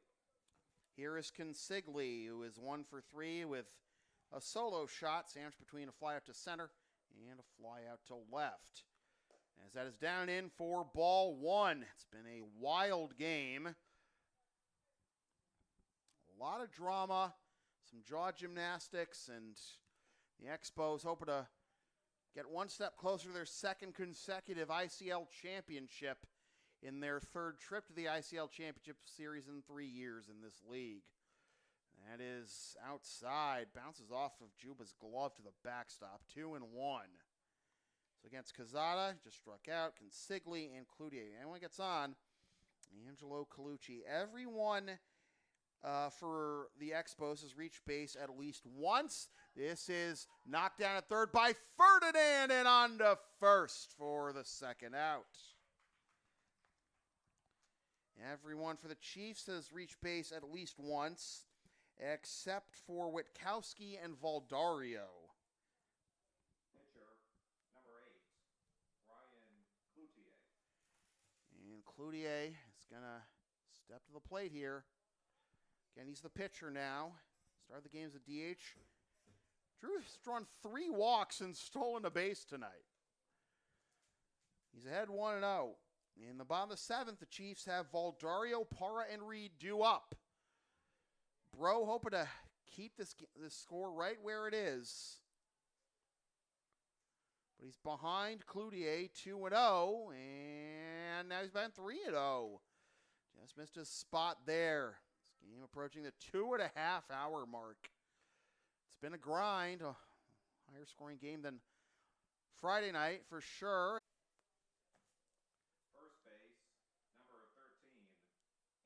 Here is Consigli, who is 1 for 3 with a solo shot sandwiched between a fly out to center and a fly out to left. As that is down in for ball 1. It's been a wild game. A lot of drama, some jaw gymnastics, and the Expos hoping to get one step closer to their 2nd consecutive ICL championship in their 3rd trip to the ICL championship series in 3 years in this league. That is outside, bounces off of Juba's glove to the backstop, 2-1. So against Quezada, just struck out, Consigli and Cloutier. Anyone gets on, Angelo Colucci. Everyone for the Expos has reached base at least once. This is knocked down at 3rd by Ferdinand and on to 1st for the 2nd out. Everyone for the Chiefs has reached base at least once, except for Witkowski and Valdario. Pitcher, number 8, Ryan Cloutier. And Cloutier is going to step to the plate here. Again, he's the pitcher now. Started the game as a DH. Drew's drawn 3 walks and stolen a base tonight. He's ahead 1-0. In the bottom of the 7th, the Chiefs have Valdario, Parra, and Reed due up. Bro hoping to keep this score right where it is. But he's behind Cloutier 2-0, and now he's behind 3-0. Just missed his spot there. This game approaching the 2.5-hour mark. It's been a grind, a higher scoring game than Friday night for sure. First base, number 13,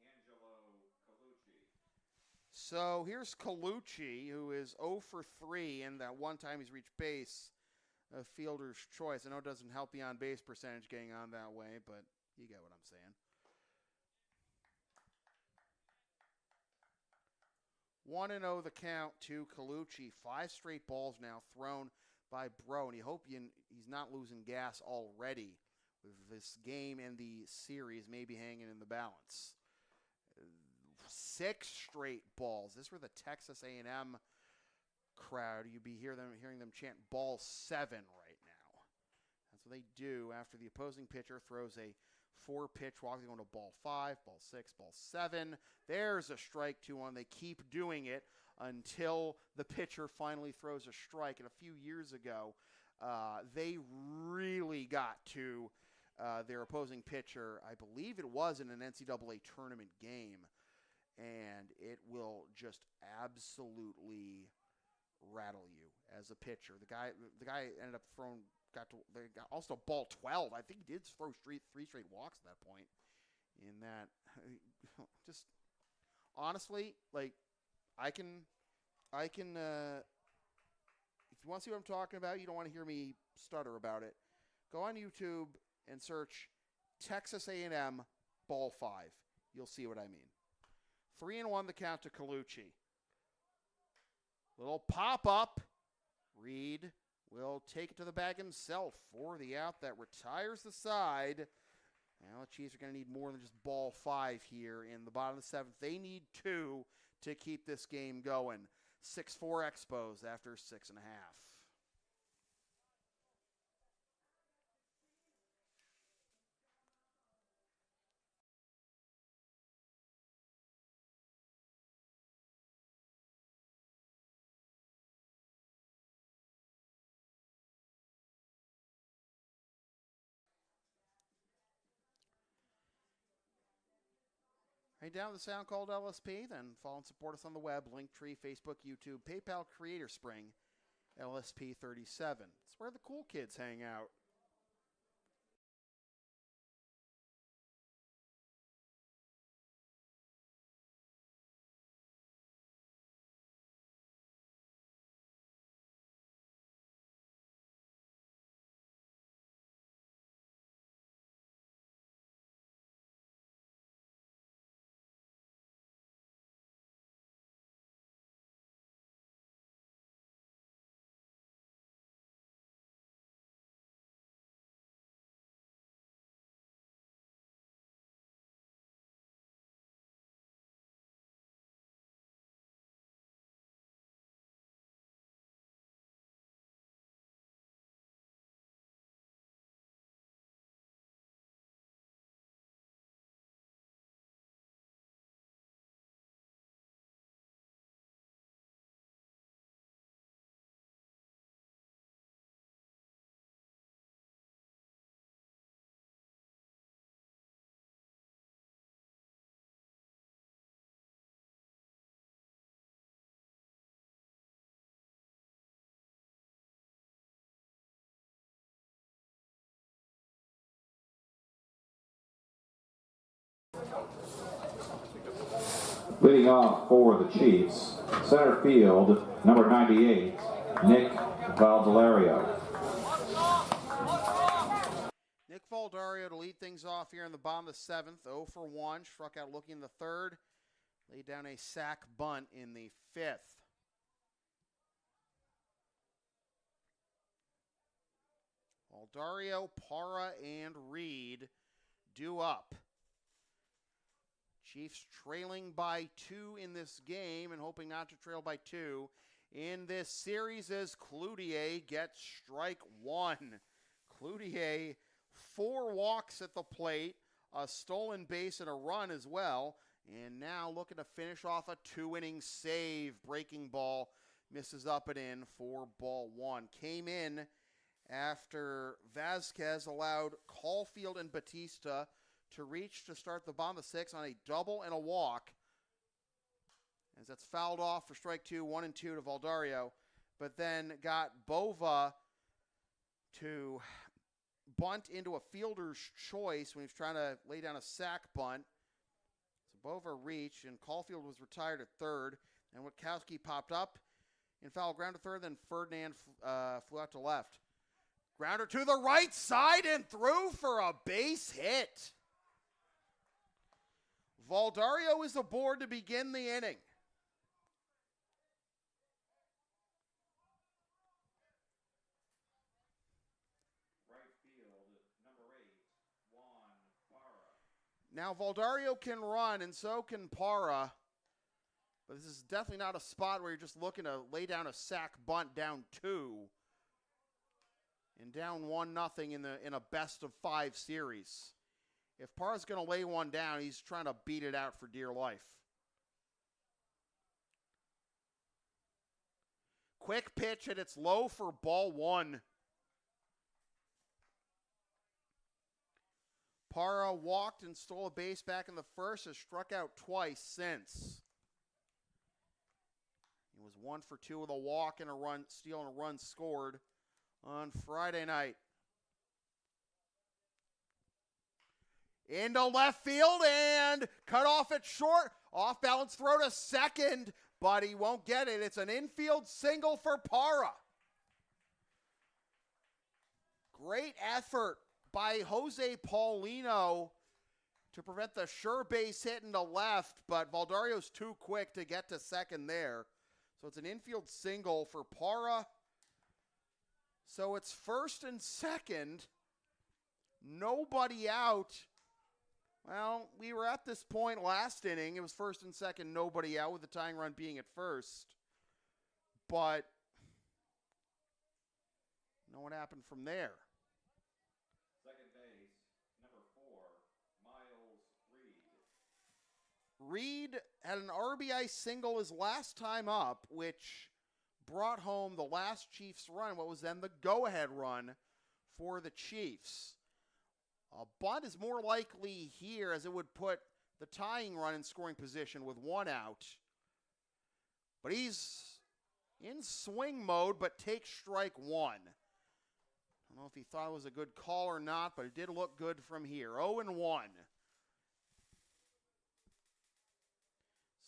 Angelo Colucci. So here's Colucci, who is 0 for 3, and that one time he's reached base, a fielder's choice. I know it doesn't help the on-base percentage getting on that way, but you get what I'm saying. 1-0 the count to Colucci. 5 straight balls now thrown by Bro, and you hope he's not losing gas already with this game and the series maybe hanging in the balance. 6 straight balls. This were the Texas A&M crowd. You'd be hearing them chant ball 7 right now. That's what they do after the opposing pitcher throws a 4-pitch walk. They go into ball 5, ball 6, ball 7. There's a strike 2-1. They keep doing it until the pitcher finally throws a strike. And a few years ago, they really got to their opposing pitcher. I believe it was in an NCAA tournament game. And it will just absolutely rattle you as a pitcher. The guy ended up throwing, also ball 12. I think he did throw 3 straight walks at that point. In that, just honestly, like I can. If you want to see what I'm talking about, you don't want to hear me stutter about it. Go on YouTube and search Texas A&M ball 5. You'll see what I mean. 3-1 the count to Colucci. Little pop-up. Reed will take it to the bag himself for the out that retires the side. Now the Chiefs are going to need more than just ball 5 here in the bottom of the 7th. They need 2 to keep this game going. 6-4 Expos after 6.5. Hey, down the sound called LSP, then follow and support us on the web, Linktree, Facebook, YouTube, PayPal, Creator Spring, LSP37. It's where the cool kids hang out. Leading off for the Chiefs, center field, number 98, Nick Valdario. Nick Valdario to lead things off here in the bottom of the 7th. 0 for 1, struck out looking in the 3rd. Laid down a sac bunt in the 5th. Valdario, Parra, and Reed due up. Chiefs trailing by 2 in this game and hoping not to trail by 2 in this series as Cloutier gets strike 1. Cloutier, 4 walks at the plate, a stolen base and a run as well, and now looking to finish off a 2-inning save. Breaking ball misses up and in for ball 1. Came in after Vasquez allowed Caulfield and Batista to reach to start the bottom of the 6th on a double and a walk, as that's fouled off for strike 2, 1 and 2 to Valdario, but then got Bova to bunt into a fielder's choice when he was trying to lay down a sac bunt. So Bova reached, and Caulfield was retired at 3rd, and Witkowski popped up in foul ground to 3rd, then Ferdinand flew out to left. Grounder to the right side and through for a base hit. Valdario is aboard to begin the inning. Right field, number 8, Juan Parra. Now Valdario can run, and so can Parra. But this is definitely not a spot where you're just looking to lay down a sac bunt down 2 and down 1-0 in a best-of-5 series. If Parra's going to lay one down, he's trying to beat it out for dear life. Quick pitch, and it's low for ball 1. Parra walked and stole a base back in the 1st, has struck out twice since. He was 1 for 2 with a walk and a run, steal and a run scored on Friday night. Into left field and cut off at short. Off balance throw to second, but he won't get it. It's an infield single for Parra. Great effort by Jose Paulino to prevent the sure base hit into left, but Valdario's too quick to get to second there. So it's an infield single for Para. So it's first and second. Nobody out. Well, we were at this point last inning. It was first and second, nobody out, with the tying run being at first. But know what happened from there. Second base, number 4, Miles Reed. Reed had an RBI single his last time up, which brought home the last Chiefs run, what was then the go-ahead run for the Chiefs. A bunt is more likely here, as it would put the tying run in scoring position with 1 out. But he's in swing mode, but takes strike 1. I don't know if he thought it was a good call or not, but it did look good from here. 0-1.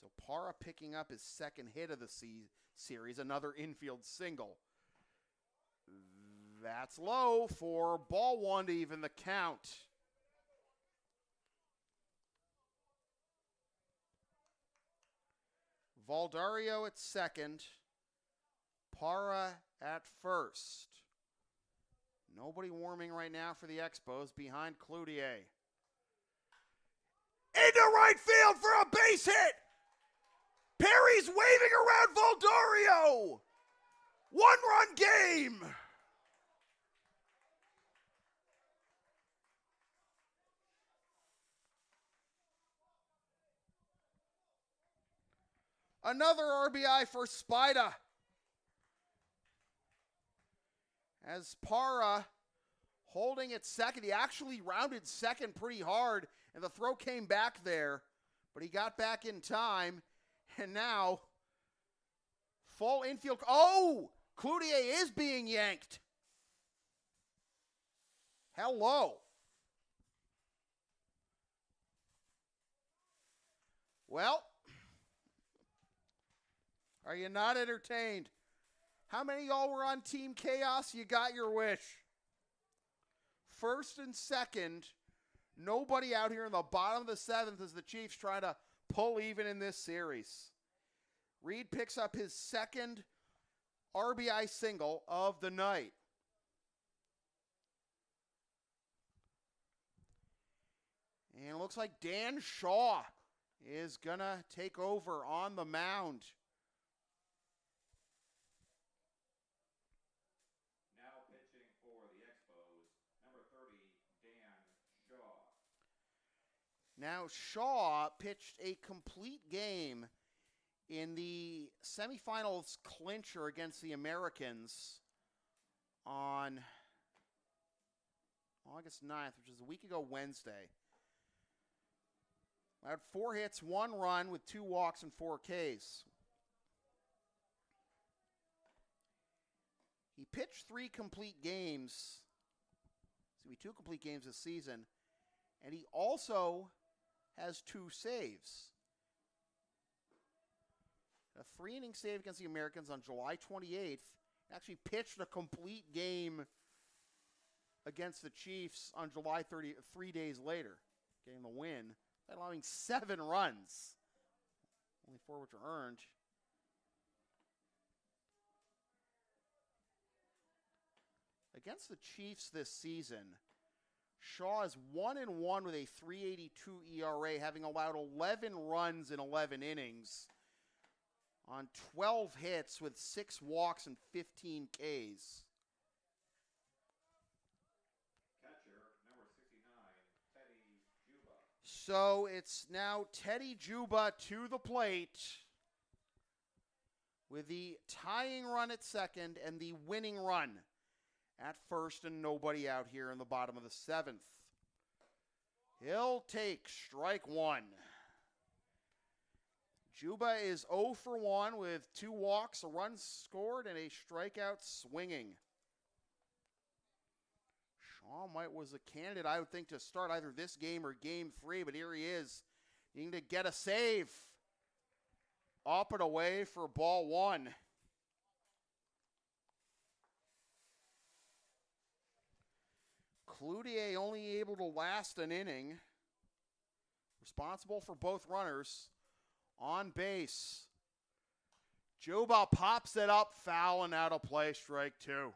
So Para picking up his second hit of the series, another infield single. That's low for ball 1 to even the count. Valdario at second. Para at first. Nobody warming right now for the Expos behind Cloutier. Into right field for a base hit! Perry's waving around Valdario! 1-run game! Another RBI for Spida. As Para holding at second, he actually rounded second pretty hard, and the throw came back there, but he got back in time, and now full infield. Oh! Cloutier is being yanked. Hello. Well, are you not entertained? How many of y'all were on Team Chaos? You got your wish. First and second, nobody out here in the bottom of the 7th as the Chiefs try to pull even in this series. Reed picks up his second RBI single of the night. And it looks like Dan Shaw is going to take over on the mound. Now pitching for the Expos, number 30, Dan Shaw. Now Shaw pitched a complete game in the semifinals clincher against the Americans on August 9th, which is a week ago Wednesday. I had 4 hits, 1 run with 2 walks and 4 Ks. He pitched 3 complete games. It's going to be 2 complete games this season. And he also has 2 saves. A 3-inning save against the Americans on July 28th. Actually pitched a complete game against the Chiefs on July 30th, 3 days later, getting the win, allowing 7 runs, only 4 which were earned. Against the Chiefs this season, Shaw is 1-1 with a 3.82 ERA, having allowed 11 runs in 11 innings on 12 hits with 6 walks and 15 Ks. Catcher, number 69, Teddy Juba. So it's now Teddy Juba to the plate with the tying run at second and the winning run at first, and nobody out here in the bottom of the 7th. He'll take strike 1. Juba is 0 for 1 with 2 walks, a run scored, and a strikeout swinging. Shaw was a candidate, I would think, to start either this game or game 3, but here he is, needing to get a save. Up and away for ball 1. Cloutier only able to last an inning. Responsible for both runners. On base, Juba pops it up, foul and out of play, strike 2.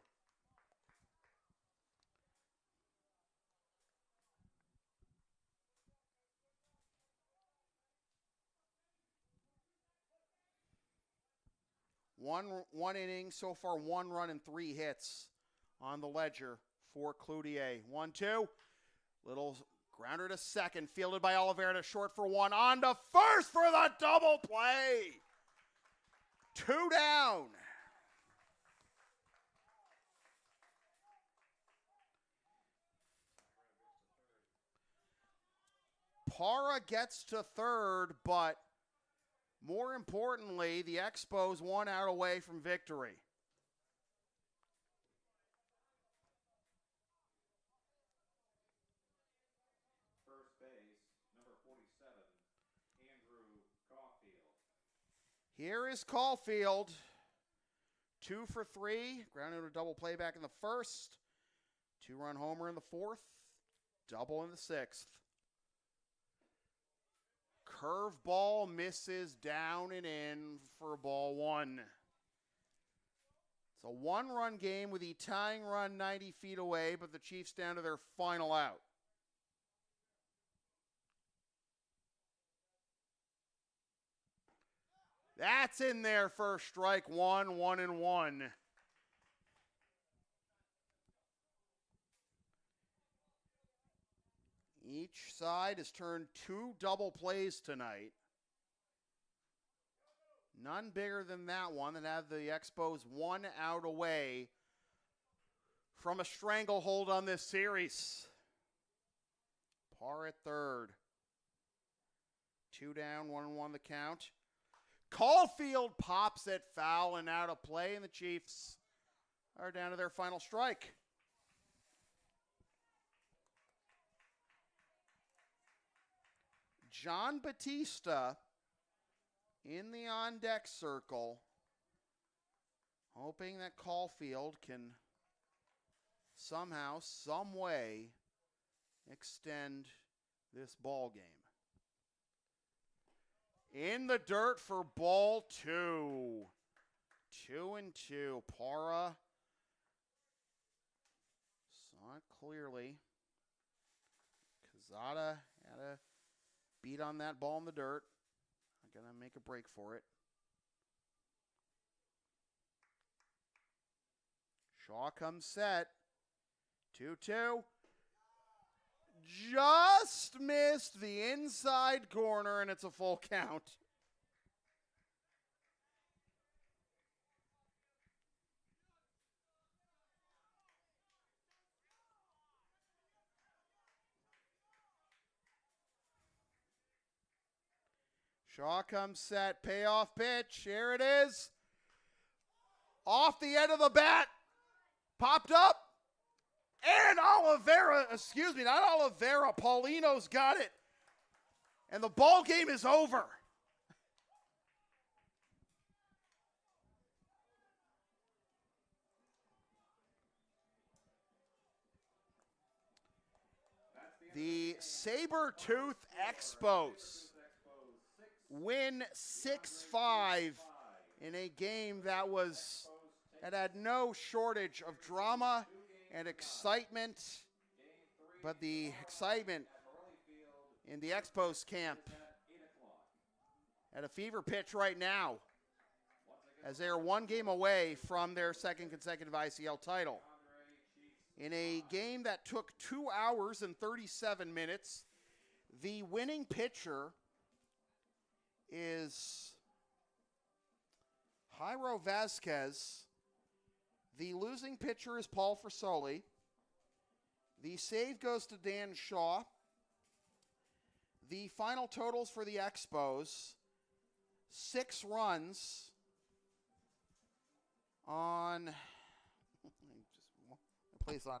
One inning, so far 1 run and 3 hits on the ledger for Cloutier. 1-2. Little grounder to second, fielded by Oliveira to short for 1. On to first for the double play. 2 down. Parra gets to third, but more importantly, the Expos 1 out away from victory. First base, number 47, Andrew Caulfield. Here is Caulfield. 2 for 3. Grounded a double play back in the first. 2-run homer in the fourth. Double in the sixth. Curveball misses down and in for ball 1. It's a 1-run game with the tying run 90 feet away, but the Chiefs down to their final out. That's in there for strike 1, 1-1. Each side has turned 2 double plays tonight. None bigger than that one that had the Expos 1 out away from a stranglehold on this series. Par at third. 2 down, 1-1 the count. Caulfield pops it foul and out of play, and the Chiefs are down to their final strike. John Batista in the on-deck circle, hoping that Caulfield can somehow, some way, extend this ball game. In the dirt for ball 2. 2-2. Parra saw it clearly. Quezada had a beat on that ball in the dirt. I'm going to make a break for it. Shaw comes set. 2-2. Just missed the inside corner, and it's a full count. Shaw comes set, payoff pitch. Here it is. Off the end of the bat. Popped up. And Oliveira, not Oliveira, Paulino's got it. And the ball game is over. The Sabertooth Expos win 6-5 in a game that had no shortage of drama and excitement, but the excitement in the Expos camp at a fever pitch right now, as they are 1 game away from their 2nd consecutive ICL title. In a game that took 2 hours and 37 minutes, the winning pitcher is Jairo Vasquez. The losing pitcher is Paul Frisoli. The save goes to Dan Shaw. The final totals for the Expos, 6 runs on, place on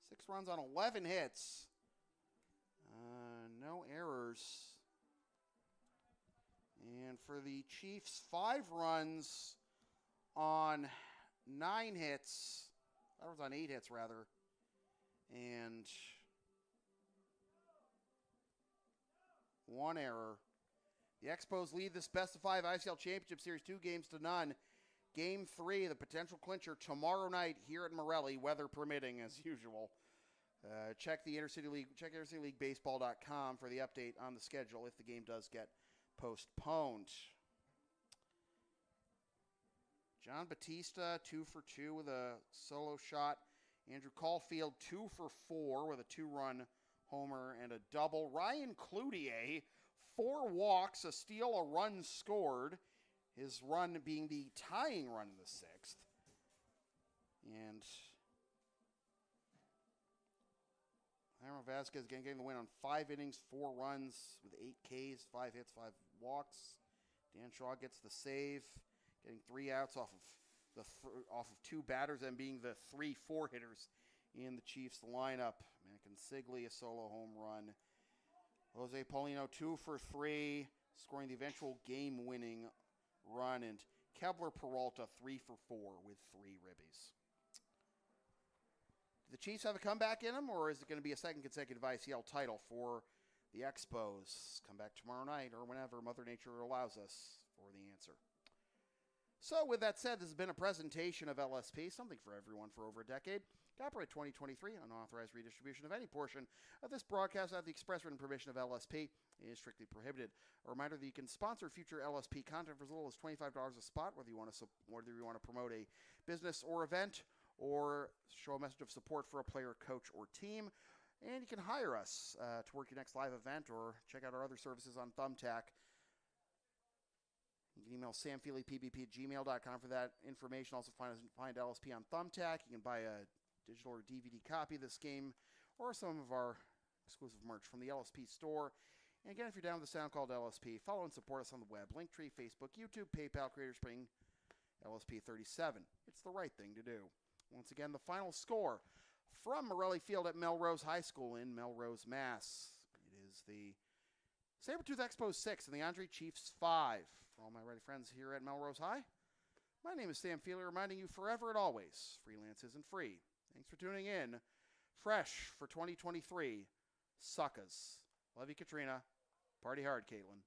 6 runs on 11 hits. No errors. And for the Chiefs, 5 runs on 9 hits. 5 runs on 8 hits, rather. And 1 error. The Expos lead this best-of-5 ICL Championship Series 2-0. Game 3, the potential clincher, tomorrow night here at Morelli, weather permitting as usual. Check the Intercity League. Check IntercityLeagueBaseball.com for the update on the schedule if the game does get postponed. John Batista, 2 for 2 with a solo shot. Andrew Caulfield, 2 for 4 with a 2-run homer and a double. Ryan Cloutier, 4 walks, a steal, a run scored. His run being the tying run in the 6th. And Jairo Vasquez again getting the win on 5 innings, 4 runs with 8 Ks, 5 hits, 5 walks. Dan Shaw gets the save, getting 3 outs off of 2 batters and being the 3-4 hitters in the Chiefs lineup. Consigli, a solo home run. Jose Paulino, 2 for 3, scoring the eventual game-winning run. And Kebler Peralta, 3 for 4 with 3 ribbies. Do the Chiefs have a comeback in them, or is it going to be a second consecutive ICL title for the Expos? Come back tomorrow night or whenever Mother Nature allows us for the answer. So with that said, this has been a presentation of LSP, something for everyone for over a decade. Copyright 2023, unauthorized redistribution of any portion of this broadcast without the express written permission of LSP is strictly prohibited. A reminder that you can sponsor future LSP content for as little as $25 a spot, whether you want to promote a business or event or show a message of support for a player, coach, or team. And you can hire us to work your next live event or check out our other services on Thumbtack. You can email samfeelypbp@gmail.com for that information. Also find LSP on Thumbtack. You can buy a digital or DVD copy of this game or some of our exclusive merch from the LSP store. And again, if you're down with the sound called LSP, follow and support us on the web. Linktree, Facebook, YouTube, PayPal, Creator Spring, LSP37. It's the right thing to do. Once again, the final score from Morelli Field at Melrose High School in Melrose, Mass. It is the Sabertooth Expos 6 and the Andre Chiefs 5. For all my ready friends here at Melrose High, my name is Sam Feely, reminding you forever and always, freelance isn't free. Thanks for tuning in. Fresh for 2023, suckers. Love you, Katrina. Party hard, Caitlin.